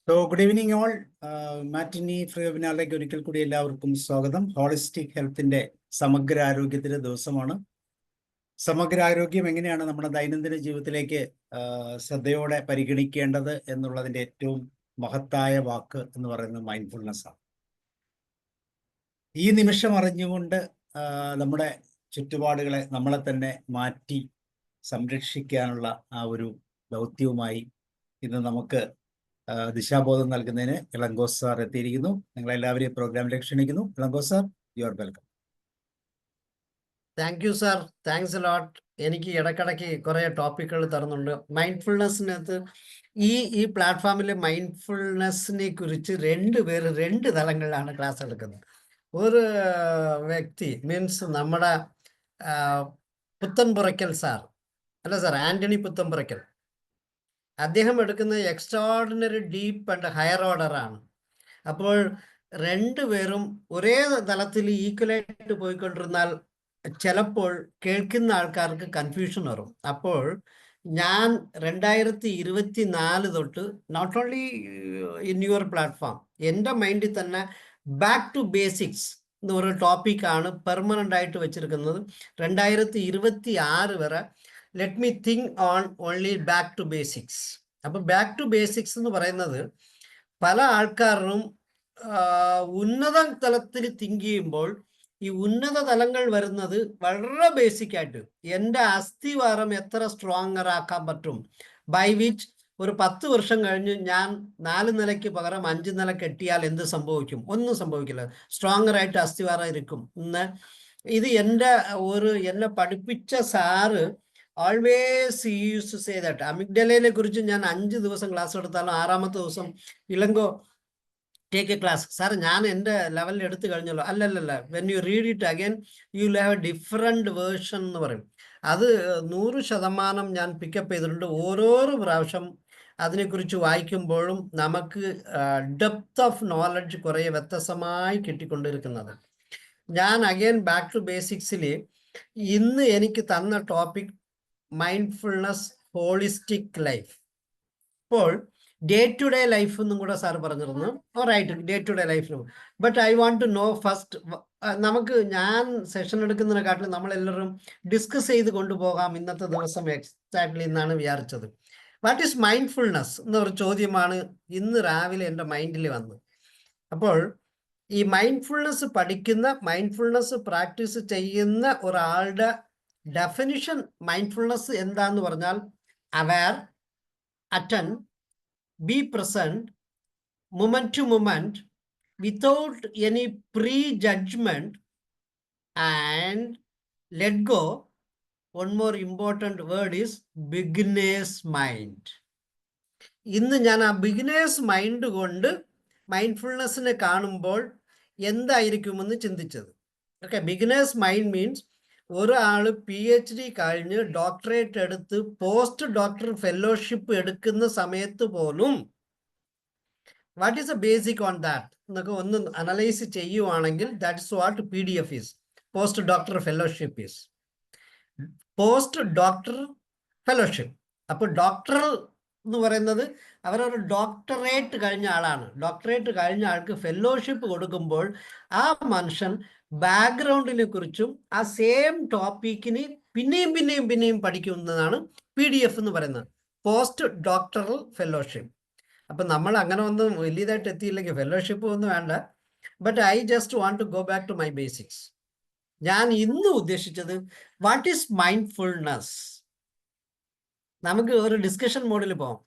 Good evening all. Matinee free വെബിനാറിലേക്ക് ഒരിക്കൽ കൂടി എല്ലാവർക്കും സ്വാഗതം. ഹോളിസ്റ്റിക് ഹെൽത്തിന്റെ സമഗ്ര ആരോഗ്യത്തിന്റെ ദിവസമാണ്. സമഗ്ര ആരോഗ്യം എങ്ങനെയാണ് നമ്മുടെ ദൈനംദിന ജീവിതത്തിലേക്ക് ശ്രദ്ധയോടെ പരിഗണിക്കേണ്ടത് എന്നുള്ളതിന്റെ ഏറ്റവും മഹത്തായ വാക്ക് എന്ന് പറയുന്നത് മൈൻഡ്ഫുൾനെസ് ആണ്. ഈ നിമിഷം അറിഞ്ഞുകൊണ്ട് നമ്മുടെ ചുറ്റുപാടുകളെ നമ്മളെ തന്നെ മാറ്റി സംരക്ഷിക്കാനുള്ള ആ ഒരു ദൗത്യവുമായി ഇന്ന് നമുക്ക് ദിശാബോധം നൽകുന്നതിന് ഇളങ്കോസ് സാർ എത്തിയിരിക്കുന്നു. നിങ്ങളെല്ലാവരെയും പ്രോഗ്രാമിലേക്ക് ക്ഷണിക്കുന്നു. ഇളങ്കോസ് sir, you are welcome. Thank you sir, thanks lot. എനിക്ക് ഇടയ്ക്കിടയ്ക്ക് കുറേ ടോപ്പിക്കുകൾ തരുന്നുണ്ട്. മൈൻഡ്ഫുൾനെസ്സിനകത്ത് ഈ പ്ലാറ്റ്ഫോമിൽ മൈൻഡ്ഫുൾനെസ്സിനെ കുറിച്ച് രണ്ട് തലങ്ങളിലാണ് ക്ലാസ് എടുക്കുന്നത്. ഒരു വ്യക്തി മീൻസ് നമ്മുടെ പുത്തൻപുറയ്ക്കൽ സാർ, അല്ല സാർ, ആന്റണി പുത്തൻപുറയ്ക്കൽ, അദ്ദേഹം എടുക്കുന്ന extraordinary deep and higher order ആണ്. അപ്പോൾ രണ്ടുപേരും ഒരേ തലത്തിൽ ഈക്വലായിട്ട് പോയിക്കൊണ്ടിരുന്നാൽ ചിലപ്പോൾ കേൾക്കുന്ന ആൾക്കാർക്ക് കൺഫ്യൂഷൻ വരും. അപ്പോൾ ഞാൻ 2024 തൊട്ട് not only in your platform, എൻ്റെ മൈൻഡിൽ തന്നെ ബാക്ക് ടു ബേസിക്സ് എന്ന് പറയുന്ന ടോപ്പിക്കാണ് പെർമനൻ്റ് ആയിട്ട് വെച്ചിരിക്കുന്നത്. 2026 വരെ let me think on only back to basics. അപ്പം ബാക്ക് ടു ബേസിക്സ് എന്ന് പറയുന്നത് പല ആൾക്കാരും ഉന്നത തലത്തിൽ തിങ്ക് ചെയ്യുമ്പോൾ ഈ ഉന്നത തലങ്ങൾ വരുന്നത് വളരെ ബേസിക് ആയിട്ട് എൻ്റെ അസ്ഥിവാരം എത്ര സ്ട്രോങ്ങർ ആക്കാൻ പറ്റും, ബൈ വിച്ച് ഒരു 10 വർഷം കഴിഞ്ഞ് ഞാൻ 4 നിലയ്ക്ക് പകരം 5 നില കെട്ടിയാൽ എന്ത് സംഭവിക്കും? ഒന്നും സംഭവിക്കില്ല. സ്ട്രോങ്ങർ ആയിട്ട് അസ്ഥിവാരം ഇരിക്കും. ഇത് എന്നെ പഠിപ്പിച്ച sir always use to say that. അമിഗ്ഡലയെ കുറിച്ച് ഞാൻ 5 ദിവസം ക്ലാസ് എടുത്താലും 6ാമത്തെ ദിവസം Elango take a class. Sir, ഞാൻ എൻ്റെ ലെവലിൽ എടുത്തു കഴിഞ്ഞല്ലോ. അല്ലല്ല, when you read it again you will have a different version എന്ന് പറയും. അത് 100% ഞാൻ പിക്കപ്പ് ചെയ്തിട്ടുണ്ട്. ഓരോരോ പ്രാവശ്യം അതിനെക്കുറിച്ച് വായിക്കുമ്പോഴും നമുക്ക് ഡെപ്ത് ഓഫ് നോളജ് കുറേ വ്യത്യസ്തമായി കിട്ടിക്കൊണ്ടിരിക്കുന്നത്. ഞാൻ അഗൈൻ ബാക്ക് ടു ബേസിക്സിൽ ഇന്ന് എനിക്ക് തന്ന ടോപ്പിക് മൈൻഡ്ഫുൾനെസ് ഹോളിസ്റ്റിക് ലൈഫ്. ഇപ്പോൾ ഡേ ടു ഡേ ലൈഫ് എന്നും കൂടെ സാർ പറഞ്ഞിരുന്നു. റൈറ്റ്, ഡേ ടു ഡേ ലൈഫിലും. But I want to know first, ഞാൻ സെഷൻ എടുക്കുന്നതിനെക്കാട്ടിലും നമ്മളെല്ലാവരും ഡിസ്കസ് ചെയ്ത് കൊണ്ടുപോകാം ഇന്നത്തെ ദിവസം എക്സാക്ട്ലി എന്നാണ് വിചാരിച്ചത്. വാട്ട് ഈസ് മൈൻഡ്ഫുൾനെസ് എന്നൊരു ചോദ്യമാണ് ഇന്ന് രാവിലെ എൻ്റെ മൈൻഡിൽ വന്നത്. അപ്പോൾ ഈ മൈൻഡ്ഫുൾനെസ് പഠിക്കുന്ന, മൈൻഡ്ഫുൾനെസ് പ്രാക്ടീസ് ചെയ്യുന്ന ഒരാളുടെ ഡെഫിനിഷൻ മൈൻഡ്ഫുൾനെസ് എന്താന്ന് പറഞ്ഞാൽ aware, attend, be present, moment to moment, without any prejudgment, and let go. One more important word is beginner's mind. ഇന്ന് ഞാൻ ആ ബിഗിനേഴ്സ് മൈൻഡ് കൊണ്ട് മൈൻഡ്ഫുൾനെസ്സിനെ കാണുമ്പോൾ എന്തായിരിക്കുമെന്ന് ചിന്തിച്ചത്. ഓക്കെ, ബിഗിനേഴ്സ് മൈൻഡ് മീൻസ് ഒരാൾ PhD കഴിഞ്ഞ് ഡോക്ടറേറ്റ് എടുത്ത് പോസ്റ്റ് ഡോക്ടർ ഫെലോഷിപ്പ് എടുക്കുന്ന സമയത്ത് പോലും what is a basic on that എന്നൊക്കെ ഒന്ന് അനലൈസ് ചെയ്യുവാണെങ്കിൽ that's what PDF is. Post doctor fellowship is post doctor fellowship. അപ്പോൾ ഡോക്ടർ എന്ന് പറയുന്നത് അവരൊരു ഡോക്ടറേറ്റ് കഴിഞ്ഞ ആളാണ്. ഡോക്ടറേറ്റ് കഴിഞ്ഞ ആൾക്ക് ഫെലോഷിപ്പ് കൊടുക്കുമ്പോൾ ആ മനുഷ്യൻ ബാക്ക്ഗ്രൗണ്ടിനെ കുറിച്ചും ആ സെയിം ടോപ്പിക്കിന് പിന്നെയും പഠിക്കുന്നതാണ് PDF എന്ന് പറയുന്നത്, പോസ്റ്റ് ഡോക്ടറൽ ഫെലോഷിപ്പ്. അപ്പം നമ്മൾ അങ്ങനെ ഒന്നും വലിയതായിട്ട് എത്തിയില്ലെങ്കിൽ ഫെലോഷിപ്പ് ഒന്നും വേണ്ട. But I just want to go back to my basics. ഞാൻ ഇന്ന് ഉദ്ദേശിച്ചത് വാട്ട് ഈസ് മൈൻഡ്ഫുൾനെസ്. നമുക്ക് ഒരു ഡിസ്കഷൻ മോഡിൽ പോകാം.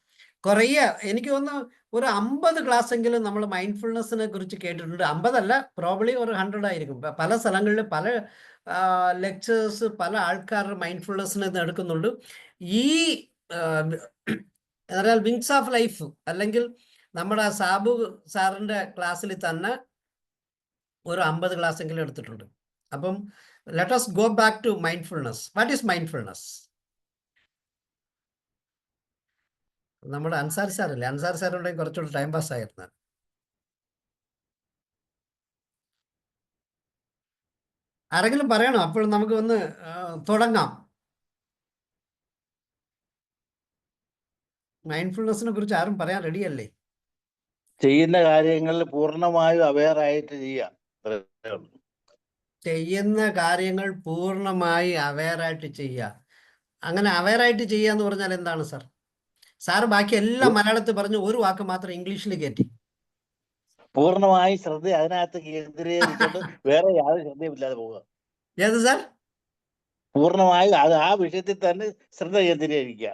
കുറേ, എനിക്ക് തോന്നുന്നു ഒരു 50 ക്ലാസ് എങ്കിലും നമ്മൾ മൈൻഡ്ഫുൾനെസ്സിനെ കുറിച്ച് കേട്ടിട്ടുണ്ട്. 50 അല്ല, പ്രോബ്ലി ഒരു 100 ആയിരിക്കും. പല സ്ഥലങ്ങളിൽ പല ലെക്ചേഴ്സ് പല ആൾക്കാർ മൈൻഡ്ഫുൾനെസ്സിനെ എടുക്കുന്നുണ്ട്. ഈ എന്നാൽ വിങ്സ് ഓഫ് ലൈഫ് അല്ലെങ്കിൽ നമ്മുടെ സാബു സാറിൻ്റെ ക്ലാസ്സിൽ തന്നെ ഒരു 50 ക്ലാസ് എങ്കിലും എടുത്തിട്ടുണ്ട്. അപ്പം let us go back to mindfulness. What is mindfulness? നമ്മുടെ അൻസാർ സാറല്ലേ, അൻസാർ സാറുണ്ടെങ്കിൽ കുറച്ചുകൂടി ടൈം പാസ് ആയിരുന്നു. ആരെങ്കിലും പറയണോ? അപ്പോൾ നമുക്ക് ഒന്ന് തുടങ്ങാം. മൈൻഡ്ഫുൾനെസ്സിനെ കുറിച്ച് ആരും പറയാൻ റെഡിയല്ലേ? ചെയ്യുന്ന കാര്യങ്ങളിൽ പൂർണ്ണമായും അവെയർ ആയിട്ട് ചെയ്യാം. അത്രേ ഉള്ളൂ. ചെയ്യുന്ന കാര്യങ്ങൾ പൂർണ്ണമായി അവെയറായിട്ട് ചെയ്യുക. അങ്ങനെ അവെയറായിട്ട് ചെയ്യുക എന്ന് പറഞ്ഞാൽ എന്താണ് സാർ? സാർ ബാക്കി എല്ലാം മലയാളത്തിൽ പറഞ്ഞു, ഒരു വാക്ക് മാത്രം ഇംഗ്ലീഷിൽ കയറ്റി. പൂർണ്ണമായി ശ്രദ്ധ അതിനകത്ത് കേന്ദ്രീകരിച്ചുകൊണ്ട് വേറെ യാതൊരു ശ്രദ്ധയുമില്ലാതെ പോവുക. ഏത് സാർ? പൂർണ്ണമായും അത് ആ വിഷയത്തിൽ തന്നെ ശ്രദ്ധ കേന്ദ്രീകരിക്കുക.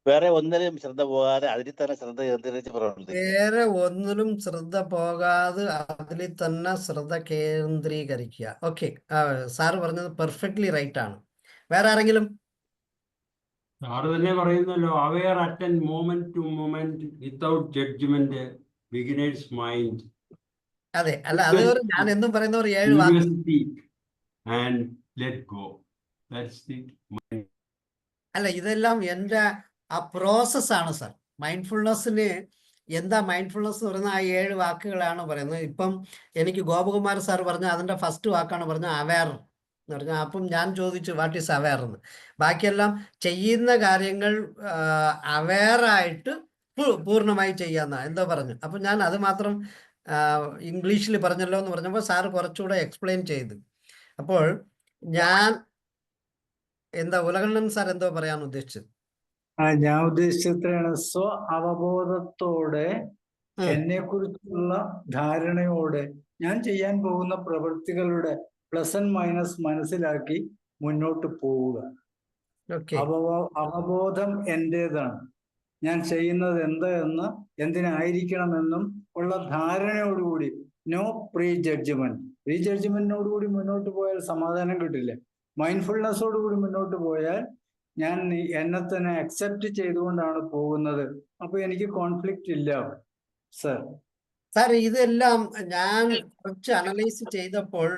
വേറെ ഒന്നിനും ശ്രദ്ധ പോകാതെ അതിൽ തന്നെ ശ്രദ്ധ കേന്ദ്രീകരിച്ച് പ്രവർത്തിക്കുക. വേറെ ഒന്നിലും ശ്രദ്ധ പോകാതെ അതിൽ തന്നെ ശ്രദ്ധ കേന്ദ്രീകരിക്കുക. ഓക്കെ, സാറ് പറഞ്ഞത് പെർഫെക്റ്റ്ലി റൈറ്റ് ആണ്. വേറെ ആരെങ്കിലും? സാറ് തന്നെ പറയുന്നല്ലോ, aware attend moment to moment without judgement, beginners mind. അതെ, അല്ല അത് ഞാൻ എന്നും പറയുന്ന ഒരു 7 വാക്ക്. University and let go. That's the mind. അല്ല, ഇതെല്ലാം എൻ്റെ ആ പ്രോസസ്സാണ് സാർ. മൈൻഡ്ഫുൾനെസ്സിന് എന്താ മൈൻഡ്ഫുൾനെസ് എന്ന് പറയുന്ന ആ 7 വാക്കുകളാണ് പറയുന്നത്. ഇപ്പം എനിക്ക് ഗോപകുമാർ സാർ പറഞ്ഞ അതിൻ്റെ ഫസ്റ്റ് വാക്കാണ് പറഞ്ഞത് അവെയർ എന്ന് പറഞ്ഞാൽ. അപ്പം ഞാൻ ചോദിച്ചു വാട്ട് ഈസ് അവെയർ എന്ന്. ബാക്കിയെല്ലാം ചെയ്യുന്ന കാര്യങ്ങൾ അവെയറായിട്ട് പൂർണ്ണമായി ചെയ്യാന്ന എന്തോ പറഞ്ഞു. അപ്പം ഞാൻ അത് മാത്രം ഇംഗ്ലീഷിൽ പറഞ്ഞല്ലോ എന്ന് പറഞ്ഞപ്പോൾ സാറ് കുറച്ചുകൂടെ എക്സ്പ്ലെയിൻ ചെയ്തു. അപ്പോൾ ഞാൻ എന്താ ഉലകണ്ണൻ സാർ എന്തോ പറയാൻ ഉദ്ദേശിച്ചത്? ഞാൻ ഉദ്ദേശിച്ചത്രയാണ്, സ്വ അവബോധത്തോടെ എന്നെ കുറിച്ചുള്ള ധാരണയോടെ ഞാൻ ചെയ്യാൻ പോകുന്ന പ്രവൃത്തികളുടെ പ്ലസ് ആൻഡ് മൈനസ് മനസ്സിലാക്കി മുന്നോട്ട് പോവുക. അവബോധം എന്റേതാണ്. ഞാൻ ചെയ്യുന്നത് എന്തെന്ന് എന്തിനായിരിക്കണമെന്നും ഉള്ള ധാരണയോടുകൂടി, നോ പ്രീ ജഡ്ജ്മെന്റ്. പ്രീ ജഡ്ജ്മെന്റിനോടുകൂടി മുന്നോട്ട് പോയാൽ സമാധാനം കിട്ടില്ല. മൈൻഡ്ഫുൾനെസ്സോടുകൂടി മുന്നോട്ട് പോയാൽ ഞാൻ എന്നെ തന്നെ അക്സെപ്റ്റ് ചെയ്തുകൊണ്ടാണ് പോകുന്നത്. അപ്പൊ എനിക്ക് കോൺഫ്ലിക്റ്റ് ഇല്ല സർ. സാർ, ഇതെല്ലാം ഞാൻ കുറച്ച് അനലൈസ് ചെയ്തപ്പോൾ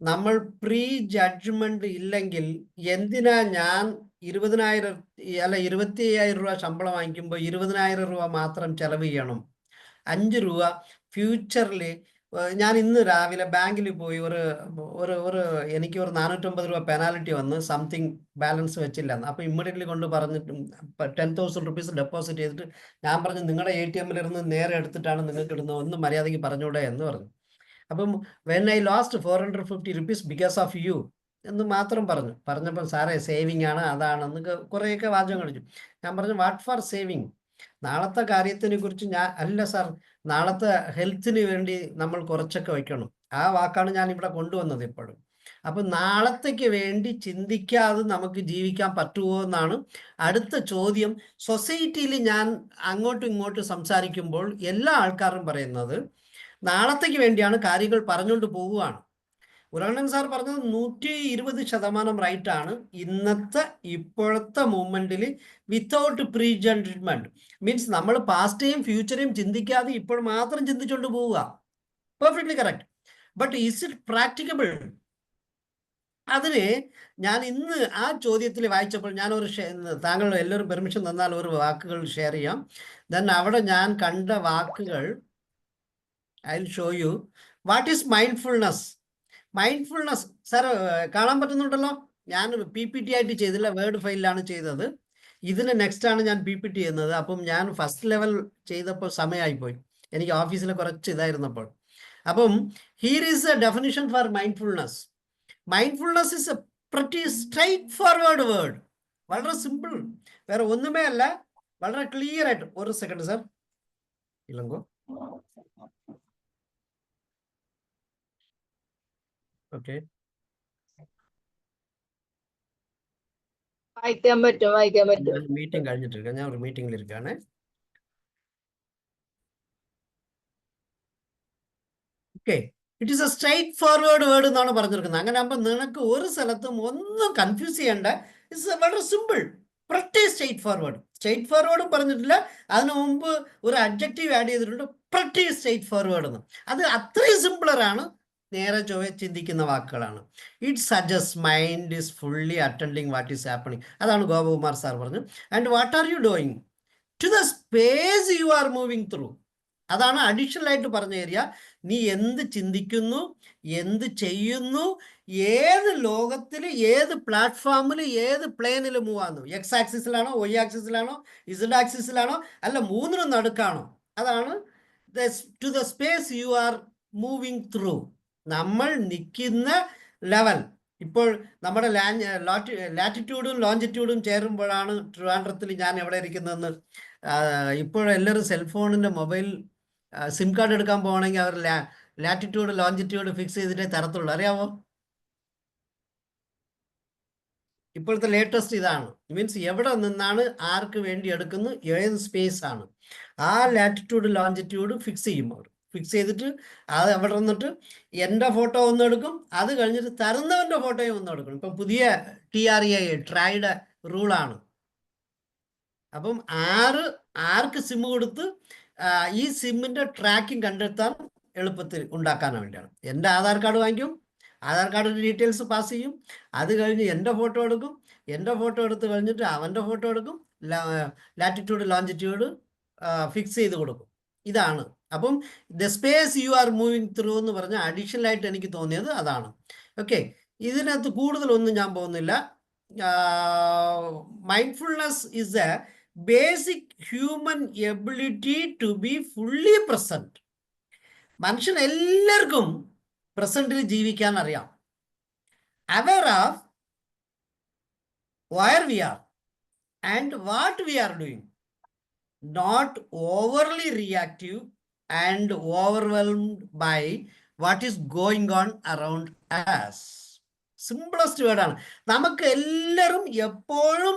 നമ്മൾ പ്രീ ജഡ്ജ്മെന്റ് ഇല്ലെങ്കിൽ എന്തിനാ ഞാൻ 20,000 അല്ല 25,000 രൂപ ശമ്പളം വാങ്ങിക്കുമ്പോൾ 20,000 രൂപ മാത്രം ചെലവ് ചെയ്യണം? 5 രൂപ ഫ്യൂച്ചറിൽ. ഞാൻ ഇന്ന് രാവിലെ ബാങ്കിൽ പോയി എനിക്ക് ഒരു 450 രൂപ പെനാൽറ്റി വന്ന് സംതിങ് ബാലൻസ് വെച്ചില്ല. അപ്പോൾ ഇമ്മീഡിയറ്റ്ലി കൊണ്ട് പറഞ്ഞിട്ട് 10,000 റുപ്പീസ് ഡെപ്പോസിറ്റ് ചെയ്തിട്ട് ഞാൻ പറഞ്ഞു, നിങ്ങളുടെ ATM ഇരുന്ന് നേരെ എടുത്തിട്ടാണ് നിങ്ങൾക്ക് ഇടുന്നത്, ഒന്ന് മര്യാദയ്ക്ക് പറഞ്ഞൂടെ എന്ന് പറഞ്ഞു. അപ്പം when I lost 450 rupees because of you എന്ന് മാത്രം പറഞ്ഞപ്പോൾ സാറേ സേവിങ് ആണ് അതാണെന്ന് കുറേയൊക്കെ വാചകം കളിച്ചു. ഞാൻ പറഞ്ഞു, വാട്ട് ഫോർ സേവിങ്? നാളത്തെ കാര്യത്തിനെ കുറിച്ച് അല്ല സാർ, നാളത്തെ ഹെൽത്തിന് വേണ്ടി നമ്മൾ കുറച്ചൊക്കെ വയ്ക്കണം. ആ വാക്കാണ് ഞാൻ ഇവിടെ കൊണ്ടുവന്നത് ഇപ്പോഴും. അപ്പം നാളത്തേക്ക് വേണ്ടി ചിന്തിക്കാതെ നമുക്ക് ജീവിക്കാൻ പറ്റുമോ എന്നാണ് അടുത്ത ചോദ്യം. സൊസൈറ്റിയിൽ ഞാൻ അങ്ങോട്ടും ഇങ്ങോട്ടും സംസാരിക്കുമ്പോൾ എല്ലാ ആൾക്കാരും പറയുന്നത് നാളത്തേക്ക് വേണ്ടിയാണ് കാര്യങ്ങൾ പറഞ്ഞുകൊണ്ട് പോവുകയാണ്. ഉലകണ്ണൻ സാർ പറഞ്ഞത് 120% റൈറ്റ് ആണ്. ഇപ്പോഴത്തെ മൂവ്മെന്റിൽ വിത്തൗട്ട് പ്രീ ജഡ്ജ്മെന്റ് മീൻസ് നമ്മൾ പാസ്റ്റേയും ഫ്യൂച്ചറേയും ചിന്തിക്കാതെ ഇപ്പോൾ മാത്രം ചിന്തിച്ചുകൊണ്ട് പോവുക. Perfectly correct. But is it practicable? അതിന് ഞാൻ ഇന്ന് ആ ചോദ്യത്തിൽ വായിച്ചപ്പോൾ ഞാൻ താങ്കൾ എല്ലാവരും പെർമിഷൻ തന്നാൽ ഒരു വാക്കുകൾ ഷെയർ ചെയ്യാം. ദെൻ അവിടെ ഞാൻ കണ്ട വാക്കുകൾ I will show you. What is mindfulness? Mindfulness sir കാണാൻ പറ്റുന്നുണ്ടല്ലോ. ഞാൻ PPT ആയിട്ട് ചെയ്തില്ല, വേർഡ് ഫയലിലാണ് ചെയ്തത്. ഇതിന് നെക്സ്റ്റാണ് ഞാൻ PPT ചെയ്യുന്നത്. അപ്പം ഞാൻ ഫസ്റ്റ് ലെവൽ ചെയ്തപ്പോൾ സമയമായിപ്പോയി, എനിക്ക് ഓഫീസിൽ കുറച്ച് ഇതായിരുന്നപ്പോൾ. അപ്പം here is a definition for mindfulness. Mindfulness is a pretty straightforward word. വളരെ സിമ്പിൾ, വേറെ ഒന്നുമേ അല്ല, വളരെ ക്ലിയർ ആയിട്ട്. ഒരു സെക്കൻഡ് സാർ, ഇല്ലങ്കോ. ഓക്കെ, വായിക്കാൻ പറ്റും. മീറ്റിംഗ് കഴിഞ്ഞിട്ടിരിക്കാം, ഞാൻ ഒരു മീറ്റിംഗിൽ ഇരിക്കുകയാണ്. Okay, it is A straight forward word എന്നാണ് പറഞ്ഞിരിക്കുന്നത്. അങ്ങനെ ആകുമ്പോൾ നിനക്ക് ഒരു സ്ഥലത്തും ഒന്നും കൺഫ്യൂസ് ചെയ്യേണ്ട. ഇറ്റ്സ് വളരെ സിമ്പിൾ, പ്രട്ടി സ്ട്രൈറ്റ് ഫോർവേഡ്. സ്ട്രൈറ്റ് ഫോർവേഡും പറഞ്ഞിട്ടില്ല, അതിനു മുമ്പ് ഒരു അഡ്ജക്റ്റീവ് ആഡ് ചെയ്തിട്ടുണ്ട്, പ്രട്ടി സ്ട്രൈറ്റ് ഫോർവേഡ് എന്ന്. അത് അത്രയും സിമ്പിളറാണ്, നേരെ ചൊവ്വെ ചിന്തിക്കുന്ന വാക്കുകളാണ്. It suggest mind is fully attending what is happening. അതാണ് ഗോപകുമാർ സാർ പറഞ്ഞു. And what are you doing to the space you are moving through. അതാണ് അഡീഷണൽ ആയിട്ട് പറഞ്ഞ ഏരിയ. നീ എന്ത് ചിന്തിക്കുന്നു, എന്ത് ചെയ്യുന്നു, ഏത് ലോകത്തിൽ, ഏത് പ്ലാറ്റ്ഫോമിൽ, ഏത് പ്ലെയിനിൽ മൂവ് ആകുന്നു. X ആക്സിസിലാണോ, Y ആക്സിസിലാണോ, Z ആക്സിസിലാണോ, അല്ല മൂന്നിനും നടുക്കാണോ? അതാണ് to the space you are moving through. നമ്മൾ നിൽക്കുന്ന ലെവൽ, ഇപ്പോൾ നമ്മുടെ ലാറ്റിറ്റ്യൂഡും ലോഞ്ചിറ്റ്യൂഡും ചേരുമ്പോഴാണ് ട്രിവാൻഡ്രത്തിൽ ഞാൻ എവിടെ ഇരിക്കുന്നതെന്ന്. ഇപ്പോഴെല്ലാവരും സെൽഫോണിൻ്റെ മൊബൈൽ സിം കാർഡ് എടുക്കാൻ പോകണമെങ്കിൽ അവർ ലാറ്റിറ്റ്യൂഡ് ലോഞ്ചിറ്റ്യൂഡ് ഫിക്സ് ചെയ്തിട്ടേ തരത്തുള്ളൂ, അറിയാമോ? ഇപ്പോഴത്തെ ലേറ്റസ്റ്റ് ഇതാണ്. മീൻസ് എവിടെ നിന്നാണ് ആർക്ക് വേണ്ടി എടുക്കുന്നു, ഏത് സ്പേസ് ആണ്, ആ ലാറ്റിറ്റ്യൂഡ് ലോഞ്ചിറ്റ്യൂഡ് ഫിക്സ് ചെയ്യും അവർ. ഫിക്സ് ചെയ്തിട്ട് അത് അവിടെ നിന്നിട്ട് എൻ്റെ ഫോട്ടോ ഒന്ന് എടുക്കും, അത് കഴിഞ്ഞിട്ട് തരുന്നവൻ്റെ ഫോട്ടോയും ഒന്ന് എടുക്കണം. ഇപ്പം പുതിയ TRAI ട്രൈഡ് റൂളാണ്. അപ്പം ആർക്ക് സിം കൊടുത്ത് ഈ സിമ്മിൻ്റെ ട്രാക്കിംഗ് കണ്ടെത്താൻ എളുപ്പത്തിൽ ഉണ്ടാക്കാൻ വേണ്ടിയാണ്. എൻ്റെ ആധാർ കാർഡ് വാങ്ങിക്കും, ആധാർ കാർഡിൻ്റെ ഡീറ്റെയിൽസ് പാസ് ചെയ്യും, അത് കഴിഞ്ഞ് എൻ്റെ ഫോട്ടോ എടുക്കും, എൻ്റെ ഫോട്ടോ എടുത്ത് കഴിഞ്ഞിട്ട് അവൻ്റെ ഫോട്ടോ എടുക്കും, ലാറ്റിറ്റ്യൂഡ് ലോഞ്ചിറ്റ്യൂഡ് ഫിക്സ് ചെയ്ത് കൊടുക്കും. ഇതാണ്. അപ്പം the space you are moving through എന്ന് പറഞ്ഞ അഡീഷണൽ ആയിട്ട് എനിക്ക് തോന്നിയത് അതാണ്. ഓക്കെ, ഇതിനകത്ത് കൂടുതലൊന്നും ഞാൻ പോകുന്നില്ല. Mindfulness is a basic human ability to be fully present. മനുഷ്യൻ എല്ലാവർക്കും പ്രസന്റിൽ ജീവിക്കാൻ അറിയാം. Aware of where we are and what we are doing, not overly reactive and overwhelmed by what is going on around us. Simplest വേർഡാണ്. നമുക്ക് എല്ലാവരും എപ്പോഴും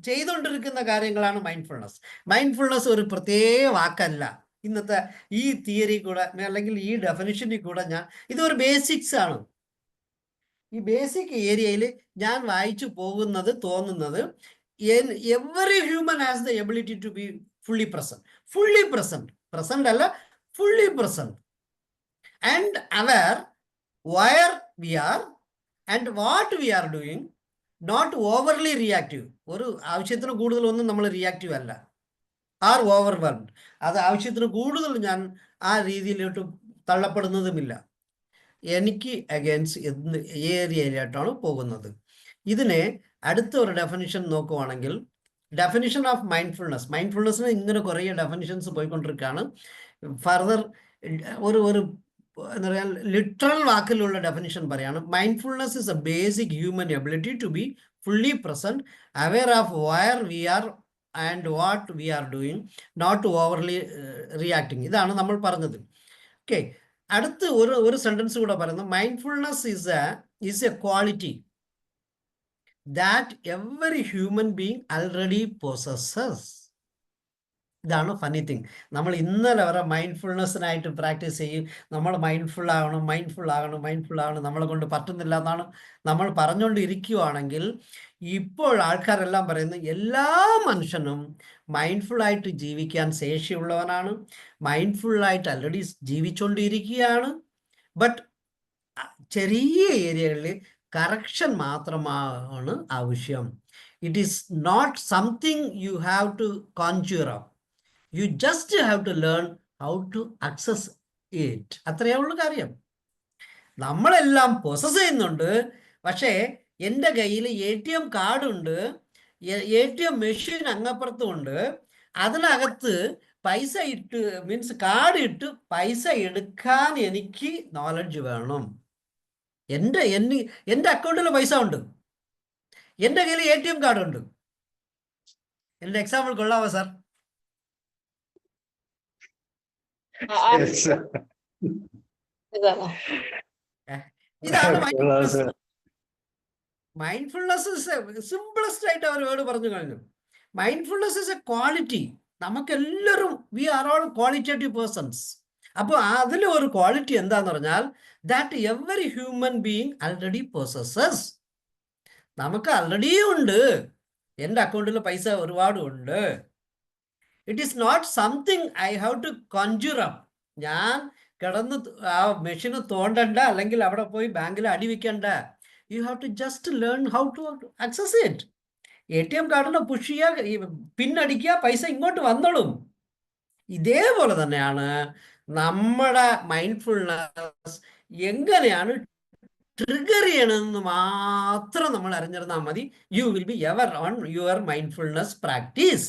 ചെയ്തുകൊണ്ടിരിക്കുന്ന കാര്യങ്ങളാണ് മൈൻഡ്ഫുൾനെസ്. മൈൻഡ്ഫുൾനെസ് ഒരു പ്രത്യേക വാക്കല്ല. ഇന്നത്തെ ഈ തിയറി കൂടെ അല്ലെങ്കിൽ ഈ ഡെഫിനിഷനിൽ കൂടെ ഇതൊരു ബേസിക്സ് ആണ്. ഈ ബേസിക് ഏരിയയിൽ ഞാൻ വായിച്ചു തോന്നുന്നത് every human has the ability to be fully present അല്ല, fully present and aware where we are and what we are doing, not overly reactive. ഒരു ആവശ്യത്തിന് കൂടുതലൊന്നും നമ്മൾ റിയാക്റ്റീവ് അല്ല, ആർ ഓവർവെൽംഡ്. അത് ആവശ്യത്തിന് കൂടുതൽ ഞാൻ ആ രീതിയിലോട്ട് തള്ളപ്പെടുന്നതുമില്ല. എനിക്ക് അഗെയിൻസ്റ്റ് ഏരിയയിലായിട്ടാണ് പോകുന്നത്. ഇതിനെ അടുത്ത ഒരു ഡെഫിനിഷൻ നോക്കുവാണെങ്കിൽ, ഡെഫിനിഷൻ ഓഫ് മൈൻഡ്ഫുൾനെസ്സിന് ഇങ്ങനെ കുറേ ഡെഫിനിഷൻസ് പോയിക്കൊണ്ടിരിക്കുകയാണ്. ഫർദർ ഒരു എന്താ പറയുക, ലിറ്ററൽ വാക്കിലുള്ള ഡെഫിനിഷൻ പറയാണ്. Mindfulness is a basic human ability to be fully present, aware of where we are and what we are doing, not overly reacting. ഇതാണ് നമ്മൾ പറഞ്ഞത്. ഓക്കെ, അടുത്ത് ഒരു സെന്റൻസ് കൂടെ പറയുന്നു. Mindfulness is a quality that every human being already possesses. ഇതാണ് funny thing. നമ്മൾ ഇന്നലെ വരെ മൈൻഡ്ഫുൾനെസ്സിനായിട്ട് പ്രാക്ടീസ് ചെയ്യും, നമ്മൾ മൈൻഡ്ഫുൾ ആകണം, നമ്മളെ കൊണ്ട് പറ്റുന്നില്ല എന്നാണ് നമ്മൾ പറഞ്ഞുകൊണ്ടിരിക്കുകയാണെങ്കിൽ, ഇപ്പോൾ ആൾക്കാരെല്ലാം പറയുന്നത് എല്ലാ മനുഷ്യനും മൈൻഡ്ഫുള്ളായിട്ട് ജീവിക്കാൻ ശേഷിയുള്ളവനാണ്, മൈൻഡ്ഫുള്ളായിട്ട് ആൾറെഡി ജീവിച്ചുകൊണ്ടിരിക്കുകയാണ്. ബട്ട് ചെറിയ ഏരിയകളിൽ കറക്ഷൻ മാത്രമാണ് ആവശ്യം. It is not something you have to conjure up, you just have to learn how to access it. അത്രയേ ഉള്ളൂ കാര്യം. നമ്മളെല്ലാം പ്രോസസ് ചെയ്യുന്നുണ്ട്, പക്ഷേ എൻ്റെ കയ്യിൽ ATM കാർഡുണ്ട്, ATM മെഷീൻ അങ്ങപ്പുറത്തുമുണ്ട്, അതിനകത്ത് പൈസ ഇട്ട് മീൻസ് കാർഡ് ഇട്ട് പൈസ എടുക്കാൻ എനിക്ക് നോളജ് വേണം. എൻ്റെ അക്കൗണ്ടിൽ പൈസ ഉണ്ട്, എൻ്റെ കയ്യിൽ ATM കാർഡുണ്ട്. എൻ്റെ എക്സാമ്പിൾ കൊള്ളാമോ സാർ? ഇതാണ് മൈൻഡ്ഫുൾനെസ്. സിംപിളസ്റ്റ് ആയിട്ട് അവർ വേർഡ് പറഞ്ഞു കഴിഞ്ഞു. Mindfulness is a quality. നമുക്കെല്ലാവരും we are all qualitative persons. അപ്പോൾ അതിൽ ഒരു ക്വാളിറ്റി എന്താന്ന് പറഞ്ഞാൽ that every human being already possesses. നമുക്ക് ആൾറെഡി ഉണ്ട്, എൻ്റെ അക്കൗണ്ടിൽ പൈസ ഒരുപാട് ഉണ്ട്. It is not something I have to conjure up. ഞാൻ കിടന്ന് ആ മെഷീന് തോണ്ടണ്ട, അല്ലെങ്കിൽ അവിടെ പോയി ബാങ്കിൽ അടി വെക്കണ്ട. You have to just learn how to access it. ATM കാർഡിനെ പുഷ് ചെയ്യുക, പിന്നടിക്കുക, പൈസ ഇങ്ങോട്ട് വന്നോളും. ഇതേപോലെ തന്നെയാണ് നമ്മുടെ മൈൻഡ്ഫുൾനെസ് എങ്ങനെയാണ് ട്രിഗർ ചെയ്യണമെന്ന് മാത്രം നമ്മൾ അറിഞ്ഞിരുന്നാൽ മതി. You will be ever on your mindfulness practice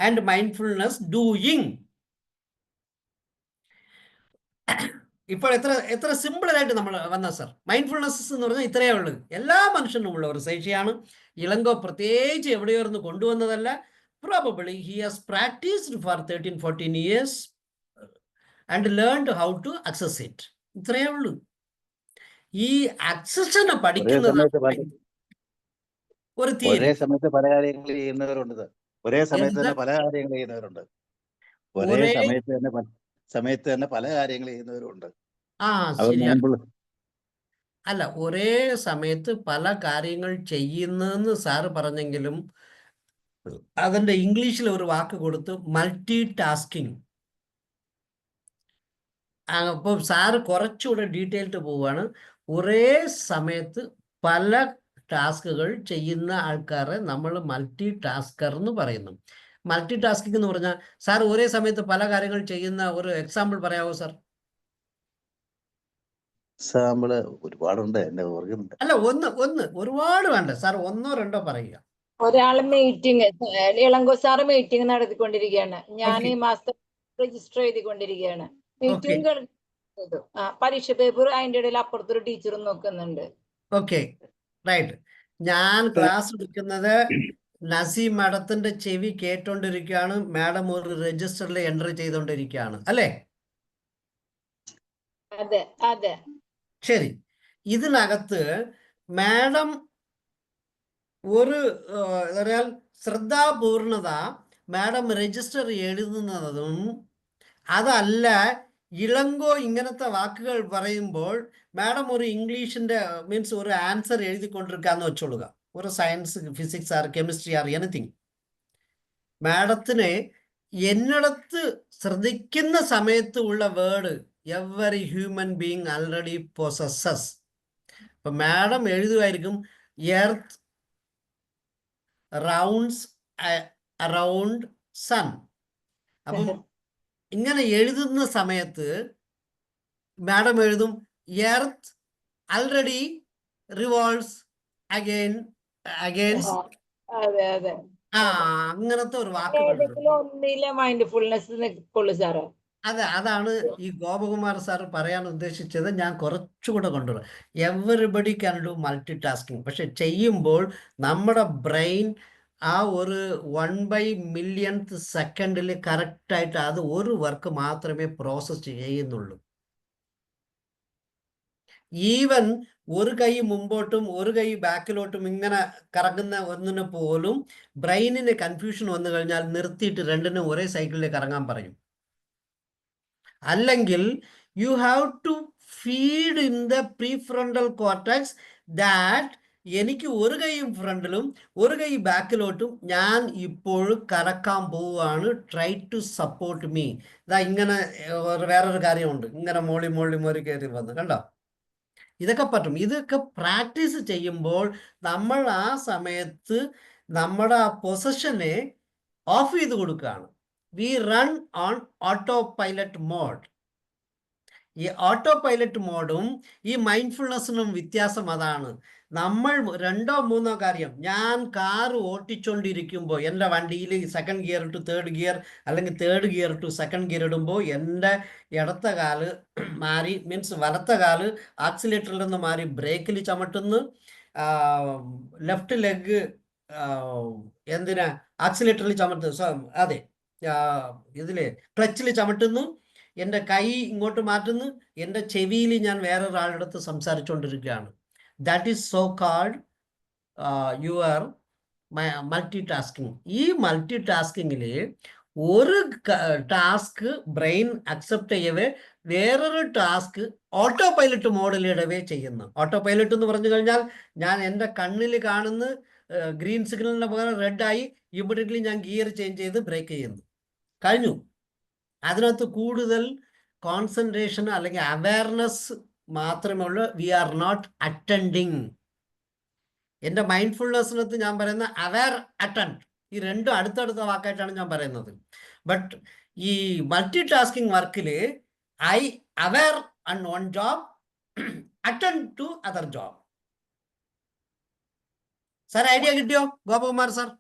and mindfulness doing. ഇപ്പോൾ എത്ര സിമ്പിളായിട്ട് നമ്മൾ വന്ന സർ. മൈൻഡ്ഫുൾനെസ് എന്ന് പറഞ്ഞാൽ ഇത്രയേ ഉള്ളൂ. എല്ലാ മനുഷ്യനും ഉള്ള ഒരു ശേഷിയാണ്. ഇളങ്കോ പ്രത്യേകിച്ച് എവിടെയോർന്ന് കൊണ്ടുവന്നതല്ല. Probably he has practised for 13-14 years and learned how to access it. ഇത്രയേ ഉള്ളൂ. ഈ അക്സഷനെ പഠിക്കുന്നത് ഒരു തിയറി. ഒരേ സമയത്ത് പല കാര്യങ്ങൾ ചെയ്യുന്നവരുണ്ട് സർ. ഒരേ സമയത്ത് എന്താ? തന്നെ പല കാര്യങ്ങൾ ചെയ്യുന്നവരുണ്ട്. ഒരേ ഒരേ സമയത്ത് തന്നെ പല കാര്യങ്ങൾ ചെയ്യുന്നവരുണ്ട്. ആ അവർ ശരിയാണ്. മുൻപ് അല്ല, ഒരേ സമയത്ത് പല കാര്യങ്ങൾ ചെയ്യുന്നെന്ന് സാറ് പറഞ്ഞെങ്കിലും അതിന്റെ ഇംഗ്ലീഷിൽ ഒരു വാക്ക് കൊടുത്ത് മൾട്ടി ടാസ്കിങ്. അപ്പോൾ സാറ് കുറച്ചുകൂടെ ഡീറ്റെയിൽഡ് പോവുകയാണ്. ഒരേ സമയത്ത് പല ടാസ്കുകൾ ചെയ്യുന്ന ആൾക്കാരെ നമ്മൾ മൾട്ടി ടാസ്കർ എന്ന് പറയുന്നു. മൾട്ടി ടാസ്കിംഗ് എന്ന് പറഞ്ഞാൽ സാർ ഒരേ സമയത്ത് പല കാര്യങ്ങൾ ചെയ്യുന്ന ഒരു എക്സാമ്പിൾ പറയാമോ സാർ? എക്സാമ്പിള് ഒരുപാടുണ്ട്, എന്റെ ഓർക്കുന്നുണ്ട്. അല്ല, ഒന്ന് ഒരുപാട് വേണ്ട സാർ, ഒന്നോ രണ്ടോ പറയുക. ഒരാള് മീറ്റിംഗ്, ഇളങ്കോ സാറ് മീറ്റിംഗ് നടത്തിക്കൊണ്ടിരിക്കുകയാണ്. ഞാൻ ഈ Okay. മാസം രജിസ്റ്റർ ചെയ്തുകൊണ്ടിരിക്കുകയാണ്. Okay. മീറ്റിംഗ് പരീക്ഷ പേപ്പർ അതിന്റെ ഇടയിൽ അപ്പുറത്തൊരു ടീച്ചറും നോക്കുന്നുണ്ട്. Okay, right. ഞാൻ ക്ലാസ് എടുക്കുന്നത് നസീം മാഡത്തിന്റെ ചെവി കേട്ടോണ്ടിരിക്കുകയാണ്. മാഡം ഒരു രജിസ്റ്ററിൽ എൻട്രി ചെയ്തോണ്ടിരിക്കുകയാണ് അല്ലേ? അതെ അതെ. ശരി. ഇതിനകത്ത് മാഡം ഒരു എന്താ പറയാ ശ്രദ്ധാപൂർണത മാഡം രജിസ്റ്റർ എഴുതുന്നതും അതല്ല, ഇളങ്കോ ഇങ്ങനത്തെ വാക്കുകൾ പറയുമ്പോൾ മാഡം ഒരു ഇംഗ്ലീഷിന്റെ മീൻസ് ഒരു ആൻസർ എഴുതിക്കൊണ്ടിരിക്കാന്ന് വെച്ചോളുക. ഒരു science, physics or chemistry or anything. മാഡത്തിന് എന്നിടത്ത് ശ്രദ്ധിക്കുന്ന സമയത്ത് ഉള്ള word every human being already possesses. അപ്പൊ മാഡം എഴുതുമായിരിക്കും എർത്ത് റൗണ്ട്സ് അറൗണ്ട് സൺ. അപ്പം ഇങ്ങനെ എഴുതുന്ന സമയത്ത് മാഡം എഴുതും എർത്ത് ആൾറെഡി റിവോൾവ്സ് അഗൈൻസ്റ്റ്. അതെ അതെ. അങ്ങനത്തെ ഒരു വാക്കുകൾ. ഏതെങ്കിലും ഒന്നിലെ മൈൻഡ്ഫുൾനെസ് നിൽക്കുള്ളൂ സാറേ. അതാണ് ഈ ഗോപകുമാർ സാർ പറയാൻ ഉദ്ദേശിച്ചത്. ഞാൻ കുറച്ചുകൂടെ കൊണ്ടുവരാം. Everybody can do multi tasking. പക്ഷെ ചെയ്യുമ്പോൾ നമ്മുടെ ബ്രെയിൻ ആ ഒരു 1/1000th സെക്കൻഡിൽ കറക്റ്റായിട്ട് അത് ഒരു വർക്ക് മാത്രമേ പ്രോസസ് ചെയ്യുന്നുള്ളൂ. ഈവൻ ഒരു കൈ മുമ്പോട്ടും ഒരു കൈ ബാക്കിലോട്ടും ഇങ്ങനെ കറങ്ങുന്ന ഒന്നിന് പോലും ബ്രെയിനിന് കൺഫ്യൂഷൻ വന്നു കഴിഞ്ഞാൽ നിർത്തിയിട്ട് രണ്ടിനും ഒരേ സൈക്കിളിൽ കറങ്ങാൻ പറയും. അല്ലെങ്കിൽ you have to feed in the prefrontal cortex that എനിക്ക് ഒരു കൈയും ഫ്രണ്ടിലും ഒരു കൈ ബാക്കിലോട്ടും ഞാൻ ഇപ്പോഴും കറക്കാൻ പോവുകയാണ്. Try to support me. ഇതാ ഇങ്ങനെ വേറൊരു കാര്യമുണ്ട്, ഇങ്ങനെ മോളി കയറി വന്ന് കണ്ടോ. ഇതൊക്കെ പറ്റും. ഇതൊക്കെ പ്രാക്ടീസ് ചെയ്യുമ്പോൾ നമ്മൾ ആ സമയത്ത് നമ്മുടെ ആ പൊസിഷനെ ഓഫ് ചെയ്ത് കൊടുക്കുകയാണ്. We run on autopilot mode. ഈ ഓട്ടോ പൈലറ്റ് മോഡും ഈ മൈൻഡ്ഫുൾനെസ്സിനും വ്യത്യാസം അതാണ്. നമ്മൾ 2-3 കാര്യം, ഞാൻ കാറ് ഓട്ടിച്ചോണ്ടിരിക്കുമ്പോൾ എൻ്റെ വണ്ടിയിൽ second gear to third gear അല്ലെങ്കിൽ third gear to second gear ഇടുമ്പോൾ എൻ്റെ ഇടത്തെ കാല് മാറി മീൻസ് വലത്തെ കാല് ആക്സിലേറ്ററിൽ നിന്ന് മാറി ബ്രേക്കിൽ ചവിട്ടുന്നു. ലെഫ്റ്റ് ലെഗ് എന്തിനാ ആക്സിലേറ്ററിൽ ചവിട്ടുന്നു, അതെ ഇതില് ക്ലച്ചിൽ ചവിട്ടുന്നു. എൻ്റെ കൈ ഇങ്ങോട്ട് മാറ്റുന്നു. എൻ്റെ ചെവിയിൽ ഞാൻ വേറൊരാളുടെ അടുത്ത് സംസാരിച്ചുകൊണ്ടിരിക്കുകയാണ്. That is so called your multitasking. ഈ മൾട്ടി ടാസ്കിങ്ങിൽ ഒരു ടാസ്ക് ബ്രെയിൻ അക്സെപ്റ്റ് ചെയ്യവേ വേറൊരു ടാസ്ക് ഓട്ടോ പൈലറ്റ് മോഡിലിടവേ ചെയ്യുന്നു. ഓട്ടോ പൈലറ്റ് എന്ന് പറഞ്ഞു കഴിഞ്ഞാൽ ഞാൻ എൻ്റെ കണ്ണിൽ കാണുന്ന ഗ്രീൻ സിഗ്നലിന് പകരം റെഡായി ഇമ്മീഡിയറ്റ്ലി ഞാൻ ഗിയർ ചേഞ്ച് ചെയ്ത് ബ്രേക്ക് ചെയ്യുന്നു. കഴിഞ്ഞു. അതിനകത്ത് കൂടുതൽ കോൺസെൻട്രേഷൻ അല്ലെങ്കിൽ അവയർനെസ് മാത്രമേ ഉള്ളൂ. We are not attending. എൻ്റെ മൈൻഡ്ഫുൾനെസ്സിനകത്ത് ഞാൻ പറയുന്ന അവയർ അറ്റൻഡ്, ഈ രണ്ടും അടുത്തടുത്ത വാക്കായിട്ടാണ് ഞാൻ പറയുന്നത്. ബട്ട് ഈ മൾട്ടി ടാസ്കിങ് വർക്കിൽ I aware on one job, attend to other job. Sir idea കിട്ടിയോ ഗോപകുമാർ സാർ?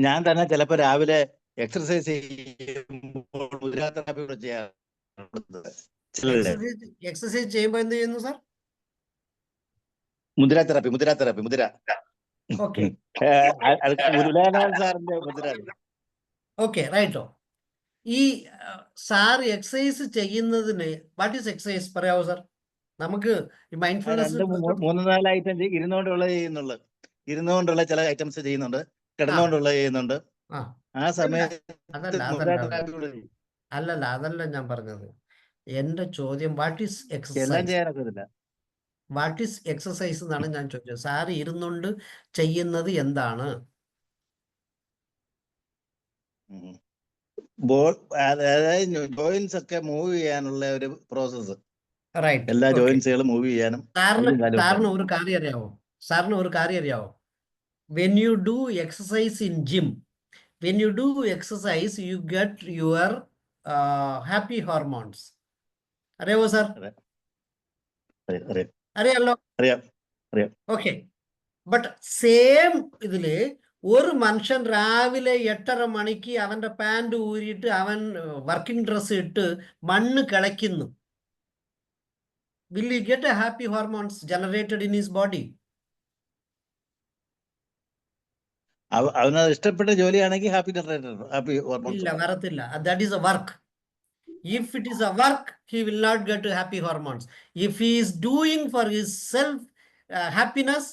ഞാൻ തന്നെ ചിലപ്പോ രാവിലെ എക്സർസൈസ് ചെയ്യുമ്പോൾ ചെയ്യാം. ചിലരുടെ എക്സസൈസ് ചെയ്യുമ്പോൾ എന്ത് ചെയ്യുന്നു സാർ? മുദ്ര തെറാപ്പി, മുദ്ര. ഓക്കെ സാറിന്റെ മുദ്ര. ഓക്കെ, റൈറ്റോ. ഈ സാർ എക്സസൈസ് ചെയ്യുന്നതിന് വാട്ട് ഈസ് എക്സസൈസ് പറയാവോ സാർ? നമുക്ക് ഈ മൈൻഡ്ഫുൾനെസ് 3-4 ഐറ്റം ഇരുന്നുകൊണ്ടുള്ള ചില ഐറ്റംസ് ചെയ്യുന്നുണ്ട്, കിടന്നുകൊണ്ടുള്ള ചെയ്യുന്നുണ്ട്. ആ സമയത്ത് അതല്ല ഞാൻ പറഞ്ഞത്. എന്റെ ചോദ്യം വാട്ട് ഈസ് എല്ലാം എക്സസൈസ്? ചെയ്യാനൊക്കത്തില്ല. വാട്ട് ഈസ് എക്സസൈസ് എന്നാണ് ഞാൻ ചോദിച്ചത്. സാർ ഇരുന്നുകൊണ്ട് ചെയ്യുന്നത് എന്താണ്? അതായത് ജോയിന്റ്സ് ഒക്കെ മൂവ് ചെയ്യാനുള്ള ഒരു പ്രോസസ്സ്. റൈറ്റ്. എല്ലാ ജോയിന്റ്സുകളും മൂവ് ചെയ്യാനും. സാറിന് ഒരു കാര്യം അറിയാവോ? When you do exercise in gym, when you do exercise, you get your happy hormones. അറിയാവോ സാർ? അറിയാലോ. ഓക്കെ. ബട്ട് സെയിം ഇതില് ഒരു മനുഷ്യൻ രാവിലെ 8:30 മണിക്ക് അവന്റെ പാൻറ് ഊരിയിട്ട് അവൻ വർക്കിംഗ് ഡ്രസ് ഇട്ട് മണ്ണ് കിളയ്ക്കുന്നു. Will he get a happy hormones generated in his body? അവന് ഇഷ്ടപ്പെട്ട ജോലിയാണെങ്കിൽ ഹാപ്പി ഇല്ല, വരത്തില്ല. That is a work. If it is a work, he will not get happy hormones. If he is doing for his self happiness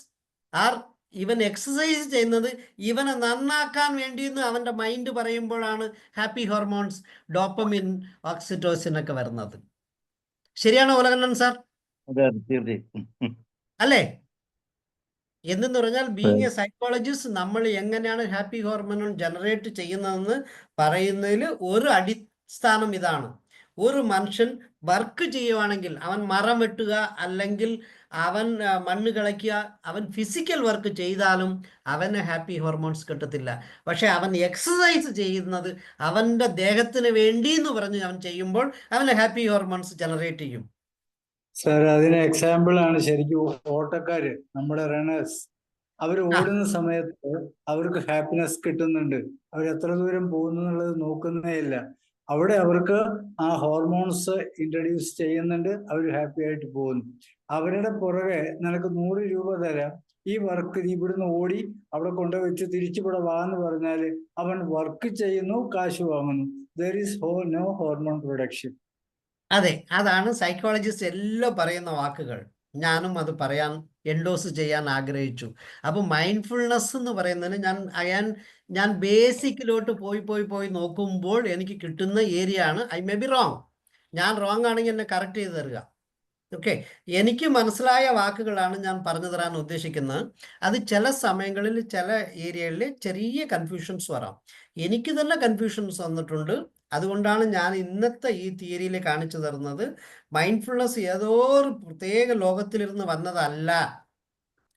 or even exercise ചെയ്യുന്നത് ഇവനെ നന്നാക്കാൻ വേണ്ടിയെന്ന് അവന്റെ mind പറയുമ്പോഴാണ് happy hormones, dopamine, oxytocin ഒക്കെ വരുന്നത്. ശരിയാണോ Ulakannan sir? അല്ലേ? എന്തെന്ന് പറഞ്ഞാൽ ബീങ് എ സൈക്കോളജിസ്റ്റ് നമ്മൾ എങ്ങനെയാണ് ഹാപ്പി ഹോർമോൺ ജനറേറ്റ് ചെയ്യുന്നതെന്ന് പറയുന്നതിൽ ഒരു അടിസ്ഥാനം ഇതാണ്. ഒരു മനുഷ്യൻ വർക്ക് ചെയ്യുവാണെങ്കിൽ, അവൻ മരം വെട്ടുക അല്ലെങ്കിൽ അവൻ മണ്ണ് കളയ്ക്കുക, അവൻ ഫിസിക്കൽ വർക്ക് ചെയ്താലും അവന് ഹാപ്പി ഹോർമോൺസ് കിട്ടത്തില്ല. പക്ഷെ അവൻ എക്സസൈസ് ചെയ്യുന്നത് അവൻ്റെ ദേഹത്തിന് വേണ്ടി എന്ന് പറഞ്ഞ് അവൻ ചെയ്യുമ്പോൾ അവന് ഹാപ്പി ഹോർമോൺസ് ജനറേറ്റ് ചെയ്യും. സാർ, അതിന് എക്സാമ്പിൾ ആണ് ശരിക്കും ഓട്ടക്കാര്, നമ്മുടെ റണ്ണേഴ്സ്. അവർ ഓടുന്ന സമയത്ത് അവർക്ക് ഹാപ്പിനെസ് കിട്ടുന്നുണ്ട്. അവർ എത്ര ദൂരം പോകുന്നു എന്നുള്ളത് നോക്കുന്നേ ഇല്ല. അവിടെ അവർക്ക് ആ ഹോർമോൺസ് ഇൻട്രൊഡ്യൂസ് ചെയ്യുന്നുണ്ട്, അവർ ഹാപ്പി ആയിട്ട് പോകുന്നു. അവരുടെ പുറകെ നിനക്ക് 100 രൂപ തരാം, ഈ വർക്ക് ഇവിടുന്ന് ഓടി അവിടെ കൊണ്ടുവച്ച് തിരിച്ചിവിടെ വാന്ന് പറഞ്ഞാൽ അവൻ വർക്ക് ചെയ്യുന്നു, കാശ് വാങ്ങുന്നു. There is no hormone production. അതെ, അതാണ് സൈക്കോളജിസ്റ്റ് എല്ലാം പറയുന്ന വാക്കുകൾ. ഞാനും അത് പറയാൻ എൻഡോസ് ചെയ്യാൻ ആഗ്രഹിച്ചു. അപ്പൊ മൈൻഡ്ഫുൾനെസ് എന്ന് പറയുന്നതിന് ഞാൻ ബേസിക്കിലോട്ട് പോയി നോക്കുമ്പോൾ എനിക്ക് കിട്ടുന്ന ഏരിയ ആണ്. I may be wrong. ഞാൻ റോങ് ആണെങ്കിൽ എന്നെ കറക്റ്റ് ചെയ്ത് തരിക. ഓക്കെ, എനിക്ക് മനസ്സിലായ വാക്കുകളാണ് ഞാൻ പറഞ്ഞു തരാൻ ഉദ്ദേശിക്കുന്നത്. അത് ചില സമയങ്ങളിൽ ചില ഏരിയകളിൽ ചെറിയ കൺഫ്യൂഷൻസ് വരാം. എനിക്ക് തന്നെ കൺഫ്യൂഷൻസ് വന്നിട്ടുണ്ട്. അതുകൊണ്ടാണ് ഞാൻ ഇന്നത്തെ ഈ തിയറിയിൽ കാണിച്ചു തരുന്നത്. മൈൻഡ്ഫുൾനെസ് ഏതോ ഒരു പ്രത്യേക ലോകത്തിലിരുന്ന് വന്നതല്ല.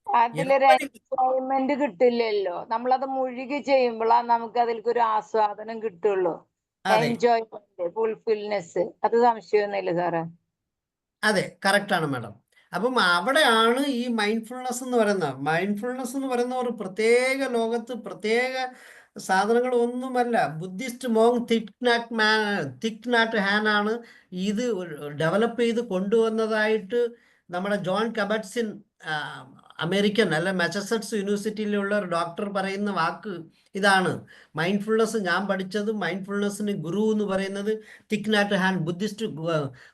അതിലൊരു എൻജോയ്മെന്റ് കിട്ടില്ലല്ലോ. നമ്മളത് മുഴുകി ചെയ്യുമ്പോഴാണ് നമുക്ക് അതിലേക്ക് ഒരു ആസ്വാദനം കിട്ടുള്ളൂ. Enjoyment, fulfilness. അത് സംശയമൊന്നുമില്ല സാറേ. അതെ, കറക്റ്റാണ് മാഡം. അപ്പം അവിടെയാണ് ഈ മൈൻഡ്ഫുൾനെസ് എന്ന് പറയുന്നത്. മൈൻഡ്ഫുൾനെസ് എന്ന് പറയുന്ന ഒരു പ്രത്യേക ലോകത്ത് പ്രത്യേക സാധനങ്ങൾ ഒന്നുമല്ല. ബുദ്ധിസ്റ്റ് മോങ് തിക് നാട്ട് ഹാൻ ആണ് ഇത് ഡെവലപ്പ് ചെയ്ത് കൊണ്ടുവന്നതായിട്ട് നമ്മുടെ ജോൺ കബട്സിൻ, അമേരിക്കൻ അല്ല മാസച്ചൂസെറ്റ്സ് യൂണിവേഴ്സിറ്റിയിലുള്ള ഒരു ഡോക്ടർ പറയുന്ന വാക്ക് ഇതാണ്. മൈൻഡ്ഫുൾനെസ് ഞാൻ പഠിച്ചത്, മൈൻഡ്ഫുൾനെസ്സിന് ഗുരു എന്ന് പറയുന്നത് തിക് നാട്ട് ഹാൻ, ബുദ്ധിസ്റ്റ്,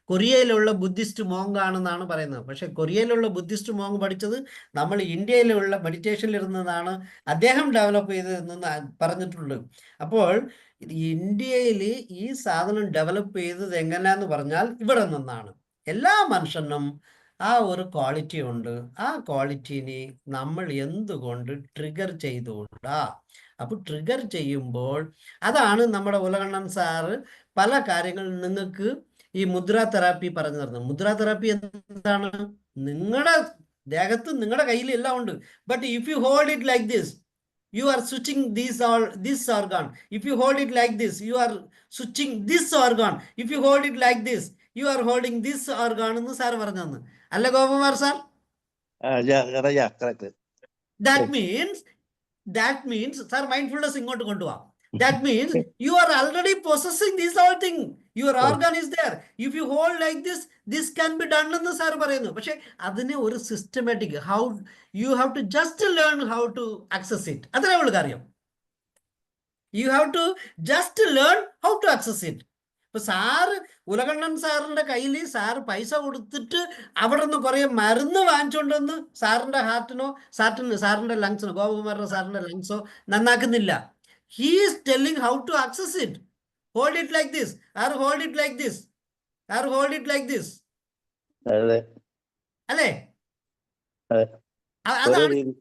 കൊറിയയിലുള്ള ബുദ്ധിസ്റ്റ് മോങ് ആണെന്നാണ് പറയുന്നത്. പക്ഷെ കൊറിയയിലുള്ള ബുദ്ധിസ്റ്റ് മോങ് പഠിച്ചത് നമ്മൾ ഇന്ത്യയിലുള്ള മെഡിറ്റേഷനിലിരുന്നതാണ് അദ്ദേഹം ഡെവലപ്പ് ചെയ്തതെന്ന് പറഞ്ഞിട്ടുണ്ട്. അപ്പോൾ ഇന്ത്യയിൽ ഈ സാധനം ഡെവലപ്പ് ചെയ്തത് എങ്ങനെയാന്ന് പറഞ്ഞാൽ ഇവിടെ നിന്നാണ്. എല്ലാ മനുഷ്യനും ആ ഒരു ക്വാളിറ്റി ഉണ്ട്. ആ ക്വാളിറ്റിനെ നമ്മൾ എന്തുകൊണ്ട് ട്രിഗർ ചെയ്തുകൊണ്ടാ? അപ്പൊ ട്രിഗർ ചെയ്യുമ്പോൾ അതാണ് നമ്മുടെ ഉലകണ്ണൻ സാറ് പല കാര്യങ്ങൾ നിങ്ങൾക്ക് ഈ മുദ്ര തെറാപ്പി പറഞ്ഞു തരുന്നത്. മുദ്ര തെറാപ്പി എന്താണ്? നിങ്ങളുടെ ദേഹത്ത് നിങ്ങളുടെ കയ്യിൽ എല്ലാം ഉണ്ട്. But if you hold it like this, you are switching this organ. If you hold it like this, you are switching this organ. If you hold it like this, you are holding this organ എന്ന് sir പറഞ്ഞു. അല്ല Gopakumar sir? That means sir mindfulness ഇങ്ങോട്ട് കൊണ്ടുപോവാം. That means you are already possessing this whole thing. Your Correct. organ is there. If you hold like this can be done എന്ന് sir പറയുന്നു. പക്ഷെ അതിനെ ഒരു systematic how you have to just learn how to access it. അത്രേ ഉള്ളൂ കാര്യം. You have to just learn how to access it. ഇപ്പൊ sir Ulakannan സാറിന്റെ കയ്യിൽ സാറ് പൈസ കൊടുത്തിട്ട് അവിടെ നിന്ന് കുറെ മരുന്ന് വാങ്ങിച്ചുകൊണ്ടൊന്ന് സാറിന്റെ ഹാർട്ടിനോ സാറിന്റെ ലങ്സിനോ ഗോപകുമാരന്റെ സാറിന്റെ ലങ്സോ നന്നാക്കുന്നില്ല. He is telling how to access it. Hold it like this, or hold it like this, or hold it like this. അതെ അല്ലേ? അതെ. അതാണ് രീതി.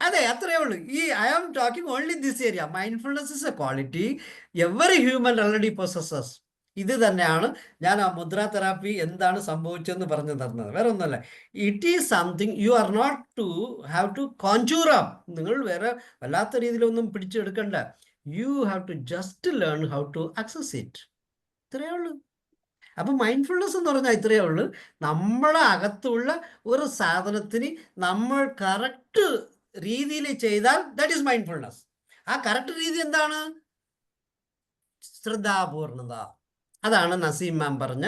അതെ, അത്രയേ ഉള്ളൂ. I am talking only this area. Mindfulness is a quality every human already possesses. ഇത് തന്നെയാണ് ഞാൻ ആ മുദ്ര തെറാപ്പി എന്താണ് സംഭവിച്ചതെന്ന് പറഞ്ഞു തരുന്നത്. വേറെ ഒന്നുമല്ല. It is something you are not to have to conjure up. നിങ്ങൾ വേറെ വല്ലാത്ത രീതിയിലൊന്നും പിടിച്ചെടുക്കണ്ട. You have to just learn how to access it. ഇത്രയേ ഉള്ളൂ. അപ്പൊ മൈൻഡ്ഫുൾനെസ് എന്ന് പറഞ്ഞാൽ ഇത്രയേ ഉള്ളൂ. നമ്മളെ അകത്തുള്ള ഒരു സാധനത്തിന് നമ്മൾ കറക്റ്റ് രീതിയിൽ ചെയ്താൽ ദാറ്റ് ഈസ് മൈൻഡ്ഫുൾനെസ്. ആ കറക്റ്റ് രീതി എന്താണ്? ശ്രദ്ധാപൂർണത. അതാണ് നസീം മാം പറഞ്ഞ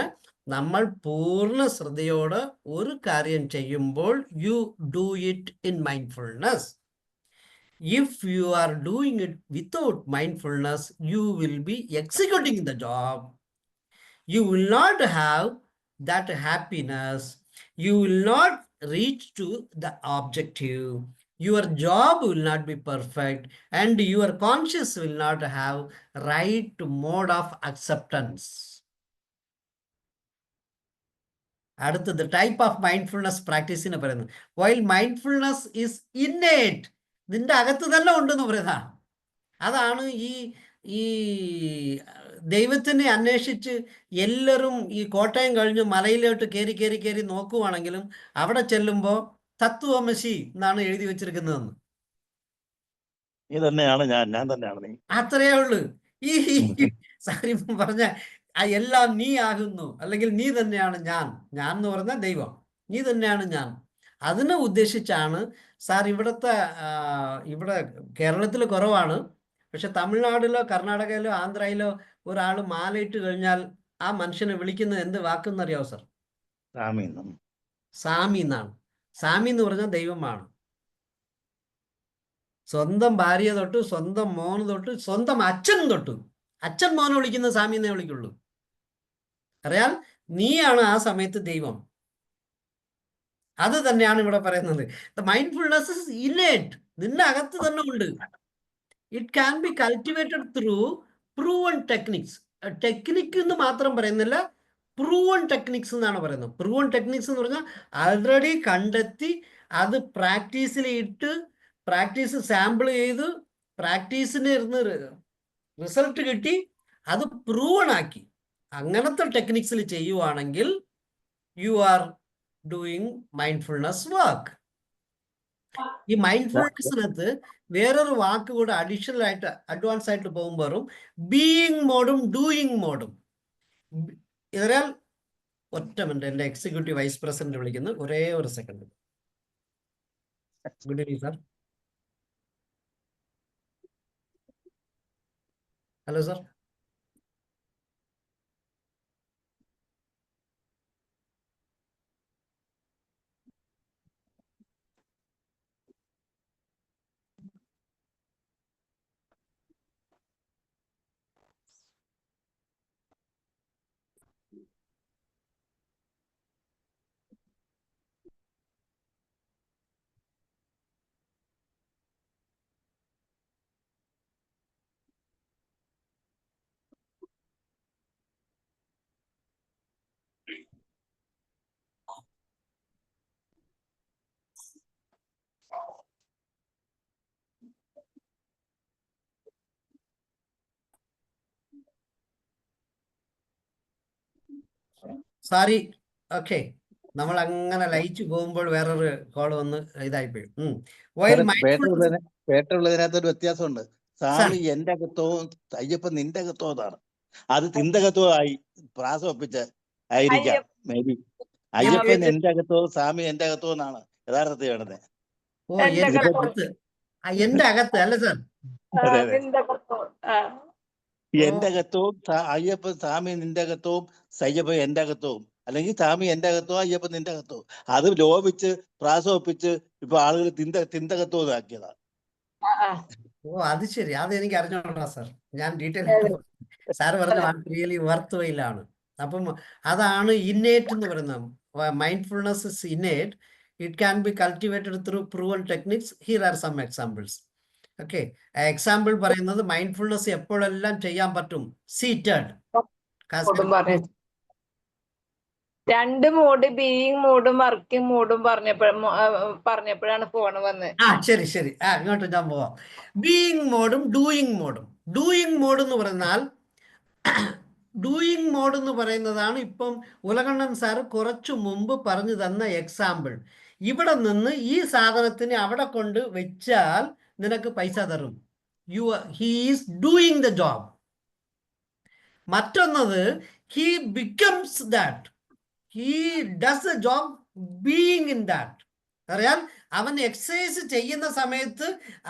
നമ്മൾ പൂർണ്ണ ശ്രദ്ധയോടെ ഒരു കാര്യം ചെയ്യുമ്പോൾ you do it in mindfulness. If you are doing it without mindfulness, you will be executing the job. You will not have that happiness. You will not reach to the objective. Your job will not be perfect, and your conscience will not have right mode of acceptance. അടുത്തത് type of mindfulness പ്രാക്ടീസിനെ പറയുന്നത്. While mindfulness is innate, നിന്റെ അകത്ത് തന്നെ ഉണ്ടെന്ന് പറയുന്ന അതാണ് ഈ ദൈവത്തിനെ അന്വേഷിച്ച് എല്ലാവരും ഈ കോട്ടയം കഴിഞ്ഞ് മലയിലോട്ട് കയറി നോക്കുവാണെങ്കിലും അവിടെ ചെല്ലുമ്പോൾ തത്വമസി എന്നാണ് എഴുതി വെച്ചിരിക്കുന്നതെന്ന്. നീ തന്നെയാണ് ഞാൻ തന്നെയാണ് നീ. അത്രയേ ഉള്ളൂ. ഈ സാരി പറഞ്ഞ എല്ലാം നീ ആകുന്നു, അല്ലെങ്കിൽ നീ തന്നെയാണ് ഞാൻ എന്ന് പറഞ്ഞ ദൈവം, നീ തന്നെയാണ് ഞാൻ. അതിനെ ഉദ്ദേശിച്ചാണ് സാർ ഇവിടെ കേരളത്തിൽ കുറവാണ്, പക്ഷെ തമിഴ്നാട്ടിലോ കർണാടകയിലോ ആന്ധ്രയിലോ ഒരാൾ മാലയിട്ട് കഴിഞ്ഞാൽ ആ മനുഷ്യനെ വിളിക്കുന്നത് എന്ത് വാക്കെന്നറിയാവോ സാർ? സാമി എന്നാണ്. സാമി എന്ന് പറഞ്ഞാൽ ദൈവമാണ്. സ്വന്തം ഭാര്യ തൊട്ട് സ്വന്തം മോന് തൊട്ട് സ്വന്തം അച്ഛൻ തൊട്ട് അച്ഛൻ മോനെ വിളിക്കുന്ന സാമി എന്നേ വിളിക്കുള്ളൂ. അറിയാൽ നീയാണ് ആ സമയത്ത് ദൈവം. അത് തന്നെയാണ് ഇവിടെ പറയുന്നത്. മൈൻഡ്ഫുൾനെസ് ഇസ് ഇന്നേറ്റ്, നിന്റെ അകത്ത് തന്നെ ഉണ്ട്. It can be cultivated through proven techniques. Technique എന്ന് മാത്രം പറയുന്നില്ല, പ്രൂവൺ ടെക്നിക്സ് എന്നാണ് പറയുന്നത്. പ്രൂവൺ ടെക്നിക്സ് എന്ന് പറഞ്ഞാൽ ആൾറെഡി കണ്ടെത്തി അത് പ്രാക്ടീസിൽ ഇട്ട് പ്രാക്ടീസ് സാമ്പിൾ ചെയ്ത് പ്രാക്ടീസിന് ഇരുന്ന് റിസൾട്ട് കിട്ടി അത് പ്രൂവൺ ആക്കി. അങ്ങനത്തെ ടെക്നിക്സിൽ ചെയ്യുവാണെങ്കിൽ you are doing mindfulness work. ഈ മൈൻഡ്ഫുൾനെസ്സിനകത്ത് വേറൊരു വാക്ക് കൂടെ അഡീഷണൽ ആയിട്ട് അഡ്വാൻസ് ആയിട്ട് പോകുമ്പോഴും ബീയിങ് മോഡും ഡൂയിങ് മോഡും. ഇതിനാൽ ഒറ്റ മിനിറ്റ്, എൻ്റെ എക്സിക്യൂട്ടീവ് വൈസ് പ്രസിഡന്റ് വിളിക്കുന്നു, ഒരേ ഒരു second. Good evening sir. Hello sir. Sari, okay. നമ്മൾ അങ്ങനെ ലയിച്ചു പോകുമ്പോൾ വേറൊരു കോൾ വന്ന് ഇതായിപ്പോയി. പേട്ടുള്ളതിനകത്തൊരു വ്യത്യാസമുണ്ട്. സ്വാമി എന്റെ അകത്വവും അയ്യപ്പൻ നിന്റെ അകത്വം എന്നാണ്. അത് തിന്തകത്വമായി പ്രാസം ഒപ്പിച്ച് ആയിരിക്കാം മേ ബി. അയ്യപ്പൻ എന്റെ അകത്വവും സ്വാമി എന്റെ അകത്വം എന്നാണ് യഥാർത്ഥത്തിൽ വേണ്ടത്. ഓ, എന്റെ അകത്ത് അല്ല സാർ. എന്റെ അകത്തവും അയ്യപ്പൻ സ്വാമി നിന്റെ അകത്തവും സയ്യപ്പൻ എന്റെ അകത്തവും, അല്ലെങ്കിൽ സ്വാമി എന്റെ അകത്തവും അയ്യപ്പൻ നിന്റെ അകത്തവും. അത് ലോപിച്ച് പ്രാസവപ്പിച്ച് ഇപ്പൊ ആളുകൾ തിന്തകത്വം ആക്കിയതാണ്. ഓ അത് ശരി, അത് എനിക്ക് അറിഞ്ഞോളാം സാർ. ഞാൻ ഡീറ്റെയിൽ സാർ പറഞ്ഞ റിയലി വർത്ത് വൈലാണ്. അപ്പം അതാണ് ഇന്നേറ്റ് എന്ന് പറയുന്നത്. Mindfulness is innate. It can be cultivated through proven techniques. Here are some examples. Okay, example പറയുന്നത് മൈൻഡ്ഫുൾനെസ് എപ്പോഴെല്ലാം ചെയ്യാൻ പറ്റും. സീറ്റഡ്, രണ്ട് മോഡ്, ബീയിങ് മോഡും വർക്കിംഗ് മോഡും പറഞ്ഞപ്പോഴാണ് ഫോൺ വന്നത്. ശരി ശരി, ഇങ്ങോട്ട് ഞാൻ പോവാം. ബീയിങ് മോഡും ഡൂയിങ് മോഡും. ഡൂയിങ് മോഡ് എന്ന് പറഞ്ഞാൽ ഡൂയിങ് മോഡ് എന്ന് പറയുന്നതാണ് ഇപ്പം ഉലകണ്ണൻ സാർ കുറച്ചു മുമ്പ് പറഞ്ഞു തന്ന എക്സാമ്പിൾ. ഇവിടെ നിന്ന് ഈ സാധനത്തിന് അവിടെ കൊണ്ട് വെച്ചാൽ നിനക്ക് പൈസ തരും. He is doing the job. മറ്റൊന്നത് he becomes that. He does the job being in that. അറിയാൽ അവൻ എക്സസൈസ് ചെയ്യുന്ന സമയത്ത്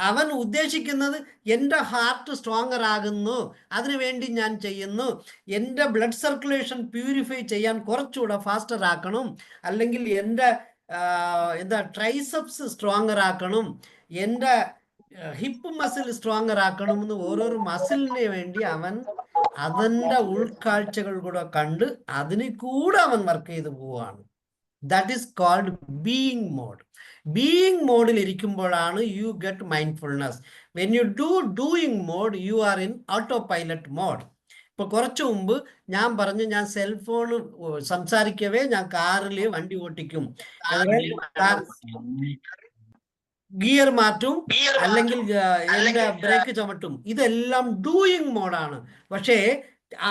അവൻ ഉദ്ദേശിക്കുന്നത് എൻ്റെ ഹാർട്ട് സ്ട്രോങ്ങർ ആകുന്നു, അതിനുവേണ്ടി ഞാൻ ചെയ്യുന്നു, എൻ്റെ ബ്ലഡ് സർക്കുലേഷൻ പ്യൂരിഫൈ ചെയ്യാൻ കുറച്ചുകൂടെ ഫാസ്റ്റർ ആക്കണം, അല്ലെങ്കിൽ എൻ്റെ ട്രൈസെപ്സ് സ്ട്രോങ്ങർ ആക്കണം, എൻ്റെ ഹിപ്പ് മസിൽ സ്ട്രോങ്ങർ ആക്കണം എന്ന് ഓരോരോ മസിലിന് വേണ്ടി അവൻ അതിൻ്റെ ഉൾക്കാഴ്ചകൾ കൂടെ കണ്ട് അതിന് കൂടെ അവൻ വർക്ക് ചെയ്ത് പോവുകയാണ്. That is called being mode. Being മോഡിൽ ഇരിക്കുമ്പോഴാണ് you get mindfulness. When you doing mode you are in autopilot mode. ഇപ്പൊ കുറച്ചു മുമ്പ് ഞാൻ പറഞ്ഞു, ഞാൻ സെൽഫോൺ സംസാരിക്കവേ ഞാൻ കാറിൽ വണ്ടി ഓട്ടിക്കും, ഗിയർ മാറ്റും, അല്ലെങ്കിൽ എന്റെ ബ്രേക്ക് ചുമട്ടും. ഇതെല്ലാം ഡൂയിങ് മോഡാണ്. പക്ഷേ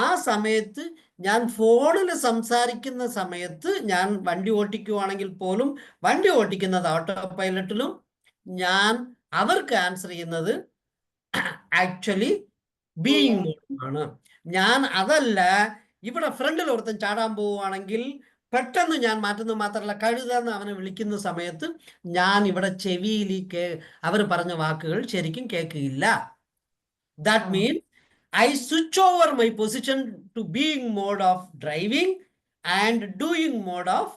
ആ സമയത്ത് ഞാൻ ഫോണിൽ സംസാരിക്കുന്ന സമയത്ത് ഞാൻ വണ്ടി ഓട്ടിക്കുവാണെങ്കിൽ പോലും വണ്ടി ഓട്ടിക്കുന്നത് ഓട്ടോ പൈലറ്റിലും ഞാൻ അവർക്ക് ആൻസർ ചെയ്യുന്നത് ആക്ച്വലി ബീയിങ് മോഡാണ്. ഞാൻ അതല്ല, ഇവിടെ ഫ്രണ്ടിൽ ഒരുത്തൻ ചാടാൻ പോവുകയാണെങ്കിൽ പെട്ടെന്ന് ഞാൻ മാറ്റുന്നത് മാത്രമല്ല, കഴുതെന്ന് അവനെ വിളിക്കുന്ന സമയത്ത് ഞാൻ ഇവിടെ ചെവിയിൽ അവർ പറഞ്ഞ വാക്കുകൾ ശരിക്കും കേൾക്കില്ല. That means I switch over my position to being mode of driving and doing mode of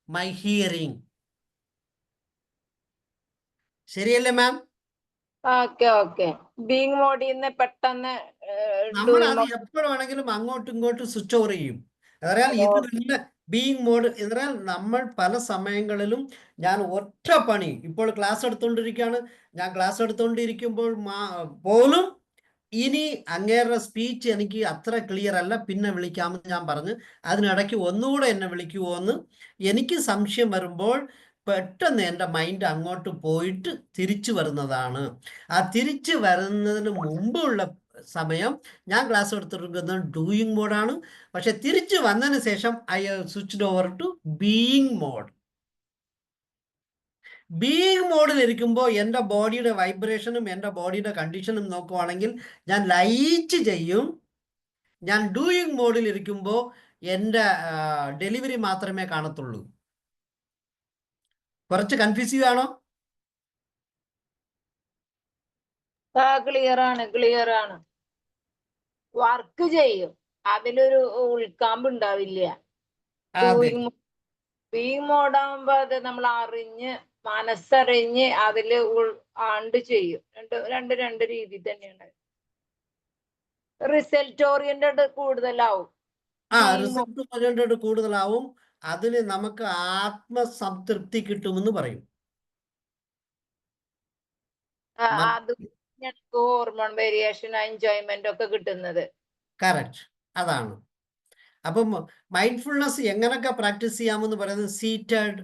my hearing. ശരിയല്ലേ മാം? ഓക്കെ. ബീയിങ് മോഡിൽ നിന്ന് പെട്ടെന്ന് നമ്മൾ അത് എപ്പോഴും വേണമെങ്കിലും അങ്ങോട്ടും ഇങ്ങോട്ടും സ്വിച്ച് ഓവർ ചെയ്യും. അതറിയാൽ ഇത് ബീയിങ് മോഡ് എന്നാൽ നമ്മൾ പല സമയങ്ങളിലും ഞാൻ ഒറ്റ പണി ഇപ്പോൾ ക്ലാസ് എടുത്തുകൊണ്ടിരിക്കുകയാണ്. ഞാൻ ക്ലാസ് എടുത്തുകൊണ്ടിരിക്കുമ്പോൾ പോലും ഇനി അങ്ങേരുടെ സ്പീച്ച് എനിക്ക് അത്ര ക്ലിയർ അല്ല, പിന്നെ വിളിക്കാമെന്ന് ഞാൻ പറഞ്ഞ് അതിനിടയ്ക്ക് ഒന്നുകൂടെ എന്നെ വിളിക്കുമോ എന്ന് എനിക്ക് സംശയം വരുമ്പോൾ പെട്ടെന്ന് എൻ്റെ മൈൻഡ് അങ്ങോട്ട് പോയിട്ട് തിരിച്ചു വരുന്നതാണ്. ആ തിരിച്ചു വരുന്നതിന് മുമ്പുള്ള സമയം ഞാൻ ക്ലാസ് എടുത്തിരിക്കുന്നത് ഡൂയിങ് മോഡാണ്. പക്ഷെ തിരിച്ചു വന്നതിന് ശേഷം I switched over to being mode. Being മോഡിൽ ഇരിക്കുമ്പോൾ എൻ്റെ ബോഡിയുടെ വൈബ്രേഷനും എൻ്റെ ബോഡിയുടെ കണ്ടീഷനും നോക്കുവാണെങ്കിൽ ഞാൻ ലൈറ്റ് ചെയ്യും. ഞാൻ ഡൂയിങ് മോഡിൽ ഇരിക്കുമ്പോൾ എൻ്റെ ഡെലിവറി മാത്രമേ കാണത്തുള്ളൂ. കുറച്ച് കൺഫ്യൂസീവ് ആണോ? ക്ലിയർ ആണ്. വർക്ക് ചെയ്യും, അതിലൊരു ഉൾക്കാമ്പ് ഉണ്ടാവില്ല. ബീയിങ് മോഡാകുമ്പോ അത് നമ്മൾ അറിഞ്ഞ് മനസ്സറിഞ്ഞ് അതില് ആണ്ട് ചെയ്യും. രണ്ട് രീതി തന്നെയാണ്. റിസൾട്ട് ഓറിയന്റഡ് കൂടുതലാവും. റിസൾട്ട് ഓറിയന്റഡ് കൂടുതലാവും. അതിന് നമുക്ക് ആത്മസംതൃപ്തി കിട്ടുമെന്ന് പറയും. അത് ഹോർമോൺ വേരിയേഷൻ, എൻജോയ്മെന്റ് ഒക്കെ കിട്ടുന്നത്. കറക്റ്റ്, അതാണ്. അപ്പം മൈൻഡ്ഫുൾനെസ് എങ്ങനെയൊക്കെ പ്രാക്ടീസ് ചെയ്യാമെന്ന് പറയുന്നത് seated,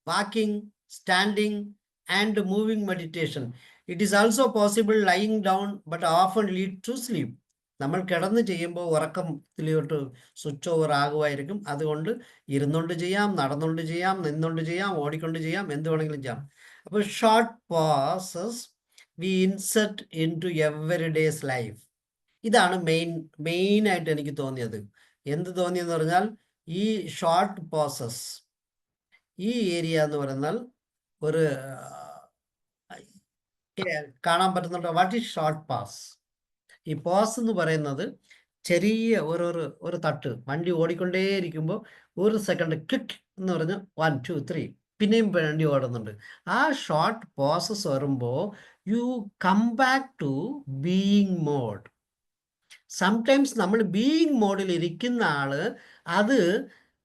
walking, standing and moving meditation. It is also possible lying down but often lead to sleep. നമ്മൾ കിടന്ന് ചെയ്യുമ്പോൾ ഉറക്കത്തിലോട്ട് സ്വിച്ച് ഓവർ ആകുമായിരിക്കും. അതുകൊണ്ട് ഇരുന്നുകൊണ്ട് ചെയ്യാം, നടന്നുകൊണ്ട് ചെയ്യാം, നിന്നുകൊണ്ട് ചെയ്യാം, ഓടിക്കൊണ്ട് ചെയ്യാം, എന്ത് വേണമെങ്കിലും ചെയ്യാം. അപ്പോൾ short pauses we insert into everyday's life. ഇതാണ് മെയിനായിട്ട് എനിക്ക് തോന്നിയത്. എന്ത് തോന്നിയെന്ന് പറഞ്ഞാൽ ഈ ഷോർട്ട് പോസസ്, ഈ ഏരിയ എന്ന് പറഞ്ഞാൽ ഒരു കാണാൻ പറ്റുന്നുണ്ടോ? What is short pass? ഈ പോസ് എന്ന് പറയുന്നത് ചെറിയ ഒരു തട്ട്, വണ്ടി ഓടിക്കൊണ്ടേയിരിക്കുമ്പോൾ ഒരു സെക്കൻഡ് ക്ലിക്ക് എന്ന് പറഞ്ഞ് 1 2 3 പിന്നെയും വണ്ടി ഓടുന്നുണ്ട്. ആ ഷോർട്ട് പോസസ് വരുമ്പോൾ you come back to being mode. Sometimes നമ്മൾ ബീയിങ് മോഡിൽ ഇരിക്കുന്ന ആള് അത്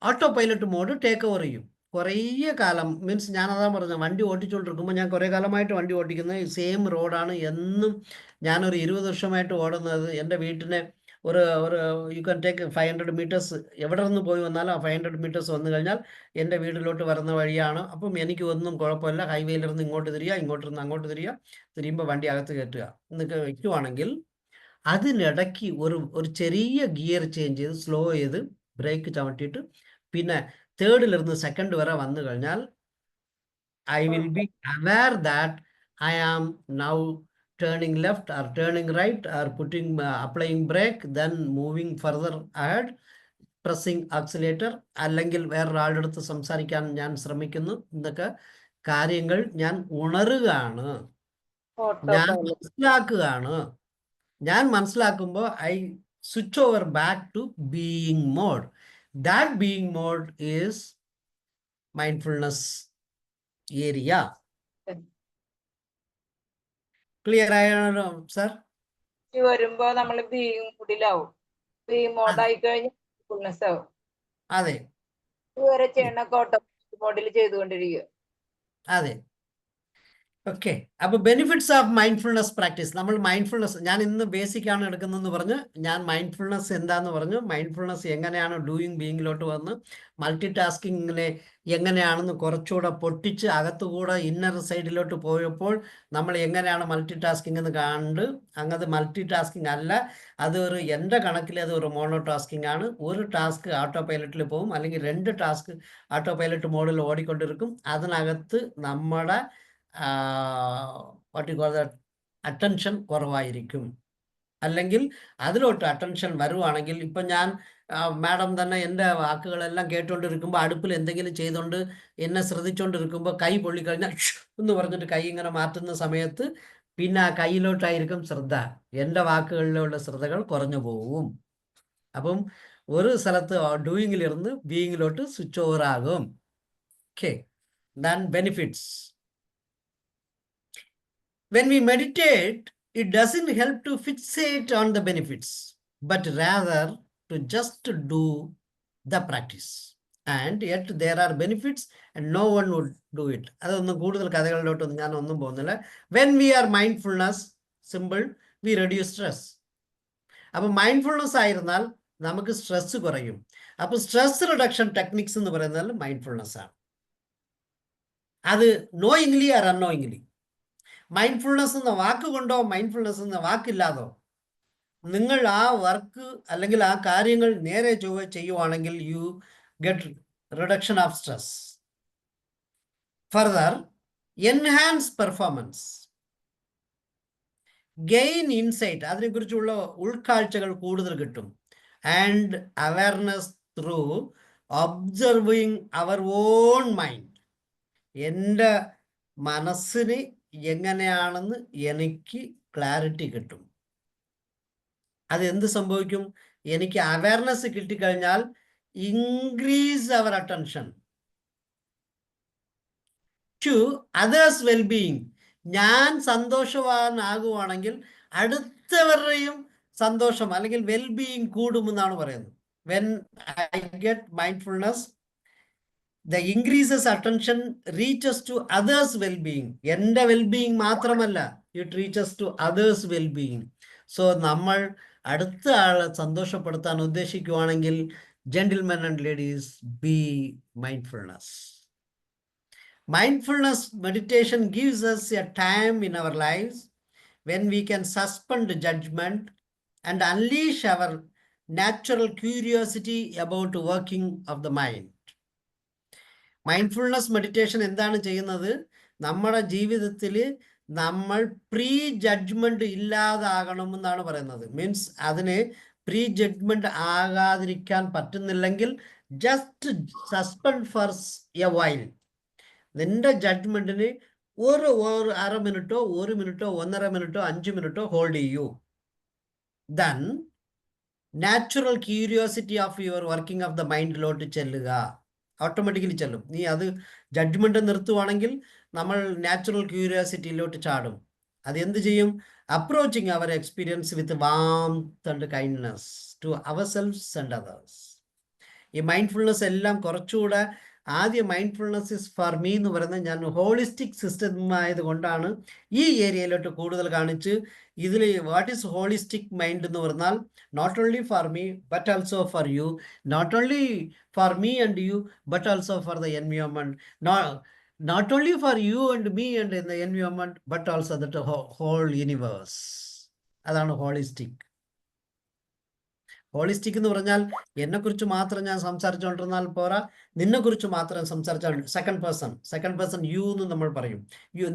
autopilot mode take over ചെയ്യും. കുറേ കാലം, മീൻസ് ഞാനതാ പറഞ്ഞത്, വണ്ടി ഓടിച്ചുകൊണ്ടിരിക്കുമ്പോൾ ഞാൻ കുറേ കാലമായിട്ട് വണ്ടി ഓടിക്കുന്നത് സെയിം റോഡാണ് എന്നും. ഞാനൊരു 20 വർഷമായിട്ട് ഓടുന്നത് എൻ്റെ വീട്ടിനെ ഒരു യു ക്യാൻ ടേക്ക് 500 മീറ്റേഴ്സ്, എവിടെ നിന്ന് പോയി വന്നാലും ആ 500 മീറ്റേഴ്സ് വന്നു കഴിഞ്ഞാൽ എൻ്റെ വീട്ടിലോട്ട് വരുന്ന വഴിയാണ്. അപ്പം എനിക്ക് ഒന്നും കുഴപ്പമില്ല. ഹൈവേയിലിരുന്ന് ഇങ്ങോട്ട് തിരിയുക, ഇങ്ങോട്ടിരുന്ന് അങ്ങോട്ട് തിരിയുക, തിരിയുമ്പോൾ വണ്ടി അകത്ത് കയറ്റുക എന്നൊക്കെ വയ്ക്കുവാണെങ്കിൽ അതിനിടയ്ക്ക് ഒരു ചെറിയ ഗിയർ ചേഞ്ച് ചെയ്ത് സ്ലോ ചെയ്ത് ബ്രേക്ക് ചവിട്ടിയിട്ട് പിന്നെ തേർഡിലിരുന്ന് സെക്കൻഡ് വരെ വന്നു കഴിഞ്ഞാൽ I will be aware that I am now turning left or turning right or applying brake, then moving further ahead, pressing accelerator, അല്ലെങ്കിൽ വേറൊരാളുടെ അടുത്ത് സംസാരിക്കാൻ ഞാൻ ശ്രമിക്കുന്നു എന്നൊക്കെ കാര്യങ്ങൾ ഞാൻ ഉണരുകയാണ്, ഞാൻ മനസ്സിലാക്കുകയാണ്. ഞാൻ മനസ്സിലാക്കുമ്പോൾ I switch over back to being mode. That being mode is mindfulness area. Clear ആണോ സർ? വരുമ്പോ നമ്മൾ ബീയിങ് മോഡിലാവും. ബീയിങ് മോഡായി കഴിഞ്ഞാൽ ഫുൾനെസ് ആവും. അതെ, ഇതുവരെ ചെയ്യണൊക്കെ ഓട്ടോമാറ്റിക് മോഡിൽ ചെയ്തുകൊണ്ടിരിക്കുക. അതെ. ഓക്കെ, അപ്പൊ ബെനിഫിറ്റ്സ് ഓഫ് മൈൻഡ്ഫുൾനെസ് പ്രാക്ടീസ്. നമ്മൾ മൈൻഡ്ഫുൾനെസ്, ഞാൻ ഇന്ന് ബേസിക് ആണ് എടുക്കുന്നതെന്ന് പറഞ്ഞു. ഞാൻ മൈൻഡ്ഫുൾനെസ് എന്താന്ന് പറഞ്ഞു, മൈൻഡ്ഫുൾനെസ് എങ്ങനെയാണ് ഡൂയിങ് ബീയിങ്ങിലോട്ട് വന്ന് മൾട്ടി ടാസ്കിങ്ങിനെ എങ്ങനെയാണെന്ന് കുറച്ചുകൂടെ പൊട്ടിച്ച് അകത്തുകൂടെ ഇന്നർ സൈഡിലോട്ട് പോയപ്പോൾ നമ്മൾ എങ്ങനെയാണ് മൾട്ടി ടാസ്കിങ് എന്ന് കണ്ട്, അങ്ങത് മൾട്ടി ടാസ്കിങ് അല്ല, അതൊരു എൻ്റെ കണക്കിൽ അത് ഒരു മോണോ ടാസ്കിങ് ആണ്. ഒരു ടാസ്ക് ഓട്ടോ പൈലറ്റിൽ പോകും, അല്ലെങ്കിൽ 2 ടാസ്ക് ഓട്ടോ പൈലറ്റ് മോഡിൽ ഓടിക്കൊണ്ടിരിക്കും. അതിനകത്ത് നമ്മുടെ what you call that attention കുറവായിരിക്കും. അല്ലെങ്കിൽ അതിലോട്ട് അറ്റൻഷൻ വരുവാണെങ്കിൽ, ഇപ്പം ഞാൻ മാഡം തന്നെ എൻ്റെ വാക്കുകളെല്ലാം കേട്ടുകൊണ്ടിരിക്കുമ്പോൾ അടുപ്പിൽ എന്തെങ്കിലും ചെയ്തുകൊണ്ട് എന്നെ ശ്രദ്ധിച്ചുകൊണ്ടിരിക്കുമ്പോൾ കൈ പൊള്ളിക്കഴിഞ്ഞാൽ എന്ന് പറഞ്ഞിട്ട് കൈ ഇങ്ങനെ മാറ്റുന്ന സമയത്ത് പിന്നെ ആ കൈയിലോട്ടായിരിക്കും ശ്രദ്ധ. എൻ്റെ വാക്കുകളിലുള്ള ശ്രദ്ധകൾ കുറഞ്ഞു പോവും. അപ്പം ഒരു സ്ഥലത്ത് ഡൂയിങ്ങിലിരുന്ന് ബീയിങ്ങിലോട്ട് സ്വിച്ച് ഓവർ ആകും. Okay, than benefits. When we meditate, it doesn't help to fixate on the benefits, but rather to just do the practice. And yet there are benefits and no one would do it. അതൊന്നും കൂടുതൽ കഥകളിലോട്ടൊന്നും ഞാൻ ഒന്നും പോകുന്നില്ല. When we are mindfulness, simple, we reduce stress. അപ്പം mindfulness ആയിരുന്നാൽ നമുക്ക് stress കുറയും. അപ്പോൾ stress reduction techniques എന്ന് പറയുന്നത് മൈൻഡ്ഫുൾനെസ് ആണ്. അത് നോയിങ്ലി ആർ അൺനോയിങ്ലി. മൈൻഡ്ഫുൾനെസ് എന്ന വാക്കുകൊണ്ടോ മൈൻഡ്ഫുൾനെസ് എന്ന വാക്കില്ലാതോ നിങ്ങൾ ആ വർക്ക് അല്ലെങ്കിൽ ആ കാര്യങ്ങൾ നേരെ ചൊവ്വേ ചെയ്യുവാണെങ്കിൽ you get reduction of stress. Further, enhance performance, gain insight, അതിനെക്കുറിച്ചുള്ള ഉൾക്കാഴ്ചകൾ കൂടുതൽ കിട്ടും. And awareness through observing our own mind. എൻ്റെ മനസ്സിന് എങ്ങനെയാണെന്ന് എനിക്ക് ക്ലാരിറ്റി കിട്ടും. അത് എന്ത് സംഭവിക്കും? എനിക്ക് അവയർനെസ് കിട്ടിക്കഴിഞ്ഞാൽ increase our attention to others wellbeing. ഞാൻ സന്തോഷവാനാകുവാണെങ്കിൽ അടുത്തവരുടെയും സന്തോഷം അല്ലെങ്കിൽ വെൽബീയിങ് കൂടുമെന്നാണ് പറയുന്നത്. When I get mindfulness, the increases attention reaches to others well-being. എൻ്റെ well-being മാത്രമല്ല, it reaches to others well-being. So നമ്മൾ അടുത്ത ആളെ സന്തോഷപ്പെടുത്താൻ ഉദ്ദേശിക്കുകയാണെങ്കിൽ gentlemen and ladies, be mindfulness. Mindfulness meditation gives us a time in our lives when we can suspend judgment and unleash our natural curiosity about the working of the mind. Mindfulness meditation എന്താണ് ചെയ്യുന്നത്? നമ്മുടെ ജീവിതത്തിൽ നമ്മൾ pre judgement ഇല്ലാതാകണമെന്നാണ് പറയുന്നത്. Means അതിന് pre judgement ആകാതിരിക്കാൻ പറ്റുന്നില്ലെങ്കിൽ just suspend for a while. നിന്റെ ജഡ്ജ്മെന്റിന് ഒരു 1/2 മിനിറ്റോ 1 മിനിറ്റോ 1.5 മിനിറ്റോ 5 മിനിറ്റോ ഹോൾഡ് ചെയ്യൂ. then natural curiosity of your working of the മൈൻഡിലോട്ട് ചെല്ലുക, ഓട്ടോമാറ്റിക്കലി ചെല്ലും. നീ അത് ജഡ്ജ്മെന്റ് നിർത്തുവാണെങ്കിൽ നമ്മൾ നാച്ചുറൽ ക്യൂരിയോസിറ്റിയിലോട്ട് ചാടും. അത് എന്ത് ചെയ്യും? Approaching our experience with warmth and kindness to our selves and others. ഈ മൈൻഡ്ഫുൾനെസ് എല്ലാം കുറച്ചുകൂടെ ആദ്യം മൈൻഡ്ഫുൾനെസ് ഇസ് ഫോർ മീ എന്ന് പറയുന്നത് ഞാൻ ഹോളിസ്റ്റിക് സിസ്റ്റം ആയതുകൊണ്ടാണ് ഈ ഏരിയയിലോട്ട് കൂടുതൽ കാണിച്ച് ഇതിൽ വാട്ട് ഈസ് ഹോളിസ്റ്റിക് മൈൻഡ് എന്ന് പറഞ്ഞാൽ not only for me but also for you, not only for me and you but also for the environment, not only for you and me and the environment but also the whole universe. അതാണ് holistic. Holistic എന്ന് പറഞ്ഞാൽ എന്നെക്കുറിച്ച് മാത്രം ഞാൻ സംസാരിച്ചുകൊണ്ടിരുന്നാൽ പോരാ, നിന്നെക്കുറിച്ച് മാത്രം സംസാരിച്ചാൽ സെക്കൻഡ് പേഴ്സൺ യു എന്ന് നമ്മൾ പറയും.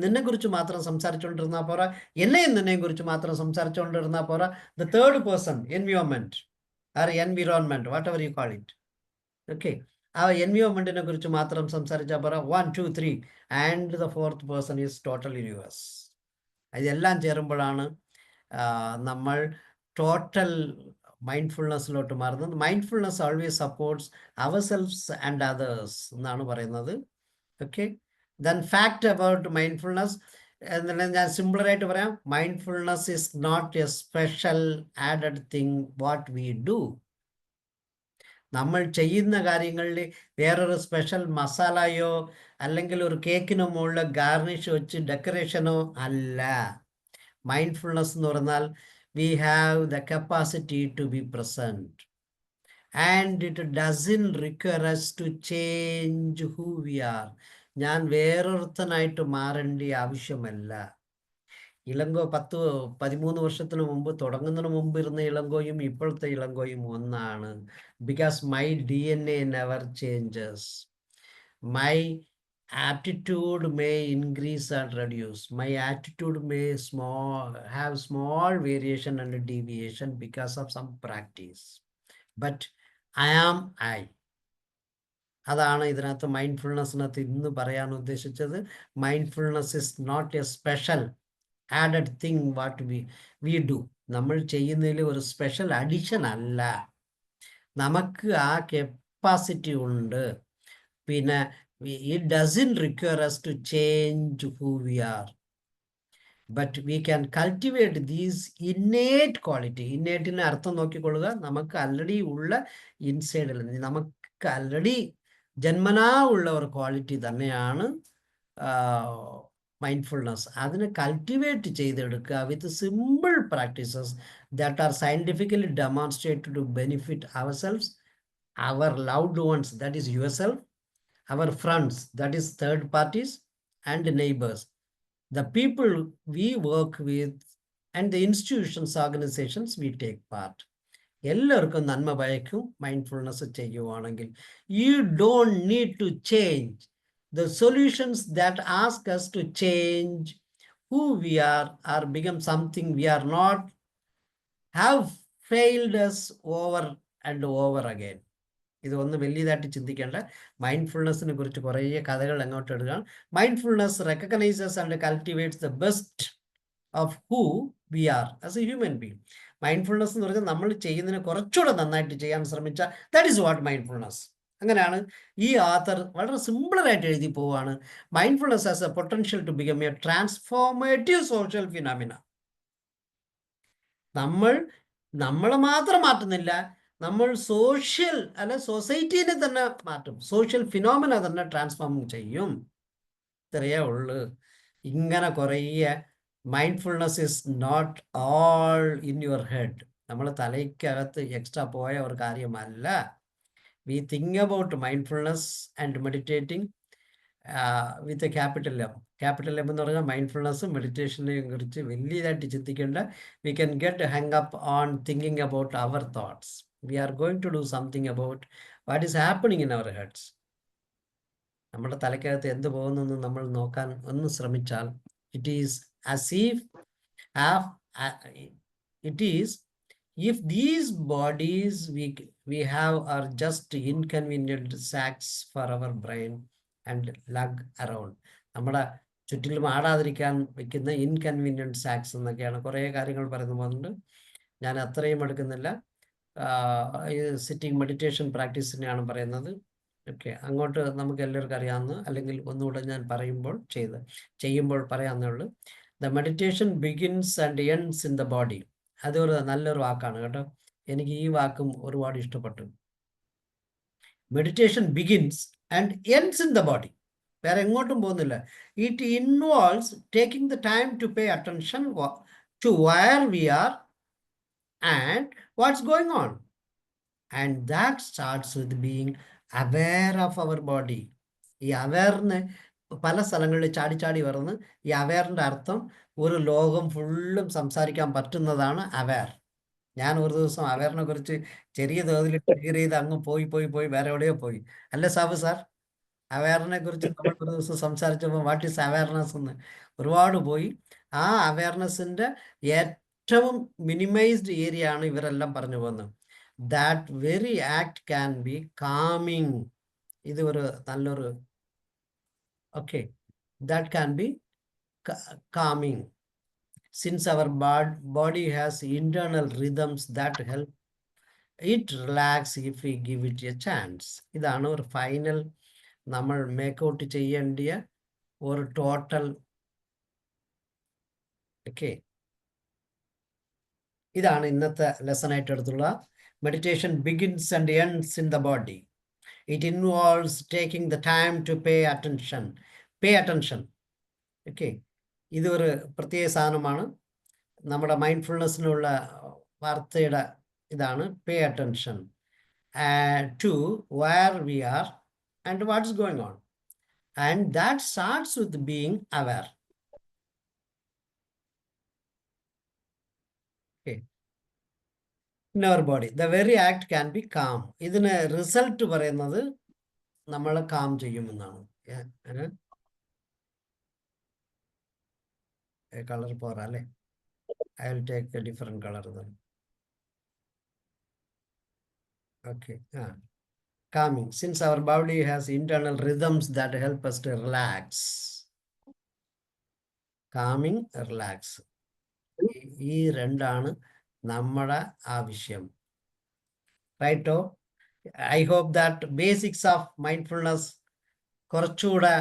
നിന്നെക്കുറിച്ച് മാത്രം സംസാരിച്ചുകൊണ്ടിരുന്നാൽ പോരാ, എന്നെയും നിന്നെയും കുറിച്ച് മാത്രം സംസാരിച്ചുകൊണ്ടിരുന്നാൽ പോരാ. The third person environment or environment whatever you call it, okay, ആ എൻവയോൺമെന്റിനെ കുറിച്ച് മാത്രം സംസാരിച്ചാൽ പോരാ. 1 2 3 and the fourth person is total universe. ഇതെല്ലാം ചേരുമ്പോഴാണ് നമ്മൾ ടോട്ടൽ മൈൻഡ്ഫുൾനെസ്സിലോട്ട് മാറുന്നത്. Mindfulness always supports our selves and others എന്നാണ് പറയുന്നത്. Okay, then fact about mindfulness എന്നുള്ളത് ഞാൻ സിമ്പിളറായിട്ട് പറയാം. Mindfulness is not a special added thing what we do. നമ്മൾ ചെയ്യുന്ന കാര്യങ്ങളിൽ വേറൊരു സ്പെഷ്യൽ മസാലയോ അല്ലെങ്കിൽ ഒരു കേക്കിനോ മുകളിൽ ഗാർണിഷ് വെച്ച് ഡെക്കറേഷനോ അല്ല. മൈൻഡ്ഫുൾനെസ് എന്ന് പറഞ്ഞാൽ we have the capacity to be present and it doesn't require us to change who we are. ഞാൻ വേറൊരുത്തനായിട്ട് മാറേണ്ട ആവശ്യമല്ല. ഇളങ്കോ 10-13 വർഷത്തിന് മുമ്പ് തുടങ്ങുന്നതിന് മുമ്പ് ഇരുന്ന ഇളങ്കോയും ഇപ്പോഴത്തെ ഇളങ്കോയും ഒന്നാണ്. Because my DNA never changes. My attitude may increase and reduce. My attitude may have small variation and deviation because of some practice. But I am I. അതാണ് ഇതിനകത്ത് മൈൻഡ്ഫുൾനെസ്സിനകത്ത് ഇന്ന് പറയാൻ ഉദ്ദേശിച്ചത്. Mindfulness is not a special added thing what we do. നമ്മൾ ചെയ്യുന്നതിൽ ഒരു special addition അല്ല. നമുക്ക് ആ കപ്പാസിറ്റി ഉണ്ട്. പിന്നെ it doesn't require us to change who we are, but we can cultivate these innate quality. ഇന്നേറ്റിന് അർത്ഥം നോക്കിക്കൊള്ളുക. നമുക്ക് ആൾറെഡി ഉള്ള ഇൻസൈഡിൽ നമുക്ക് ആൾറെഡി ജന്മനാ ഉള്ള ഒരു ക്വാളിറ്റി തന്നെയാണ് മൈൻഡ്ഫുൾനെസ്. അതിനെ കൾട്ടിവേറ്റ് ചെയ്തെടുക്കുക with simple practices that are scientifically demonstrated to benefit our selves, our loved ones that is your self, our friends, that is third parties, and neighbors, the people we work with, and the institutions, organizations we take part. എല്ലാവർക്കും നന്മ ഭയക്കും mindfulness ചെയ്യുവാണെങ്കിൽ. You don't need to change. The solutions that ask us to change who we are or become something we are not have failed us over and over again. ഇതൊന്ന് വലിയതായിട്ട് ചിന്തിക്കേണ്ട. മൈൻഡ്ഫുൾനെസ്സിനെ കുറിച്ച് കുറേ കഥകൾ അങ്ങോട്ട് എടുക്കുകയാണ്. Mindfulness recognises and cultivates the best of who we are as a human being. Mindfulness എന്ന് പറഞ്ഞാൽ നമ്മൾ ചെയ്യുന്നതിനെ കുറച്ചുകൂടെ നന്നായിട്ട് ചെയ്യാൻ ശ്രമിച്ചാൽ ദാറ്റ് ഈസ് വാട്ട് മൈൻഡ്ഫുൾനെസ്. അങ്ങനെയാണ് ഈ ആത്തർ വളരെ സിമ്പിളായിട്ട് എഴുതി പോവുകയാണ്. Mindfulness as a potential to become a transformative social phenomena. നമ്മളെ മാത്രം മാറ്റുന്നില്ല, നമ്മൾ സോഷ്യൽ അല്ലെ സൊസൈറ്റീനെ തന്നെ മാറ്റും. സോഷ്യൽ ഫിനോമിന തന്നെ ട്രാൻസ്ഫോം ചെയ്യും. ഇത്രയേ ഉള്ളൂ. ഇങ്ങനെ കുറേ mindfulness is not all in your head. നമ്മൾ തലയ്ക്കകത്ത് എക്സ്ട്രാ പോയ ഒരു കാര്യമല്ല. We think about mindfulness and meditating with capital M. Capital M എന്ന് പറഞ്ഞാൽ മൈൻഡ്ഫുൾനെസ്സും മെഡിറ്റേഷനെയും കുറിച്ച് വലിയതായിട്ട് ചിന്തിക്കേണ്ട. We can get hang up on thinking about our thoughts. We are going to do something about what is happening in our heads. നമ്മുടെ തലയ്ക്കകത്ത് എന്ത് പോകുന്നെന്ന് നമ്മൾ നോക്കാൻ ഒന്ന് ശ്രമിച്ചാൽ it is as if these bodies we have are just inconvenient sacks for our brain and lug around. നമ്മുടെ ചുറ്റിലും ആടാതിരിക്കാൻ വെക്കുന്ന ഇൻകൺവീനിയൻറ്റ് സാക്സ് എന്നൊക്കെയാണ് കുറേ കാര്യങ്ങൾ പറയുന്നത്. ഞാൻ അത്രയും എടുക്കുന്നില്ല. ഇത് സിറ്റിംഗ് മെഡിറ്റേഷൻ പ്രാക്ടീസിനെയാണ് പറയുന്നത്. ഓക്കെ, അങ്ങോട്ട് നമുക്ക് എല്ലാവർക്കും അറിയാവുന്ന, അല്ലെങ്കിൽ ഒന്നുകൂടെ ഞാൻ ചെയ്യുമ്പോൾ പറയാവുന്നേ ഉള്ളൂ. The meditation begins and ends in the body. അതൊരു നല്ലൊരു വാക്കാണ് കേട്ടോ. എനിക്ക് ഈ വാക്കും ഒരുപാട് ഇഷ്ടപ്പെട്ടു. Meditation begins and ends in the body. വേറെ എങ്ങോട്ടും പോകുന്നില്ല. It involves taking the time to pay attention to where we are and what's going on, and that starts with being aware of our body. ഈ അവയറിന് പല സ്ഥലങ്ങളിൽ ചാടി വരുന്നു. ഈ അവയറിൻ്റെ അർത്ഥം ഒരു ലോകം ഫുള്ളും സംസാരിക്കാൻ പറ്റുന്നതാണ് അവയർ. ഞാൻ ഒരു ദിവസം അവയറിനെ കുറിച്ച് ചെറിയ തോതിൽ ട്രിഗർ ചെയ്ത് അങ്ങ് പോയി വേറെ എവിടെയോ പോയി. അല്ലേ സാബു സാർ? അവയറിനെ കുറിച്ച് നമ്മൾ ഒരു ദിവസം സംസാരിച്ചപ്പോൾ വാട്ട് ഈസ് അവയർനെസ് എന്ന് ഒരുപാട് പോയി. ആ അവയർനെസ്സിൻ്റെ ഏറ്റവും മിനിമൈസ്ഡ് ഏരിയ ആണ് ഇവരെല്ലാം പറഞ്ഞു പോകുന്നത്. That very act can be calming. ഇത് ഒരു നല്ലൊരു okay, that can be calming since our body has internal rhythms that help it relax if we give it a chance. ഇതാണ് ഒരു ഫൈനൽ നമ്മൾ മേക്കൗട്ട് ചെയ്യേണ്ടിയ ഒരു ടോട്ടൽ. ഓക്കെ, ഇതാണ് ഇന്നത്തെ ലെസണായിട്ട് എടുത്തുള്ള meditation begins and ends in the body. It involves taking the time to pay attention. Okay, ഇതൊരു പ്രത്യേക സാധനമാണ്. നമ്മുടെ മൈൻഡ്ഫുൾനെസ്സിനുള്ള വാർത്തയുടെ ഇതാണ് pay attention to where we are and what's going on, and that starts with being aware. In our body, the very act can be calm. ഇതിന് result പറയുന്നത് നമ്മളെ കാം ചെയ്യുമെന്നാണ്. കളർ പോരാ അല്ലേ? I will take a different color then. Okay, calming. Since our body has internal rhythms that help us to relax. Calming, relax. ഈ രണ്ടാണ് നമ്മുടെ ആവശ്യം. റൈറ്റോ? I hope that basics of mindfulness കുറച്ചുകൂടെ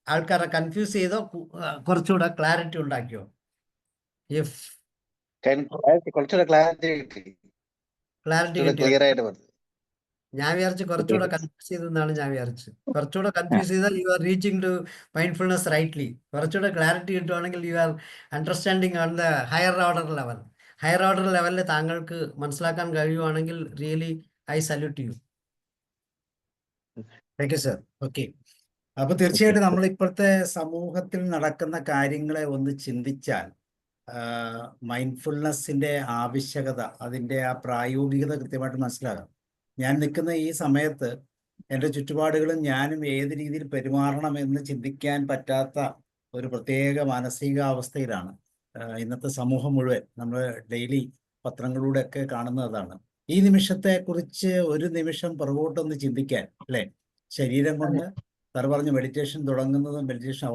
ആൾക്കാരെ കൺഫ്യൂസ് ചെയ്തോ, കുറച്ചുകൂടെ ക്ലാരിറ്റി ഉണ്ടാക്കിയോ? ഇഫ് കുറച്ചുകൂടെ ക്ലാരിറ്റി ക്ലിയർ ആയിട്ട് പറഞ്ഞു. ഞാൻ വിചാരിച്ചു കുറച്ചുകൂടെ കൺഫ്യൂസ് ചെയ്തെന്നാണ് ഞാൻ വിചാരിച്ചത്. കുറച്ചുകൂടെ കൺഫ്യൂസ് ചെയ്താൽ you are reaching to mindfulness rightly. കുറച്ചുകൂടെ ക്ലാരിറ്റി കിട്ടുവാണെങ്കിൽ you are understanding on the higher order level. Higher order ലെവലിൽ താങ്കൾക്ക് മനസ്സിലാക്കാൻ കഴിയുവാണെങ്കിൽ really I salute you. Thank you sir. Okay, അപ്പൊ തീർച്ചയായിട്ടും നമ്മൾ ഇപ്പോഴത്തെ സമൂഹത്തിൽ നടക്കുന്ന കാര്യങ്ങളെ ഒന്ന് ചിന്തിച്ചാൽ മൈൻഡ്ഫുൾനെസ്സിന്റെ ആവശ്യകത, അതിന്റെ ആ പ്രായോഗികത കൃത്യമായിട്ട് മനസ്സിലാകാം. ഞാൻ നിൽക്കുന്ന ഈ സമയത്ത് എൻ്റെ ചുറ്റുപാടുകളും ഞാനും ഏത് രീതിയിൽ പെരുമാറണമെന്ന് ചിന്തിക്കാൻ പറ്റാത്ത ഒരു പ്രത്യേക മാനസികാവസ്ഥയിലാണ് ഇന്നത്തെ സമൂഹം മുഴുവൻ. നമ്മൾ ഡെയിലി പത്രങ്ങളിലൂടെ ഒക്കെ കാണുന്നതാണ്. ഈ നിമിഷത്തെ കുറിച്ച് ഒരു നിമിഷം പുറകോട്ടൊന്ന് ചിന്തിക്കാൻ, അല്ലെ? ശരീരം കൊണ്ട് സാർ പറഞ്ഞു മെഡിറ്റേഷൻ തുടങ്ങുന്നതും മെഡിറ്റേഷൻ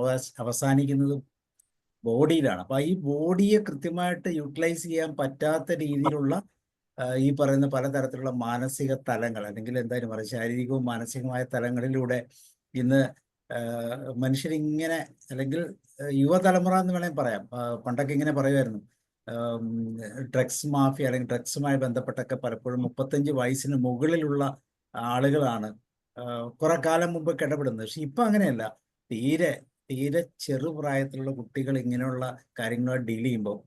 അവസാനിക്കുന്നതും ബോഡിയിലാണ്. അപ്പൊ ഈ ബോഡിയെ കൃത്യമായിട്ട് യൂട്ടിലൈസ് ചെയ്യാൻ പറ്റാത്ത രീതിയിലുള്ള ഈ പറയുന്ന പലതരത്തിലുള്ള മാനസിക തലങ്ങൾ, അല്ലെങ്കിൽ എന്തായാലും പറയാം ശാരീരികവും മാനസികമായ തലങ്ങളിലൂടെ ഇന്ന് മനുഷ്യരിങ്ങനെ, അല്ലെങ്കിൽ യുവതലമുറ എന്ന് വേണമെങ്കിൽ പറയാം. പണ്ടൊക്കെ ഇങ്ങനെ പറയുമായിരുന്നു, ഡ്രഗ്സ് മാഫിയ അല്ലെങ്കിൽ ഡ്രഗ്സുമായി ബന്ധപ്പെട്ടൊക്കെ പലപ്പോഴും 35 വയസ്സിന് മുകളിലുള്ള ആളുകളാണ് കുറെ കാലം മുമ്പ് ഇടപെടുന്നത്. പക്ഷെ ഇപ്പൊ അങ്ങനെയല്ല. തീരെ ചെറുപ്രായത്തിലുള്ള കുട്ടികൾ ഇങ്ങനെയുള്ള കാര്യങ്ങളെ ഡീൽ ചെയ്യുമ്പോൾ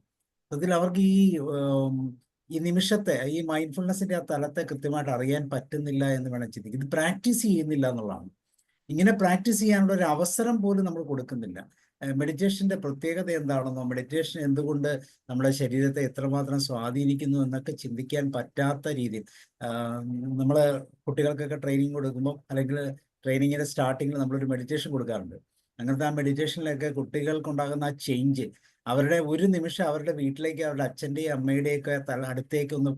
അതിൽ അവർക്ക് ഈ നിമിഷത്തെ, ഈ മൈൻഡ്ഫുൾനെസ്സിന്റെ ആ തലത്തെ കൃത്യമായിട്ട് അറിയാൻ പറ്റുന്നില്ല എന്ന് വേണം ചിന്തിക്കും. ഇത് പ്രാക്ടീസ് ചെയ്യുന്നില്ല എന്നുള്ളതാണ്. ഇങ്ങനെ പ്രാക്ടീസ് ചെയ്യാനുള്ള ഒരു അവസരം പോലും നമ്മൾ കൊടുക്കുന്നില്ല. മെഡിറ്റേഷന്റെ പ്രത്യേകത എന്താണെന്നോ, മെഡിറ്റേഷൻ എന്തുകൊണ്ട് നമ്മുടെ ശരീരത്തെ എത്രമാത്രം സ്വാധീനിക്കുന്നു എന്നൊക്കെ ചിന്തിക്കാൻ പറ്റാത്ത രീതിയിൽ നമ്മള് കുട്ടികൾക്കൊക്കെ ട്രെയിനിങ് കൊടുക്കുമ്പോൾ, അല്ലെങ്കിൽ ട്രെയിനിങ്ങിന്റെ സ്റ്റാർട്ടിങ്ങിൽ നമ്മളൊരു മെഡിറ്റേഷൻ കൊടുക്കാറുണ്ട്. അങ്ങനത്തെ ആ മെഡിറ്റേഷനിലൊക്കെ കുട്ടികൾക്കുണ്ടാകുന്ന ആ ചേഞ്ച്, അവരുടെ ഒരു നിമിഷം അവരുടെ വീട്ടിലേക്ക്, അവരുടെ അച്ഛൻ്റെയും അമ്മയുടെയൊക്കെ അടുത്തേക്ക് ഒന്ന്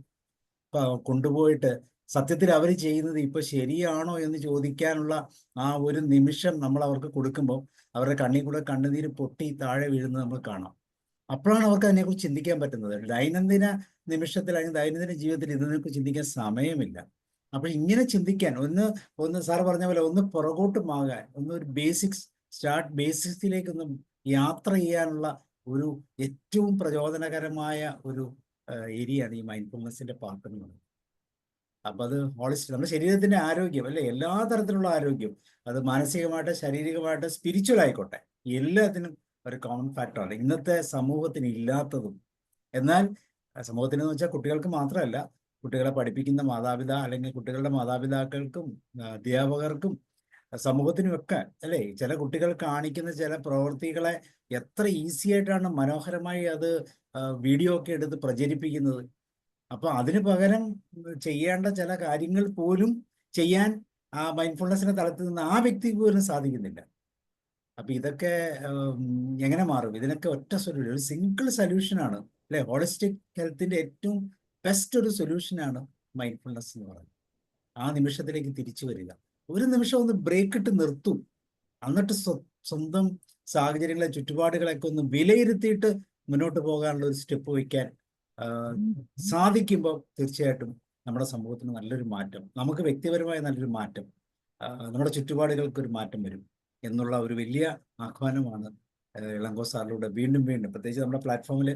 കൊണ്ടുപോയിട്ട് സത്യത്തിൽ അവർ ചെയ്യുന്നത് ഇപ്പൊ ശരിയാണോ എന്ന് ചോദിക്കാനുള്ള ആ ഒരു നിമിഷം നമ്മൾ അവർക്ക് കൊടുക്കുമ്പോൾ അവരുടെ കണ്ണിൽ കൂടെ കണ്ണുനീര് പൊട്ടി താഴെ വീഴുന്നത് നമ്മൾ കാണാം. അപ്പോഴാണ് അവർക്ക് അതിനെക്കുറിച്ച് ചിന്തിക്കാൻ പറ്റുന്നത്. ദൈനംദിന നിമിഷത്തിൽ അല്ലെങ്കിൽ ദൈനംദിന ജീവിതത്തിൽ ഇതിനെക്കുറിച്ച് ചിന്തിക്കാൻ സമയമില്ല. അപ്പോൾ ഇങ്ങനെ ചിന്തിക്കാൻ ഒന്ന് സാർ പറഞ്ഞ പോലെ ഒന്ന് പുറകോട്ട് മാകാൻ, ഒരു ബേസിക്സിലേക്കൊന്ന് യാത്ര ചെയ്യാനുള്ള ഒരു ഏറ്റവും പ്രചോദനകരമായ ഒരു ഏരിയയാണ് ഈ മൈൻഡ്ഫുൾനെസ്സിന്റെ പാർട്ട് എന്ന് പറയുന്നത്. അപ്പൊ അത് ഹോളിസ്റ്റിക്, നമ്മുടെ ശരീരത്തിന്റെ ആരോഗ്യം അല്ലെ, എല്ലാ തരത്തിലുള്ള ആരോഗ്യം, അത് മാനസികമായിട്ട്, ശാരീരികമായിട്ട്, സ്പിരിച്വൽ ആയിക്കോട്ടെ, എല്ലാത്തിനും ഒരു കോമൺ ഫാക്ടറാണ് ഇന്നത്തെ സമൂഹത്തിന് ഇല്ലാത്തതും. എന്നാൽ സമൂഹത്തിന് എന്ന് വെച്ചാൽ കുട്ടികൾക്ക് മാത്രമല്ല, കുട്ടികളെ പഠിപ്പിക്കുന്ന അല്ലെങ്കിൽ കുട്ടികളുടെ മാതാപിതാക്കൾക്കും അധ്യാപകർക്കും സമൂഹത്തിനുമൊക്കെ അല്ലേ, ചില കുട്ടികൾ കാണിക്കുന്ന ചില പ്രവൃത്തികളെ എത്ര ഈസി ആയിട്ടാണ് മനോഹരമായി അത് വീഡിയോ ഒക്കെ എടുത്ത് പ്രചരിപ്പിക്കുന്നത്. അപ്പൊ അതിന് പകരം ചെയ്യേണ്ട ചില കാര്യങ്ങൾ പോലും ചെയ്യാൻ ആ മൈൻഡ്ഫുൾനെസ്സിന്റെ തലത്തിൽ നിന്ന് ആ വ്യക്തിക്ക് പോലും സാധിക്കുന്നില്ല. അപ്പൊ ഇതൊക്കെ എങ്ങനെ മാറും? ഇതിനൊക്കെ ഒറ്റ സൊല്യൂഷൻ, ഒരു സിംഗിൾ സൊല്യൂഷനാണ് അല്ലെ, ഹോളിസ്റ്റിക് ഹെൽത്തിന്റെ ഏറ്റവും ബെസ്റ്റ് ഒരു സൊല്യൂഷനാണ് മൈൻഡ്ഫുൾനെസ് എന്ന് പറയുന്നത്. ആ നിമിഷത്തിലേക്ക് തിരിച്ചു വരിക, ഒരു നിമിഷം ഒന്ന് ബ്രേക്ക് ഇട്ട് നിർത്തും, എന്നിട്ട് സ്വന്തം സാഹചര്യങ്ങളെ, ചുറ്റുപാടുകളൊക്കെ ഒന്ന് വിലയിരുത്തിയിട്ട് മുന്നോട്ട് പോകാനുള്ള ഒരു സ്റ്റെപ്പ് വയ്ക്കാൻ സാധിക്കുമ്പോൾ തീർച്ചയായിട്ടും നമ്മുടെ സമൂഹത്തിന് നല്ലൊരു മാറ്റം, നമുക്ക് വ്യക്തിപരമായ നല്ലൊരു മാറ്റം, നമ്മുടെ ചുറ്റുപാടുകൾക്ക് ഒരു മാറ്റം വരും എന്നുള്ള ഒരു വലിയ ആഹ്വാനമാണ് ഇളങ്കോ സാറിലൂടെ വീണ്ടും പ്രത്യേകിച്ച് നമ്മുടെ പ്ലാറ്റ്ഫോമിൽ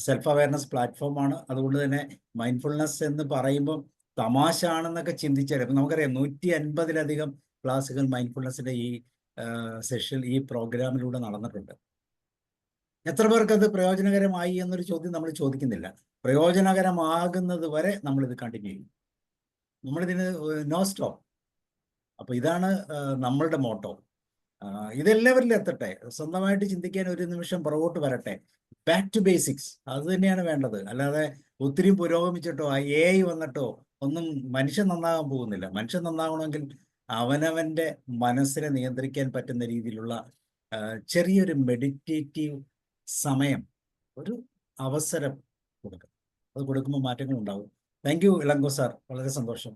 സെൽഫ് അവയർനെസ് പ്ലാറ്റ്ഫോമാണ്. അതുകൊണ്ട് തന്നെ മൈൻഡ്ഫുൾനെസ് എന്ന് പറയുമ്പോൾ തമാശ ആണെന്നൊക്കെ ചിന്തിച്ചാൽ, ഇപ്പം നമുക്കറിയാം 150-ലധികം ക്ലാസ്സുകൾ മൈൻഡ്ഫുൾനെസ്സിന്റെ ഈ ഈ പ്രോഗ്രാമിലൂടെ നടന്നിട്ടുണ്ട്. എത്ര പേർക്ക് അത് പ്രയോജനകരമായി എന്നൊരു ചോദ്യം നമ്മൾ ചോദിക്കുന്നില്ല. പ്രയോജനകരമാകുന്നത് വരെ നമ്മളിത് കണ്ടിന്യൂ ചെയ്യും, നമ്മളിതിന് നോ സ്റ്റോപ്പ്. അപ്പൊ ഇതാണ് നമ്മളുടെ മോട്ടോ. ഇതെല്ലാവരിലും എത്തട്ടെ, സ്വന്തമായിട്ട് ചിന്തിക്കാൻ ഒരു നിമിഷം പുറകോട്ട് വരട്ടെ, ബാക്ക് ടു ബേസിക്സ്, അത് തന്നെയാണ് വേണ്ടത്. അല്ലാതെ ഒത്തിരി പുരോഗമിച്ചിട്ടോ AI വന്നിട്ടോ ഒന്നും മനുഷ്യൻ നന്നാകാൻ പോകുന്നില്ല. മനുഷ്യൻ നന്നാകണമെങ്കിൽ അവനവന്റെ മനസ്സിനെ നിയന്ത്രിക്കാൻ പറ്റുന്ന രീതിയിലുള്ള ചെറിയൊരു മെഡിറ്റേറ്റീവ് സമയം, ഒരു അവസരം കൊടുക്കണം. അത് കൊടുക്കുമ്പോൾ മാറ്റങ്ങൾ ഉണ്ടാവും. താങ്ക് യു ഇളങ്കോ സാർ, വളരെ സന്തോഷം.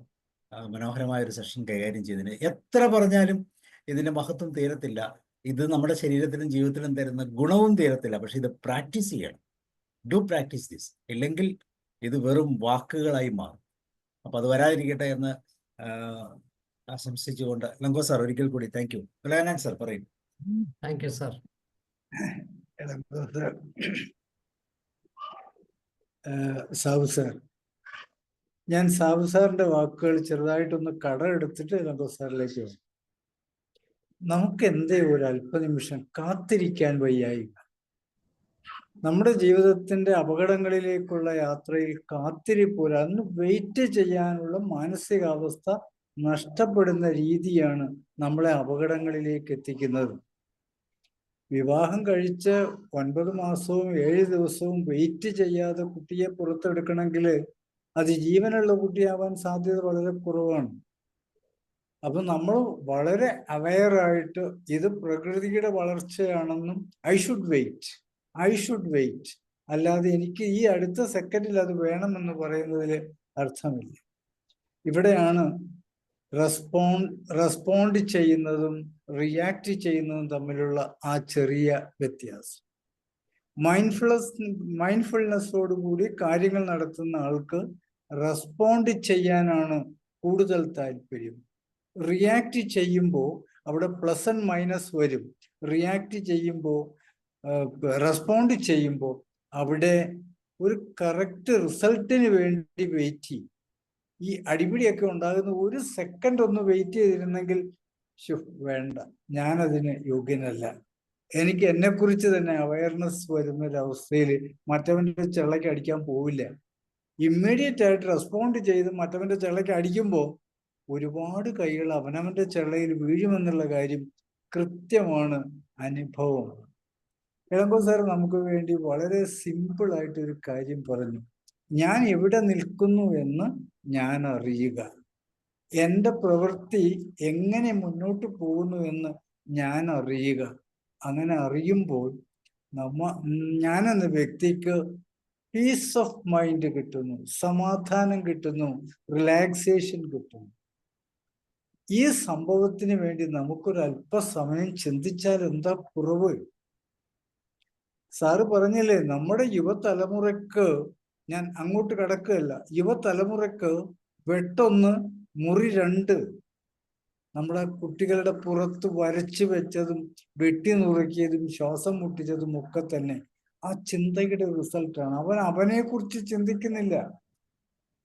മനോഹരമായ ഒരു സെഷൻ കൈകാര്യം ചെയ്തതിന്. എത്ര പറഞ്ഞാലും ഇതിന്റെ മഹത്വം തീരത്തില്ല. ഇത് നമ്മുടെ ശരീരത്തിലും ജീവിതത്തിലും തരുന്ന ഗുണവും തീരത്തില്ല. പക്ഷെ ഇത് പ്രാക്ടീസ് ചെയ്യണം. ഡു പ്രാക്ടീസ് ദിസ്, ഇല്ലെങ്കിൽ ഇത് വെറും വാക്കുകളായി മാറും. അപ്പൊ അത് വരാതിരിക്കട്ടെ എന്ന് ആശംസിച്ചുകൊണ്ട് ഇളങ്കോ സാർ ഒരിക്കൽ കൂടി താങ്ക് യു. കലാനൻ സാർ പറയും. Thank you sir. Sabu sir, ഞാൻ സാബു സാറിന്റെ വാക്കുകൾ ചെറുതായിട്ടൊന്ന് കടമെടുത്തിട്ട് ഇളങ്കോ സാറിലേക്ക് വരും. നമുക്ക് എന്തേ ഒരു അല്പനിമിഷം കാത്തിരിക്കാൻ വയ്യായി? നമ്മുടെ ജീവിതത്തിന്റെ അപകടങ്ങളിലേക്കുള്ള യാത്രയിൽ കാത്തിരിപ്പോല, അന്ന് വെയിറ്റ് ചെയ്യാനുള്ള മാനസികാവസ്ഥ നഷ്ടപ്പെടുന്ന രീതിയാണ് നമ്മളെ അപകടങ്ങളിലേക്ക് എത്തിക്കുന്നത്. വിവാഹം കഴിച്ച് 9 മാസവും 7 ദിവസവും വെയിറ്റ് ചെയ്യാതെ കുട്ടിയെ പുറത്തെടുക്കണമെങ്കിൽ അത് ജീവനുള്ള കുട്ടിയാവാൻ സാധ്യത വളരെ കുറവാണ്. അപ്പൊ നമ്മൾ വളരെ അവെയറായിട്ട് ഇത് പ്രകൃതിയുടെ വളർച്ചയാണെന്നും ഐ ഷുഡ് വെയിറ്റ്, അല്ലാതെ എനിക്ക് ഈ അടുത്ത സെക്കൻഡിൽ അത് വേണമെന്ന് പറയുന്നതിൽ അർത്ഥമില്ല. ഇവിടെയാണ് റെസ്പോണ്ട് ചെയ്യുന്നതും റിയാക്ട് ചെയ്യുന്നതും തമ്മിലുള്ള ആ ചെറിയ വ്യത്യാസം. മൈൻഡ്ഫുൾനെസ്സോടുകൂടി കാര്യങ്ങൾ നടത്തുന്ന ആൾക്ക് റെസ്പോണ്ട് ചെയ്യാനാണ് കൂടുതൽ താല്പര്യം. റിയാക്ട് ചെയ്യുമ്പോൾ അവിടെ പ്ലസ് ആൻഡ് മൈനസ് വരും. റെസ്പോണ്ട് ചെയ്യുമ്പോൾ അവിടെ ഒരു കറക്റ്റ് റിസൾട്ടിന് വേണ്ടി വെയിറ്റ് ചെയ്യും. ഈ അടിപിടിയൊക്കെ ഉണ്ടാകുന്ന ഒരു സെക്കൻഡ് ഒന്ന് വെയിറ്റ് ചെയ്തിരുന്നെങ്കിൽ വേണ്ട, ഞാനതിന് യോഗ്യനല്ല, എനിക്ക് എന്നെക്കുറിച്ച് തന്നെ അവയർനെസ് വരുന്നൊരവസ്ഥയിൽ മറ്റവൻ്റെ ചെള്ളയ്ക്ക് അടിക്കാൻ പോവില്ല. ഇമ്മീഡിയറ്റ് ആയിട്ട് റെസ്പോണ്ട് ചെയ്ത് മറ്റവൻ്റെ ചെള്ളയ്ക്ക് അടിക്കുമ്പോൾ ഒരുപാട് കൈകൾ അവനവൻ്റെ ചെള്ളയിൽ വീഴുമെന്നുള്ള കാര്യം കൃത്യമാണ്, അനുഭവമാണ്. ഇളങ്കോ സാർ നമുക്ക് വേണ്ടി വളരെ സിമ്പിൾ ആയിട്ടൊരു കാര്യം പറഞ്ഞു. ഞാൻ എവിടെ നിൽക്കുന്നു എന്ന് ഞാൻ അറിയുക, എൻ്റെ പ്രവൃത്തി എങ്ങനെ മുന്നോട്ട് പോകുന്നു എന്ന് ഞാൻ അറിയുക. അങ്ങനെ അറിയുമ്പോൾ ഞാനെന്ന വ്യക്തിക്ക് പീസ് ഓഫ് മൈൻഡ് കിട്ടുന്നു, സമാധാനം കിട്ടുന്നു, റിലാക്സേഷൻ കിട്ടുന്നു. ഈ സംഭവത്തിന് വേണ്ടി നമുക്കൊരു അല്പസമയം ചിന്തിച്ചാൽ എന്താ കുറവ്? സാറ് പറഞ്ഞില്ലേ, നമ്മുടെ യുവതലമുറക്ക്, ഞാൻ അങ്ങോട്ട് കടക്കുകയല്ല, യുവതലമുറക്ക് വെട്ടൊന്ന് മുറി രണ്ട്, നമ്മുടെ കുട്ടികളുടെ പുറത്ത് വരച്ചു വെച്ചതും വെട്ടി നുറുക്കിയതും ശ്വാസം മുട്ടിച്ചതും ഒക്കെ തന്നെ ആ ചിന്തയുടെ റിസൾട്ടാണ്. അവനെ കുറിച്ച് ചിന്തിക്കുന്നില്ല.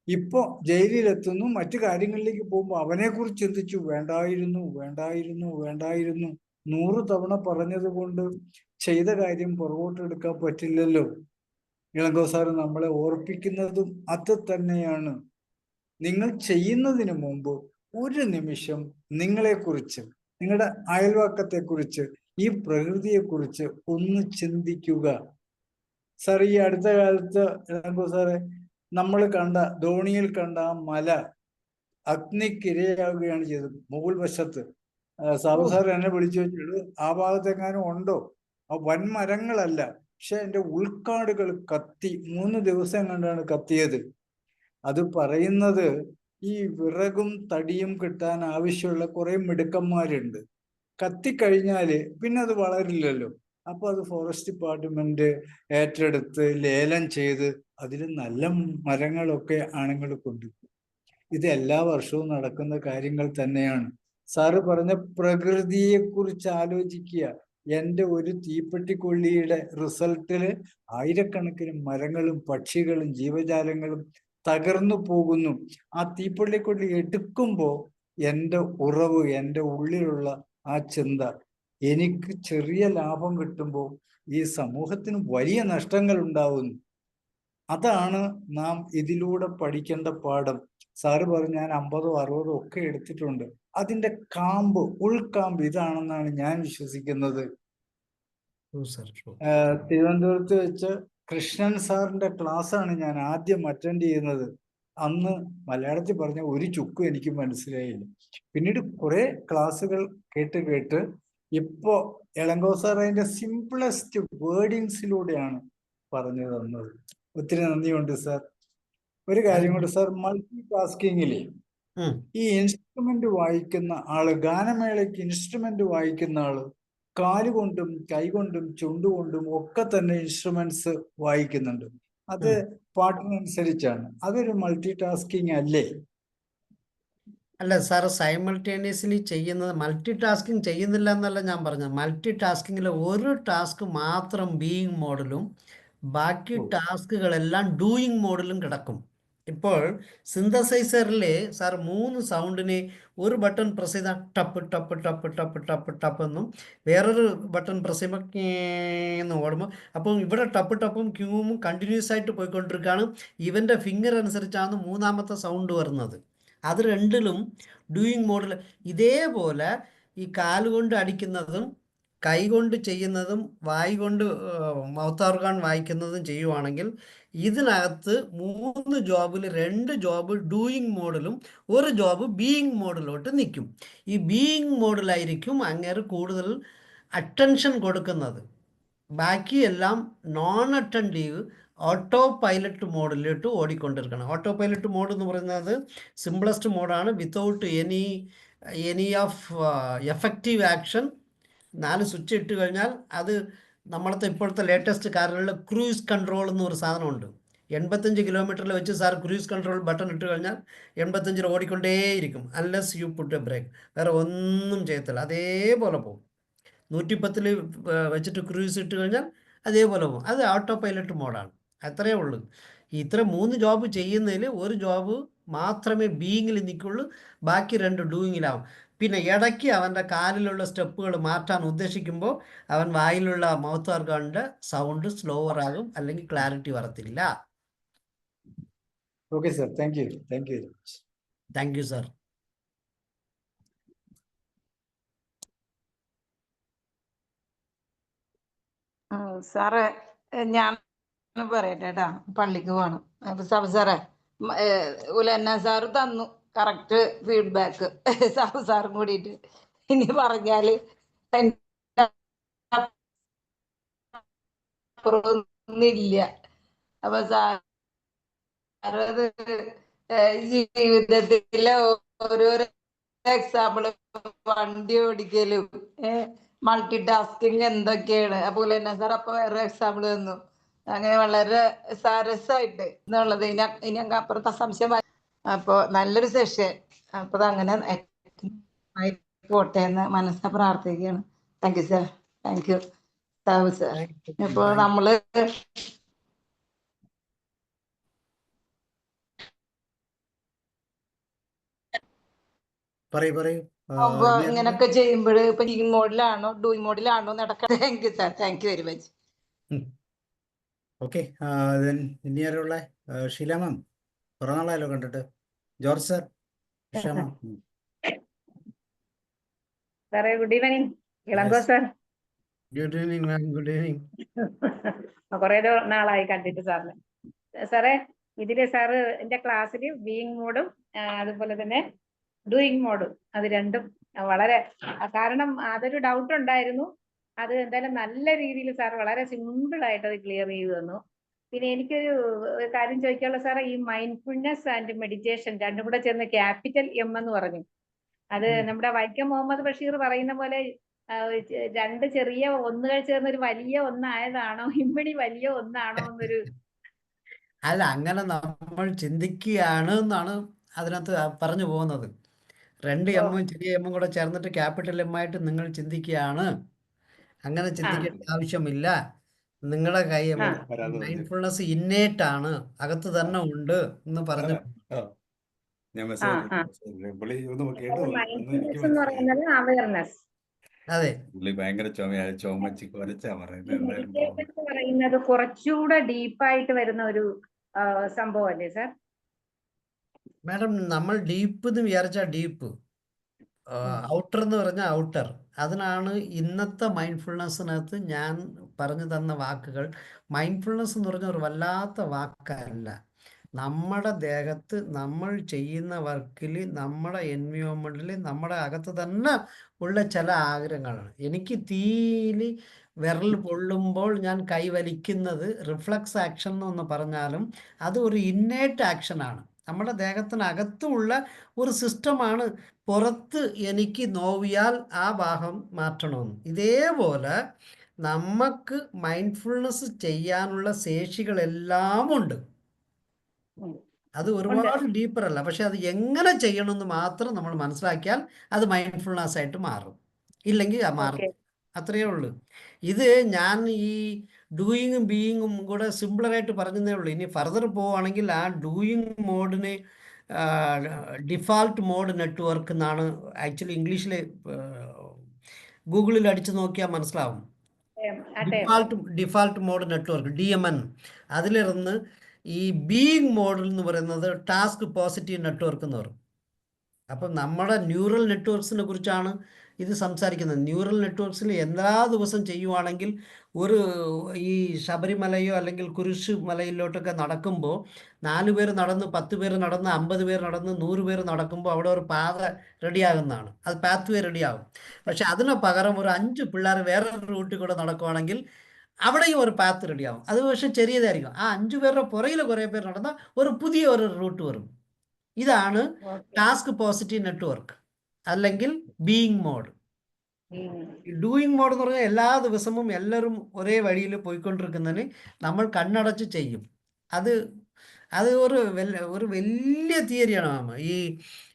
ഇപ്പൊ ജയിലിലെത്തുന്നു, മറ്റു കാര്യങ്ങളിലേക്ക് പോകുമ്പോൾ അവനെ കുറിച്ച് ചിന്തിച്ചു, വേണ്ടായിരുന്നു വേണ്ടായിരുന്നു വേണ്ടായിരുന്നു 100 തവണ പറഞ്ഞത് കൊണ്ട് ചെയ്ത കാര്യം പുറകോട്ടെടുക്കാൻ പറ്റില്ലല്ലോ. ഇളങ്കോ സാറ് നമ്മളെ ഓർപ്പിക്കുന്നതും അത് തന്നെയാണ്. നിങ്ങൾ ചെയ്യുന്നതിന് മുമ്പ് ഒരു നിമിഷം നിങ്ങളെക്കുറിച്ച്, നിങ്ങളുടെ അയൽവക്കത്തെക്കുറിച്ച്, ഈ പ്രകൃതിയെക്കുറിച്ച് ഒന്ന് ചിന്തിക്കുക. സാർ, ഈ അടുത്ത കാലത്ത് ഇളങ്കോ സാറെ, നമ്മൾ കണ്ട ധോണിയിൽ കണ്ട ആ മല അഗ്നിക്കിരയാവുകയാണ് ചെയ്തത്. മുകൾ വശത്ത് സാബു സാർ എന്നെ വിളിച്ചു വെച്ചിട്ട്, ആ ഭാഗത്തെങ്ങാനും ഉണ്ടോ? ആ വൻമരങ്ങളല്ല, പക്ഷെ അതിന്റെ ഉൾക്കാടുകൾ കത്തി 3 ദിവസം കണ്ടാണ് കത്തിയത്. അത് പറയുന്നത് ഈ വിറകും തടിയും കിട്ടാൻ ആവശ്യമുള്ള കുറെ മിടുക്കന്മാരുണ്ട്. കത്തിക്കഴിഞ്ഞാല് പിന്നെ അത് വളരില്ലല്ലോ. അപ്പൊ അത് ഫോറസ്റ്റ് ഡിപ്പാർട്ട്മെന്റ് ഏറ്റെടുത്ത് ലേലം ചെയ്ത് അതിൽ നല്ല മരങ്ങളൊക്കെ ആണുങ്ങൾ കൊണ്ടുപോകും. ഇത് എല്ലാ വർഷവും നടക്കുന്ന കാര്യങ്ങൾ തന്നെയാണ്. സാറ് പറഞ്ഞ പ്രകൃതിയെ കുറിച്ച് ആലോചിക്കുക. എൻ്റെ ഒരു തീപ്പെട്ടിക്കൊള്ളിയുടെ റിസൾട്ടില് ആയിരക്കണക്കിന് മരങ്ങളും പക്ഷികളും ജീവജാലങ്ങളും തകർന്നു പോകുന്നു. ആ തീപ്പെട്ടിക്കൊള്ളി എടുക്കുമ്പോൾ എൻ്റെ ഉറവ്, എൻ്റെ ഉള്ളിലുള്ള ആ ചിന്ത, എനിക്ക് ചെറിയ ലാഭം കിട്ടുമ്പോൾ ഈ സമൂഹത്തിന് വലിയ നഷ്ടങ്ങൾ ഉണ്ടാവുന്നു. അതാണ് നാം ഇതിലൂടെ പഠിക്കേണ്ട പാഠം. സാറ് പറഞ്ഞു ഞാൻ 50 60 ഒക്കെ എടുത്തിട്ടുണ്ട്. അതിന്റെ കാമ്പ്, ഉൾക്കാമ്പ് ഇതാണെന്നാണ് ഞാൻ വിശ്വസിക്കുന്നത്. തിരുവനന്തപുരത്ത് വെച്ച് കൃഷ്ണൻ സാറിന്റെ ക്ലാസ് ആണ് ഞാൻ ആദ്യം അറ്റൻഡ് ചെയ്യുന്നത്. അന്ന് മലയാളത്തിൽ പറഞ്ഞ ഒരു ചുക്കും എനിക്ക് മനസ്സിലായില്ല. പിന്നീട് കുറെ ക്ലാസ്സുകൾ കേട്ട് ഇപ്പോ ഇളങ്കോ സാർ അതിന്റെ സിംപ്ലസ്റ്റ് വേർഡിങ്സിലൂടെയാണ് പറഞ്ഞു തന്നത്. ഒത്തിരി നന്ദിയുണ്ട് സാർ. ഒരു കാര്യം കൊണ്ട് സാർ, മൾട്ടി ടാസ്കിങ്ങില് ഈ ഇൻസ്ട്രുമെന്റ് വായിക്കുന്ന ആള്, ഗാനമേളയ്ക്ക് ഇൻസ്ട്രുമെന്റ് വായിക്കുന്ന ആള് കാലുകൊണ്ടും കൈകൊണ്ടും ചുണ്ടുകൊണ്ടും ഒക്കെ തന്നെ ഇൻസ്ട്രുമെന്റ്സ് വായിക്കുന്നുണ്ട്. അത് പാട്ടിനനുസരിച്ചാണ്. അതൊരു മൾട്ടി ടാസ്കിങ് അല്ലേ? അല്ല സാർ, സൈമൾട്ടേനിയസ്ലി ചെയ്യുന്നത്, മൾട്ടി ടാസ്കിങ് ചെയ്യുന്നില്ല എന്നല്ല ഞാൻ പറഞ്ഞത്. മൾട്ടി ടാസ്കിങ്ങിൽ ഒരു ടാസ്ക് മാത്രം ബീയിങ് മോഡിലും ബാക്കി ടാസ്കുകളെല്ലാം ഡൂയിങ് മോഡിലും കിടക്കും. ഇപ്പോൾ സിന്തസൈസറിൽ സാർ 3 സൗണ്ടിന് ഒരു ബട്ടൺ പ്രസ് ചെയ്താൽ ടപ്പ് ടപ്പ് ടപ്പ് ടപ്പ് ടപ്പ് ടപ്പ് എന്നും വേറൊരു ബട്ടൺ പ്രസ് ചെയ്യുമ്പോൾ ഓടുമ്പോൾ, അപ്പോൾ ഇവിടെ ടപ്പ് ടപ്പും ക്യൂവും കണ്ടിന്യൂസ് ആയിട്ട് പോയിക്കൊണ്ടിരിക്കുകയാണ്. ഇവൻ്റെ ഫിംഗർ അനുസരിച്ചാണ് 3ാമത്തെ സൗണ്ട് വരുന്നത്. അത് രണ്ടിലും ഡൂയിങ് മോഡിൽ. ഇതേപോലെ ഈ കാലുകൊണ്ട് അടിക്കുന്നതും കൈ കൊണ്ട് ചെയ്യുന്നതും വായി കൊണ്ട് മൗത്ത് ഓർഗാൻ വായിക്കുന്നതും ചെയ്യുവാണെങ്കിൽ ഇതിനകത്ത് 3 ജോബിൽ 2 ജോബ് ഡൂയിങ് മോഡിലും 1 ജോബ് ബീയിങ് മോഡിലോട്ട് നിൽക്കും. ഈ ബീയിങ് മോഡിലായിരിക്കും അങ്ങേര് കൂടുതൽ അറ്റൻഷൻ കൊടുക്കുന്നത്. ബാക്കിയെല്ലാം നോൺ അറ്റൻറ്റീവ് ഓട്ടോ പൈലറ്റ് മോഡിലോട്ട് ഓടിക്കൊണ്ടിരിക്കണം. ഓട്ടോ പൈലറ്റ് മോഡ് എന്ന് പറയുന്നത് സിംപ്ലസ്റ്റ് മോഡാണ്. Without any of effective action. 4 switch ഇട്ട് കഴിഞ്ഞാൽ അത് നമ്മളത്തെ ഇപ്പോഴത്തെ ലേറ്റസ്റ്റ് കാറുകളിൽ ക്രൂയിസ് കൺട്രോൾ എന്നൊരു സാധനമുണ്ട്. 85 കിലോമീറ്ററിൽ വെച്ച് സാർ ക്രൂയിസ് കൺട്രോൾ ബട്ടൺ ഇട്ട് കഴിഞ്ഞാൽ 85 ഓടിക്കൊണ്ടേയിരിക്കും. Unless you put a brake. വേറെ ഒന്നും ചെയ്യത്തില്ല, അതേപോലെ പോകും. 110 വെച്ചിട്ട് ക്രൂയിസ് ഇട്ട് കഴിഞ്ഞാൽ അതേപോലെ പോകും. അത് ഓട്ടോ പൈലറ്റ് മോഡാണ്. അത്രയേ ഉള്ളൂ. ഇത്ര 3 ജോബ് ചെയ്യുന്നതിൽ 1 ജോബ് മാത്രമേ ബീയിങ്ങിൽ നിൽക്കുള്ളൂ, ബാക്കി 2 ഡൂയിങ്ങിലാവും. പിന്നെ ഇടയ്ക്ക് അവൻ്റെ കാലിലുള്ള സ്റ്റെപ്പുകൾ മാറ്റാൻ ഉദ്ദേശിക്കുമ്പോൾ അവൻ വായിലുള്ള മൗത്ത് ഓർഗാണിൻ്റെ സൗണ്ട് സ്ലോവർ ആകും, അല്ലെങ്കിൽ ക്ലാരിറ്റി വരത്തില്ല. Okay sir, thank U. Thank you sir. സാറേ, ഞാൻ പറയട്ടെ കേട്ടാ, പള്ളിക്ക് പോകണം. അപ്പൊ സാറേ, ഉലന്ന സാറ് തന്നു കറക്റ്റ് ഫീഡ്ബാക്ക്. സാബു സാറും കൂടിയിട്ട് ഇനി പറഞ്ഞാല് ഒന്നുമില്ല. അപ്പൊ സാറ് ജീവിതത്തിലെ ഓരോരോ എക്സാമ്പിള്, വണ്ടി ഓടിക്കലും മൾട്ടി ടാസ്കിങ് എന്തൊക്കെയാണ്. അതുപോലെ തന്നെ സാർ അപ്പൊ വേറെ എക്സാമ്പിൾ തന്നു. അങ്ങനെ വളരെ രസമായിട്ട് എന്നുള്ളത് ഇനി അങ്ങ് അപ്പുറത്തെ സംശയം. അപ്പൊ നല്ലൊരു സെഷൻ. അപ്പൊ അങ്ങനെ പോട്ടെ എന്ന് മനസ്സിനെ പ്രാർത്ഥിക്കുകയാണ്. Thank you sir. Thank you sir. ഇപ്പൊ നമ്മള് പറയൂ. ഇങ്ങനൊക്കെ ചെയ്യുമ്പോൾ ഇപ്പൊ ഡൂയിങ് മോഡിലാണോ നടക്കുക? Thank you sir. Thank you very much. Okay, ഇനി ആരുള്ള? ഷീല മാം, കുറെ നാളായല്ലോ കണ്ടിട്ട്. ജോർജ് സാർ, ഷീല മാം. സാറേ good evening. Ilango sir. Good evening മാം. Good evening. കുറെ നാളായി കണ്ടിട്ട് സാറിന്. സാറേ ഇതില് സാറ് എന്റെ ക്ലാസ്സിൽ ബീയിങ് മോഡും അതുപോലെ തന്നെ ഡൂയിങ് മോഡും അത് രണ്ടും വളരെ, കാരണം അതൊരു ഡൗട്ട് ഉണ്ടായിരുന്നു. അത് എന്തായാലും നല്ല രീതിയിൽ സാർ വളരെ സിമ്പിൾ ആയിട്ട് അത് ക്ലിയർ ചെയ്തു തന്നു. പിന്നെ എനിക്കൊരു കാര്യം ചോദിക്കാനുള്ള സാറേ, ഈ മൈൻഡ്ഫുൾനെസ് ആൻഡ് മെഡിറ്റേഷൻ രണ്ടും കൂടെ ചേർന്ന് ക്യാപിറ്റൽ എം എന്ന് പറഞ്ഞു. അത് നമ്മുടെ വൈക്കം മുഹമ്മദ് ബഷീർ പറയുന്ന പോലെ രണ്ട് ചെറിയ ഒന്നുകൾ ചേർന്ന് ഒരു വലിയ ഒന്നായതാണോ, ഇമ്മിണി വലിയ ഒന്നാണോ എന്നൊരു. അല്ല, അങ്ങനെ നമ്മൾ ചിന്തിക്കുകയാണ് എന്നാണ് അതിനകത്ത് പറഞ്ഞു പോകുന്നത്. 2 എമ്മും ചെറിയ എമ്മും കൂടെ ചേർന്നിട്ട് ക്യാപിറ്റൽ എം ആയിട്ട് നിങ്ങൾ ചിന്തിക്കുകയാണ്. അങ്ങനെ ചിന്തിക്കേണ്ട ആവശ്യമില്ല. നിങ്ങളുടെ കൈ മൈൻഡ്ഫുൾനെസ് ഇന്നേറ്റ് ആണ്, അകത്ത് തന്നെ ഉണ്ട് എന്ന് പറഞ്ഞു. മൈൻഡ്ഫുൾനെസ് എന്ന് പറയുന്നത് അവയർനെസ്. അതെ, മെഡിറ്റേഷൻ എന്ന് പറയുന്നത് കുറച്ചുകൂടെ ഡീപ്പായിട്ട് വരുന്ന ഒരു സംഭവം അല്ലേ സാർ? മാഡം, നമ്മൾ ഡീപ്പ് എന്ന് വിചാരിച്ചാൽ ഡീപ്പ്, ഔട്ടർ എന്ന് പറഞ്ഞാൽ ഔട്ടർ. അതിനാണ് ഇന്നത്തെ മൈൻഡ്ഫുൾനെസ്സിനകത്ത് ഞാൻ പറഞ്ഞു തന്ന വാക്കുകൾ. മൈൻഡ്ഫുൾനെസ് എന്ന് പറഞ്ഞ ഒരു വല്ലാത്ത വാക്കല്ല. നമ്മുടെ ദേഹത്ത് നമ്മൾ ചെയ്യുന്ന വർക്കിൽ, നമ്മുടെ എൻവയോൺമെൻറ്റിൽ, നമ്മുടെ അകത്ത് തന്നെ ഉള്ള ചില ആഗ്രഹങ്ങളാണ്. എനിക്ക് തീയിൽ വിരൽ പൊള്ളുമ്പോൾ ഞാൻ കൈവലിക്കുന്നത് റിഫ്ലക്സ് ആക്ഷൻ എന്ന് പറഞ്ഞാലും അത് ഒരു ഇന്നേറ്റ് ആക്ഷനാണ്. നമ്മുടെ ദേഹത്തിനകത്തുമുള്ള ഒരു സിസ്റ്റമാണ്. പുറത്ത് എനിക്ക് നോവിയാൽ ആ ഭാഗം മാറ്റണമെന്ന്. ഇതേപോലെ നമുക്ക് മൈൻഡ്ഫുൾനെസ് ചെയ്യാനുള്ള ശേഷികളെല്ലാം ഉണ്ട്. അത് ഒരുപാട് ഡീപ്പർ അല്ല, പക്ഷെ അത് എങ്ങനെ ചെയ്യണമെന്ന് മാത്രം നമ്മൾ മനസ്സിലാക്കിയാൽ അത് മൈൻഡ്ഫുൾനെസ് ആയിട്ട് മാറും. ഇല്ലെങ്കിൽ മാറും. അത്രയേ ഉള്ളൂ. ഇത് ഞാൻ ഈ ഡൂയിങ്ങും ബീയിങ്ങും കൂടെ സിമ്പിളറായിട്ട് പറഞ്ഞതേ ഉള്ളൂ. ഇനി ഫർദർ പോവുകയാണെങ്കിൽ ആ ഡൂയിങ് മോഡിന് ഡിഫാൾട്ട് മോഡ് നെറ്റ്വർക്ക് എന്നാണ് ആക്ച്വലി ഇംഗ്ലീഷിൽ. ഗൂഗിളിൽ അടിച്ചു നോക്കിയാൽ മനസ്സിലാവും. Default mode network, DMN. അതിലിരുന്ന് ഈ ബീയിങ് മോഡിൽ എന്ന് പറയുന്നത് ടാസ്ക് പോസിറ്റീവ് നെറ്റ്വർക്ക് എന്ന് പറയും. അപ്പം നമ്മുടെ ന്യൂറൽ നെറ്റ്വർക്ക്സിനെ കുറിച്ചാണ് ഇത് സംസാരിക്കുന്നത്. ന്യൂറൽ നെറ്റ്വർക്ക്സിൽ എല്ലാ ദിവസം ചെയ്യുവാണെങ്കിൽ ഈ ശബരിമലയോ അല്ലെങ്കിൽ കുരിശ് മലയിലോട്ടൊക്കെ നടക്കുമ്പോൾ 4 പേര് നടന്ന്, 10 പേര് നടന്ന്, 50 പേര് നടന്ന്, 100 പേര് നടക്കുമ്പോൾ അവിടെ ഒരു പാത റെഡിയാകുന്നതാണ്. അത് പാത്ത് വേ റെഡിയാകും. പക്ഷെ അതിന് പകരം ഒരു 5 പിള്ളേർ വേറൊരു റൂട്ടിൽ കൂടെ നടക്കുവാണെങ്കിൽ അവിടെയും ഒരു പാത്ത് റെഡിയാകും. അത് പക്ഷെ ചെറിയതായിരിക്കും. ആ 5 പേരുടെ പുറകിൽ കുറേ പേർ നടന്നാൽ ഒരു പുതിയ ഒരു റൂട്ട് വരും. ഇതാണ് ടാസ്ക് പോസിറ്റീവ് നെറ്റ്വർക്ക് അല്ലെങ്കിൽ ബീയിങ് മോഡ്. ഡൂയിങ് മോഡ് എന്ന് പറഞ്ഞാൽ എല്ലാ ദിവസവും എല്ലാവരും ഒരേ വഴിയിൽ പോയിക്കൊണ്ടിരിക്കുന്നതിന് നമ്മൾ കണ്ണടച്ച് ചെയ്യും. അത് ഒരു വലിയ തിയറിയാണ് മാം. ഈ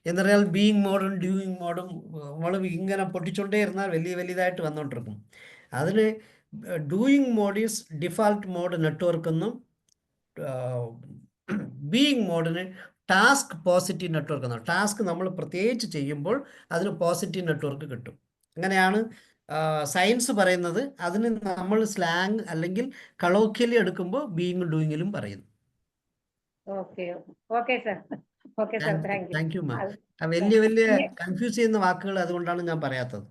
എന്താ പറയുക, ബീയിങ് മോഡും ഡൂയിങ് മോഡും നമ്മൾ ഇങ്ങനെ പൊട്ടിച്ചോണ്ടേ ഇരുന്നാൽ വലിയതായിട്ട് വന്നുകൊണ്ടിരിക്കും. അതിന് doing mode is default mode network എന്നും ബീയിങ് മോഡിന് ടാസ്ക് പോസിറ്റീവ് നെറ്റ്വർക്ക് എന്നാണ്. ടാസ്ക് നമ്മൾ പ്രത്യേകിച്ച് ചെയ്യുമ്പോൾ അതിന് പോസിറ്റീവ് നെറ്റ്വർക്ക് കിട്ടും. അങ്ങനെയാണ് സയൻസ് പറയുന്നത്. അതിന് നമ്മൾ സ്ലാങ് അല്ലെങ്കിൽ കളോക്കിയലി എടുക്കുമ്പോൾ ബീയിങ് ഡൂയിങ്ങിലും പറയുന്നു. താങ്ക് യു മാം. വലിയ കൺഫ്യൂസ് ചെയ്യുന്ന വാക്കുകൾ അതുകൊണ്ടാണ് ഞാൻ പറയാത്തത്.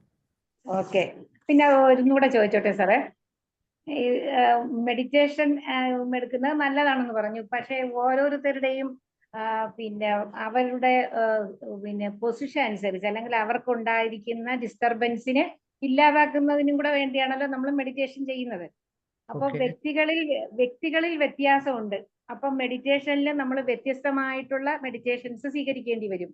ഓക്കെ. പിന്നെ ഒന്നുകൂടെ ചോദിച്ചോട്ടെ സാറേ, ഈ മെഡിറ്റേഷൻ എടുക്കുന്നത് നല്ലതാണെന്ന് പറഞ്ഞു. പക്ഷെ ഓരോരുത്തരുടെയും പിന്നെ അവരുടെ പൊസിഷൻ അനുസരിച്ച് അല്ലെങ്കിൽ അവർക്കുണ്ടായിരിക്കുന്ന ഡിസ്റ്റർബൻസിനെ ഇല്ലാതാക്കുന്നതിനും കൂടെ വേണ്ടിയാണല്ലോ നമ്മൾ മെഡിറ്റേഷൻ ചെയ്യുന്നത്. അപ്പൊ വ്യക്തികളിൽ വ്യത്യാസമുണ്ട്. അപ്പൊ മെഡിറ്റേഷനിൽ നമ്മൾ വ്യത്യസ്തമായിട്ടുള്ള മെഡിറ്റേഷൻസ് സ്വീകരിക്കേണ്ടി വരും.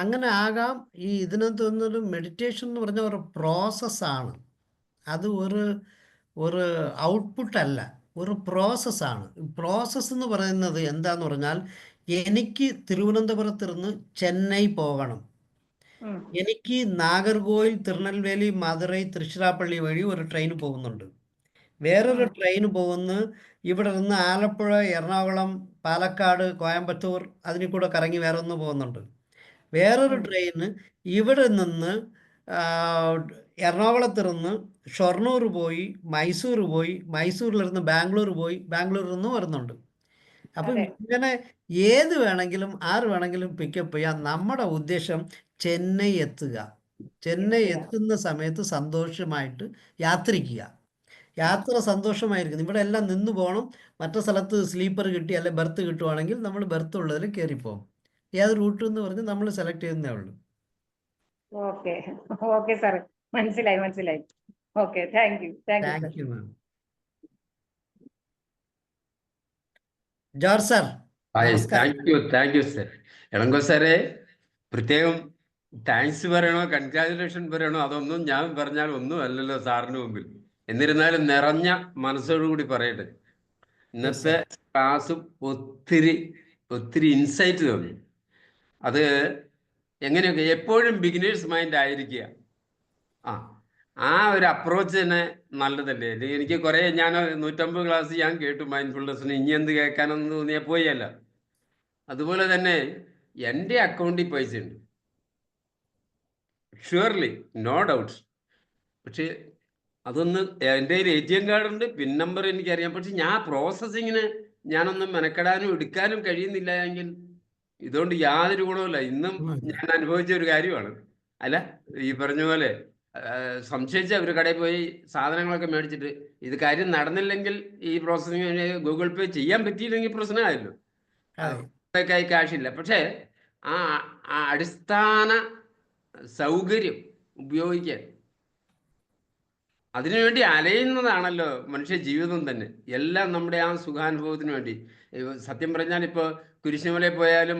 അങ്ങനെ ആകാം. ഈ ഇതിനകത്തൊന്നൊരു മെഡിറ്റേഷൻ എന്ന് പറഞ്ഞ ഒരു പ്രോസസ്സാണ്. അത് ഒരു ഔട്ട്പുട്ട് അല്ല, ഒരു പ്രോസസ്സാണ്. പ്രോസസ്സ് എന്ന് പറയുന്നത് എന്താന്ന് പറഞ്ഞാൽ, എനിക്ക് തിരുവനന്തപുരത്ത് നിന്ന് ചെന്നൈ പോകണം. ഉം. എനിക്ക് നാഗർകോയിൽ, തിരുനെൽവേലി, മധുരൈ, തൃശ്ശിരാപ്പള്ളി വഴി ഒരു ട്രെയിൻ പോകുന്നുണ്ട്. വേറൊരു ട്രെയിൻ പോകുന്നു ഇവിടെ നിന്ന് ആലപ്പുഴ, എറണാകുളം, പാലക്കാട്, കോയമ്പത്തൂർ, അതിൽ കൂടെ കറങ്ങി വേറെ ഒന്ന് പോകുന്നുണ്ട്. വേറൊരു ട്രെയിന് ഇവിടെ നിന്ന് എറണാകുളത്ത് നിന്ന് ഷൊർണൂർ പോയി, മൈസൂർ പോയി, മൈസൂരിലിരുന്ന് ബാംഗ്ലൂർ പോയി, ബാംഗ്ലൂരിൽ നിന്ന് വരുന്നുണ്ട്. അപ്പം അതെ. ഇങ്ങനെ ഏത് വേണമെങ്കിലും ആര് വേണമെങ്കിലും പിക്കപ്പ് ചെയ്യാം. നമ്മുടെ ഉദ്ദേശം ചെന്നൈ എത്തുക. ചെന്നൈ എത്തുന്ന സമയത്ത് സന്തോഷമായിട്ട് യാത്രിക്കുക. യാത്ര സന്തോഷമായിരിക്കും. ഇവിടെ എല്ലാം നിന്ന് പോകണം. മറ്റു സ്ഥലത്ത് സ്ലീപ്പർ കിട്ടി അല്ലെ ബെർത്ത് കിട്ടുവാണെങ്കിൽ നമ്മൾ ബെർത്ത് ഉള്ളതിൽ കയറിപ്പോകും. ഏത് റൂട്ട് എന്ന് പറഞ്ഞ് നമ്മൾ സെലക്ട് ചെയ്യുന്നേ ഉള്ളൂ. ഓക്കെ ഓക്കെ സാർ, മനസ്സിലായി. Okay, thank you sir. Thank you ma'am. George sir, നമസ്കാരം. Thank you sir. ഇളങ്കോ സാറേ, പ്രത്യേകം താങ്ക്സ് പറയണോ കൺഗ്രാജുലേഷൻ പറയണോ അതൊന്നും ഞാൻ പറഞ്ഞാൽ ഒന്നും അല്ലല്ലോ സാറിന് മുമ്പിൽ. എന്നിരുന്നാലും നിറഞ്ഞ മനസ്സോടുകൂടി പറയട്ടെ, ഇന്നത്തെ ക്ലാസ് ഒത്തിരി ഇൻസൈറ്റ് തോന്നി. അത് എങ്ങനെയൊക്കെ എപ്പോഴും ബിഗിനേഴ്സ് മൈൻഡ് ആയിരിക്കുക. ആ ഒരു അപ്രോച്ച് തന്നെ നല്ലതല്ലേ. എനിക്ക് കുറെ ഞാൻ 150 ക്ലാസ് ഞാൻ കേട്ടു മൈൻഡ്ഫുൾനെസ്സിന്, ഇനി എന്ത് കേൾക്കാനെന്ന് തോന്നിയാൽ പോയല്ല. അതുപോലെ തന്നെ എൻ്റെ അക്കൗണ്ടിൽ പൈസ ഉണ്ട്, ഷുവർലി, നോ ഡൗട്ട്സ്. പക്ഷേ അതൊന്ന് എൻ്റെ കയ്യിൽ ATM കാർഡുണ്ട്, പിൻ നമ്പർ എനിക്കറിയാം. പക്ഷെ ഞാൻ പ്രോസസ്സിങ്ങിന് ഞാനൊന്നും മെനക്കെടാനും എടുക്കാനും കഴിയുന്നില്ല എങ്കിൽ ഇതുകൊണ്ട് യാതൊരു ഗുണവുമില്ല. ഇന്നും ഞാൻ അനുഭവിച്ച ഒരു കാര്യമാണ്. അല്ല, ഈ പറഞ്ഞ പോലെ സംശയിച്ച ഒരു കടയിൽ പോയി സാധനങ്ങളൊക്കെ മേടിച്ചിട്ട് ഇത് കാര്യം നടന്നില്ലെങ്കിൽ ഈ പ്രോസസ്സിങ് ഗൂഗിൾ പേ ചെയ്യാൻ പറ്റിയില്ലെങ്കിൽ പ്രശ്നമായല്ലോ. കാശില്ല. പക്ഷേ ആ അടിസ്ഥാന സൗകര്യം ഉപയോഗിക്കാൻ അതിനുവേണ്ടി അലയുന്നതാണല്ലോ മനുഷ്യ ജീവിതം തന്നെ. എല്ലാം നമ്മുടെ ആ സുഖാനുഭവത്തിന് വേണ്ടി. സത്യം പറഞ്ഞാൽ ഇപ്പോൾ കുരിശുമലയിൽ പോയാലും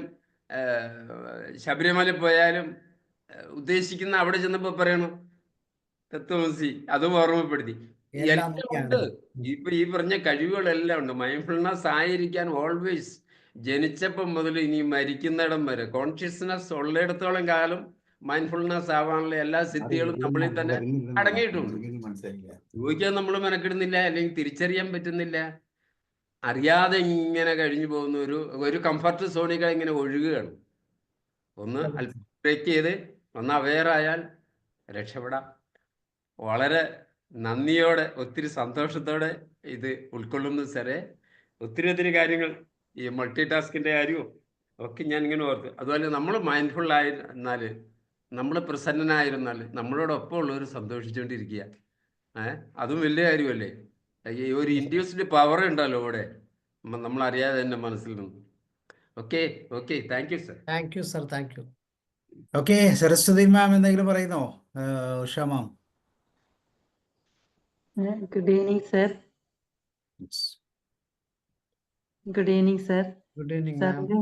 ശബരിമല പോയാലും ഉദ്ദേശിക്കുന്ന അവിടെ ചെന്നപ്പോൾ പറയണം തത്വമസി, അതും ഓർമ്മപ്പെടുത്തി. എല്ലാം ഉണ്ട്. ഇപ്പൊ ഈ പറഞ്ഞ കഴിവുകളെല്ലാം ഉണ്ട്. മൈൻഡ്ഫുൾനെസ് ആയിരിക്കാൻ ഓൾവേസ്, ജനിച്ചപ്പം മുതൽ ഇനി മരിക്കുന്നിടം വരെ കോൺഷ്യസ്നെസ് ഉള്ളിടത്തോളം കാലം മൈൻഡ്ഫുൾനെസ് ആവാനുള്ള എല്ലാ സിദ്ധികളും നമ്മളിൽ തന്നെ അടങ്ങിയിട്ടുണ്ട്. ചോദിക്കാൻ നമ്മൾ മെനക്കെടുന്നില്ല, അല്ലെങ്കിൽ തിരിച്ചറിയാൻ പറ്റുന്നില്ല. അറിയാതെ ഇങ്ങനെ കഴിഞ്ഞു പോകുന്ന ഒരു കംഫർട്ട് സോണികൾ ഇങ്ങനെ ഒഴുകുകയാണ്. ഒന്ന് അല്പം ബ്രേക്ക് ചെയ്ത് ഒന്ന് അവെയർ ആയാൽ രക്ഷപ്പെടാം. വളരെ നന്ദിയോടെ, ഒത്തിരി സന്തോഷത്തോടെ ഇത് ഉൾക്കൊള്ളുന്നു സാറേ. ഒത്തിരി കാര്യങ്ങൾ ഈ മൾട്ടി ടാസ്കിൻ്റെ കാര്യവും ഒക്കെ ഞാൻ ഇങ്ങനെ ഓർത്ത്. അതുപോലെ നമ്മൾ മൈൻഡ്ഫുൾ ആയിരുന്നാൽ, നമ്മൾ പ്രസന്നനായിരുന്നാൽ നമ്മളോടൊപ്പം ഉള്ളവർ സന്തോഷിച്ചുകൊണ്ടിരിക്കുക. അതും വലിയ കാര്യമല്ലേ. ഈ ഒരു ഇൻഡ്യൂസ്ഡ് പവർ ഉണ്ടല്ലോ ഇവിടെ, നമ്മൾ അറിയാതെ തന്നെ മനസ്സിൽ നിന്ന്. Okay thank you sir. Thank you. Okay, Saraswathi ma'am എന്തെങ്കിലും പറയുന്നോ? Usha ma'am. Good evening sir. Good evening sir. സാറിന്റെ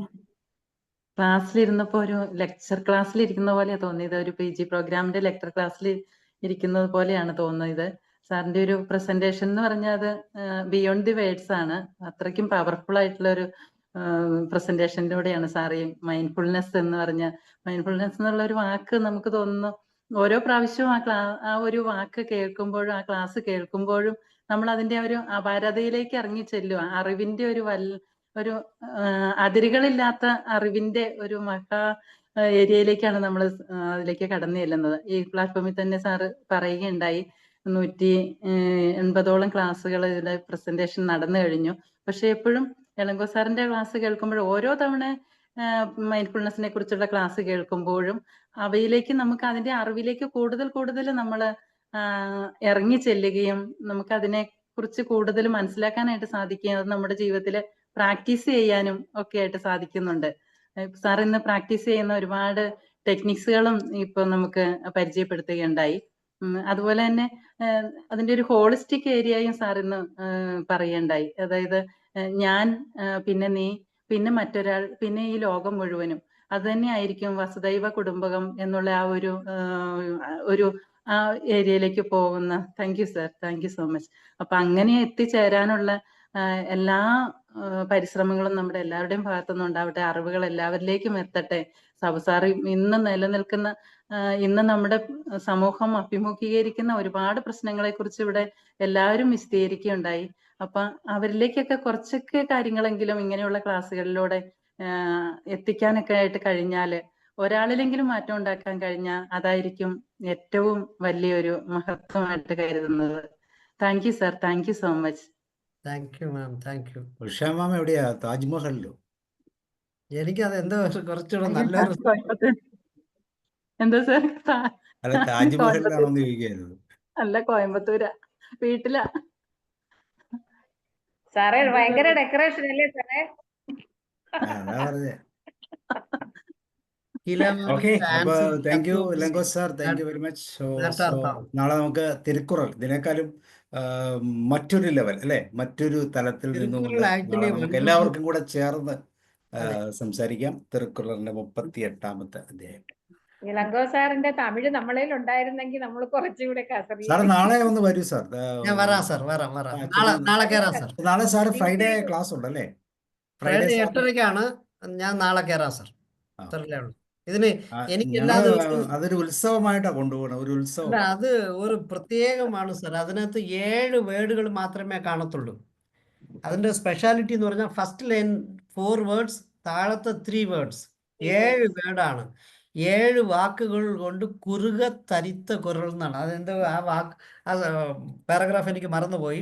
ക്ലാസ്സിലിരുന്നപ്പോൾ ഒരു ലെക്ചർ ക്ലാസ്സിൽ ഇരിക്കുന്ന പോലെയാണ് തോന്നിയത്. ഒരു PG പ്രോഗ്രാമിന്റെ ലെക്ചർ ക്ലാസ്സിൽ ഇരിക്കുന്നത് പോലെയാണ് തോന്നുന്നത്. സാറിന്റെ ഒരു പ്രസന്റേഷൻ എന്ന് പറഞ്ഞാൽ അത് ബിയോണ്ട് ദി വേർഡ്സ് ആണ്. അത്രയ്ക്കും പവർഫുൾ ആയിട്ടുള്ള ഒരു പ്രസന്റേഷനിലൂടെയാണ് സാർ ഈ മൈൻഡ്ഫുൾനെസ് എന്ന് പറഞ്ഞ, മൈൻഡ്ഫുൾനെസ് എന്നുള്ള ഒരു വാക്ക് നമുക്ക് തോന്നുന്നു ഓരോ പ്രാവശ്യവും ആ ഒരു വാക്ക് കേൾക്കുമ്പോഴും ആ ക്ലാസ് കേൾക്കുമ്പോഴും നമ്മൾ അതിന്റെ ഒരു അപാരതയിലേക്ക് ഇറങ്ങി ചെല്ലുക. അറിവിന്റെ ഒരു അതിരുകളില്ലാത്ത അറിവിന്റെ ഒരു മഹാ ഏരിയയിലേക്കാണ് നമ്മൾ അതിലേക്ക് കടന്നു ചെല്ലുന്നത്. ഈ പ്ലാറ്റ്ഫോമിൽ തന്നെ സാറ് പറയുകയുണ്ടായി 180ഓളം ക്ലാസ്സുകൾ ഇതിന്റെ പ്രസന്റേഷൻ നടന്നു കഴിഞ്ഞു. പക്ഷെ എപ്പോഴും ഇളങ്കോ സാറിന്റെ ക്ലാസ് കേൾക്കുമ്പോൾ ഓരോ തവണ മൈൻഡ്ഫുൾനെസ്സിനെ കുറിച്ചുള്ള ക്ലാസ് കേൾക്കുമ്പോഴും അവയിലേക്ക് നമുക്ക് അതിന്റെ അറിവിലേക്ക് കൂടുതൽ നമ്മൾ ഇറങ്ങി ചെല്ലുകയും നമുക്ക് അതിനെ കുറിച്ച് കൂടുതൽ മനസ്സിലാക്കാനായിട്ട് സാധിക്കുകയും അത് നമ്മുടെ ജീവിതത്തിൽ പ്രാക്ടീസ് ചെയ്യാനും ഒക്കെ ആയിട്ട് സാധിക്കുന്നുണ്ട്. സാർ ഇന്ന് പ്രാക്ടീസ് ചെയ്യുന്ന ഒരുപാട് ടെക്നിക്സുകളും ഇപ്പൊ നമുക്ക് പരിചയപ്പെടുത്തുകയുണ്ടായി. അതുപോലെ തന്നെ അതിന്റെ ഒരു ഹോളിസ്റ്റിക് ഏരിയയും സാർ ഇന്ന് പറയുകയുണ്ടായി. അതായത് ഞാൻ, പിന്നെ നീ, പിന്നെ മറ്റൊരാൾ, പിന്നെ ഈ ലോകം മുഴുവനും. അത് തന്നെയായിരിക്കും വസുദൈവ കുടുംബകം എന്നുള്ള ആ ഒരു ആ ഏരിയയിലേക്ക് പോകുന്ന. Thank you sir, thank you so much. അപ്പൊ അങ്ങനെ എത്തിച്ചേരാനുള്ള എല്ലാ പരിശ്രമങ്ങളും നമ്മുടെ എല്ലാവരുടെയും ഭാഗത്തുനിന്ന് ഉണ്ടാവട്ടെ. അറിവുകൾ എല്ലാവരിലേക്കും എത്തട്ടെ. സാബു സാർ ഇന്ന് നിലനിൽക്കുന്ന ഇന്ന് നമ്മുടെ സമൂഹം അഭിമുഖീകരിക്കുന്ന ഒരുപാട് പ്രശ്നങ്ങളെ കുറിച്ച് ഇവിടെ എല്ലാവരും വിശദീകരിക്കുകയുണ്ടായി. അപ്പൊ അവരിലേക്കൊക്കെ കുറച്ചൊക്കെ കാര്യങ്ങളെങ്കിലും ഇങ്ങനെയുള്ള ക്ലാസ്സുകളിലൂടെ എത്തിക്കാനൊക്കെ ആയിട്ട് കഴിഞ്ഞാല്, ഒരാളിലെങ്കിലും മാറ്റം ഉണ്ടാക്കാൻ കഴിഞ്ഞാൽ അതായിരിക്കും ഏറ്റവും വലിയൊരു മഹത്വമായിട്ട് കരുതുന്നത്. Thank you sir, thank you so much. Thank you ma'am, thank you. Usha ma'am എവിടെയാ? താജ്മഹലിലോ? എനിക്കത് എന്തോ കുറച്ചുകൂടെ നല്ലൊരു എന്താ സർ? അല്ല, താജ്മഹലിലാണോ എന്ന് ചോദിക്കായിരുന്നു. അല്ല, കോയമ്പത്തൂരാ, വീട്ടിലാ. സാറേ ഭയങ്കര ഡെക്കറേഷൻ അല്ലേ സാറേ? അതാ പറഞ്ഞേ. Kila ഓക്കെ, അപ്പൊ answer താങ്ക് യു Tattva ലങ്കോസ് sir, thank you that- very much. that are found. നാളെ നമുക്ക് തിരുക്കുറൾ ഇതിനേക്കാളും മറ്റൊരു ലെവൽ അല്ലെ, മറ്റൊരു തലത്തിൽ നിന്നുകൊണ്ട് തിരുക്കുറൾ actually നാളെ നമുക്ക് one of എല്ലാവർക്കും കൂടെ ചേർന്ന് അതെ. സംസാരിക്കാം. തിരുക്കുറളിന്റെ 38ാമത്തെ അധ്യായം. ഇളങ്കോ സാറിന്റെ തമിഴ് നമ്മളിൽ ഉണ്ടായിരുന്നെങ്കിൽ നമ്മൾ കുറച്ചുകൂടെ സാർ നാളെ ഒന്ന് വരൂ സാർ. ഞാൻ വരാം സാർ, വരാം. നാളെ കയറാം സാർ. നാളെ സാർ ഫ്രൈഡേ ക്ലാസ് ഉണ്ടല്ലേ? ഫ്രൈഡേ സാർ 8:30-ക്കാണ്. ഞാൻ നാളെ കയറാം സാർ. ആ. അത്രയല്ലേ ഉള്ളൂ. ഇതിന് എനിക്ക് എല്ലാ ഞങ്ങള് ദിവസവും അതൊരു ഉത്സവമായിട്ടാ കൊണ്ടുപോകണം, ഒരു ഉത്സവം. അല്ല, അത് ഒരു പ്രത്യേകമാണ് സാർ. അതിനകത്ത് 7 വേർഡുകൾ മാത്രമേ കാണത്തുള്ളൂ. അതിന്റെ സ്പെഷ്യാലിറ്റി എന്ന് പറഞ്ഞാൽ ഫസ്റ്റ് ലൈൻ 4 വേർഡ്സ്, താഴത്തെ 3 വേർഡ്സ്, 7 വേർഡാണ്. 7 വാക്കുകൾ കൊണ്ട് കുറുക തരിത്ത കുരൽ എന്നാണ്. അതെന്തോ ആ വാക്ക്, ആ പാരഗ്രാഫ് എനിക്ക് മറന്നുപോയി.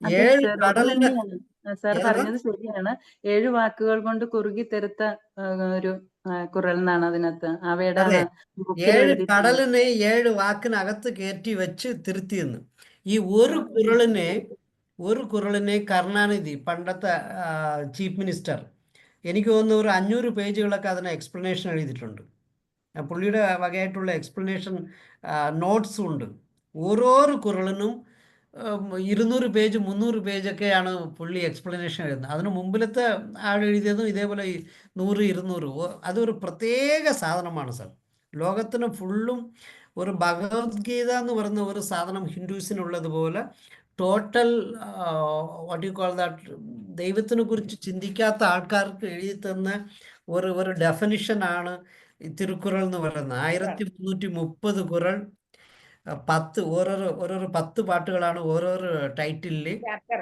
അതെ 7 സർ, അത് കടലിന്റെ തന്നെയാണ് സാർ ഏതാ? പറഞ്ഞത് ശരിയാണ്. 7 വാക്കുകൾ കൊണ്ട് കുറുകി തെരുത്ത ഒരു കുരൽ എന്നാണ് അതിനകത്ത്. അവയുടെ അതെ, ബുക്കിൽ 7 എഴുതി. കടലിനെ 7 വാക്കിനകത്ത് കയറ്റി വെച്ച് തിരുത്തിയെന്ന്. ഈ ഒരു കുരളിനെ കരുണാനിധി, പണ്ടത്തെ ചീഫ് മിനിസ്റ്റർ, എനിക്ക് തോന്നുന്നു ഒരു 500 പേജുകളൊക്കെ അതിന് എക്സ്പ്ലനേഷൻ എഴുതിയിട്ടുണ്ട്. പുള്ളിയുടെ വകയായിട്ടുള്ള എക്സ്പ്ലനേഷൻ നോട്ട്സും ഉണ്ട്. ഓരോരോ കുരളിനും 200 പേജ് 300 പേജൊക്കെയാണ് പുള്ളി എക്സ്പ്ലനേഷൻ എഴുതുന്നത്. അതിന് മുമ്പിലത്തെ ആൾ എഴുതിയതും ഇതേപോലെ 100 200. അതൊരു പ്രത്യേക സാധനമാണ് സാർ. ലോകത്തിന് ഫുള്ളും ഒരു ഭഗവത്ഗീത എന്ന് പറയുന്ന ഒരു സാധനം ഹിന്ദുസിനുള്ളതുപോലെ total what you call that, ദൈവത്തിനെ കുറിച്ച് ചിന്തിക്കാത്ത ആൾക്കാർക്ക് എഴുതി തന്ന ഒരു ഡെഫിനിഷനാണ് ഈ തിരുക്കുറൾ എന്ന് പറയുന്നത്. 1330 കുറൾ, 10 ഓരോരോ 10 പാട്ടുകളാണ് ഓരോരോ ടൈറ്റിലിൽ. ചാപ്റ്റർ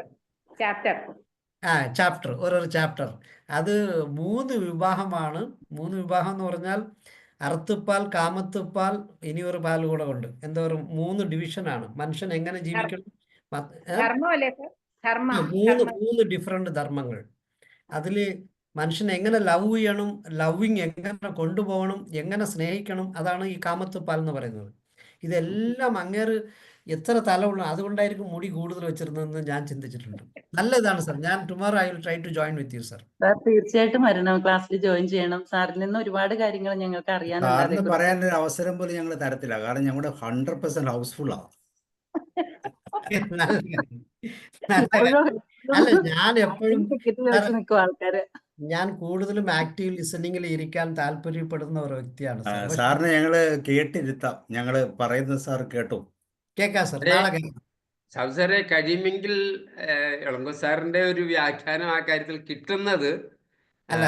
ചാപ്റ്റർ, ഓരോരോ ചാപ്റ്റർ. അത് 3 വിഭാഗമാണ്. 3 വിഭാഗം എന്ന് പറഞ്ഞാൽ അറുത്തുപ്പാൽ, കാമത്തുപ്പാൽ, ഇനി ഒരു പാൽ കൂടെ ഉണ്ട്. എന്താ ഒരു 3 ഡിവിഷനാണ്. മനുഷ്യൻ എങ്ങനെ ജീവിക്കണം, ധർമ്മമല്ലേ സർ? ധർമ്മം, 3 ഡിഫറെന്റ് ധർമ്മങ്ങൾ. അതിൽ മനുഷ്യനെ എങ്ങനെ ലവ് ചെയ്യണം, ലവിങ് എങ്ങനെ കൊണ്ടുപോകണം, എങ്ങനെ സ്നേഹിക്കണം, അതാണ് ഈ കാമത്തുപ്പാൽ എന്ന് പറയുന്നത്. ഇതെല്ലാം അങ്ങേറ് എത്ര തലമുള്ള, അതുകൊണ്ടായിരിക്കും മുടി കൂടുതൽ വെച്ചിരുന്നതെന്ന് ഞാൻ ചിന്തിച്ചിട്ടുണ്ട്. നല്ലതാണ് സാർ. ഞാൻ tomorrow I will try to join with you sir. Sir തീർച്ചയായിട്ടും വരണം, ക്ലാസ്സിൽ ജോയിൻ ചെയ്യണം. സാറിൽ നിന്ന് ഒരുപാട് കാര്യങ്ങൾ ഞങ്ങൾക്ക് അറിയാനുണ്ട്. സാറിന് പറയാനൊരു അവസരം പോലും ഞങ്ങൾ തരത്തില്ല, കാരണം ഞങ്ങളുടെ 100% ഹൗസ്ഫുൾ ആണ്. അല്ല, ഞാൻ എപ്പോഴും നിൽക്കും ആൾക്കാര്. ഞാൻ കൂടുതലും ആക്റ്റീവ് ലിസണിങ്ങിൽ ഇരിക്കാൻ താല്പര്യപ്പെടുന്ന ഒരു വ്യക്തിയാണ് സാർ. സാറിന് ഞങ്ങള് കേട്ടിരുത്താം, ഞങ്ങള് പറയുന്നത് സാർ കേട്ടോ? കേൾക്കാം സാർ, നാളെ കേൾക്കാം. സാറെ കഴിയുമെങ്കിൽ ഇളങ്കോ സാറിന്റെ ഒരു വ്യാഖ്യാനം ആ കാര്യത്തിൽ കിട്ടുന്നത് അല്ല,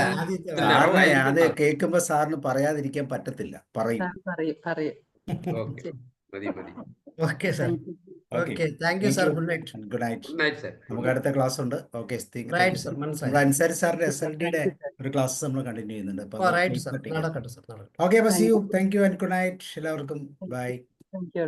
സാറിന് അത് കേൾക്കുമ്പോ സാറിന് പറയാതിരിക്കാൻ പറ്റത്തില്ല, പറയും. പറയും. ഓക്കെ, മതി. Okay sir. Okay, thank you sir. Good night. Good night. Good night sir. നമുക്ക് അടുത്ത ക്ലാസ് ഉണ്ട്. ഓക്കെ, റൈറ്റ് സാർ, മനസ്സിലായി. അൻസാരി സാറിന്റെ SLD-യുടെ ഒരു ക്ലാസ് നമ്മൾ കണ്ടിന്യൂ ചെയ്യുന്നുണ്ട്. റൈറ്റ് സാർ, നടക്കട്ടെ സാർ, നടക്കട്ടെ. Okay, see you. Thank you and good night എല്ലാവർക്കും. ബൈ. Thank U.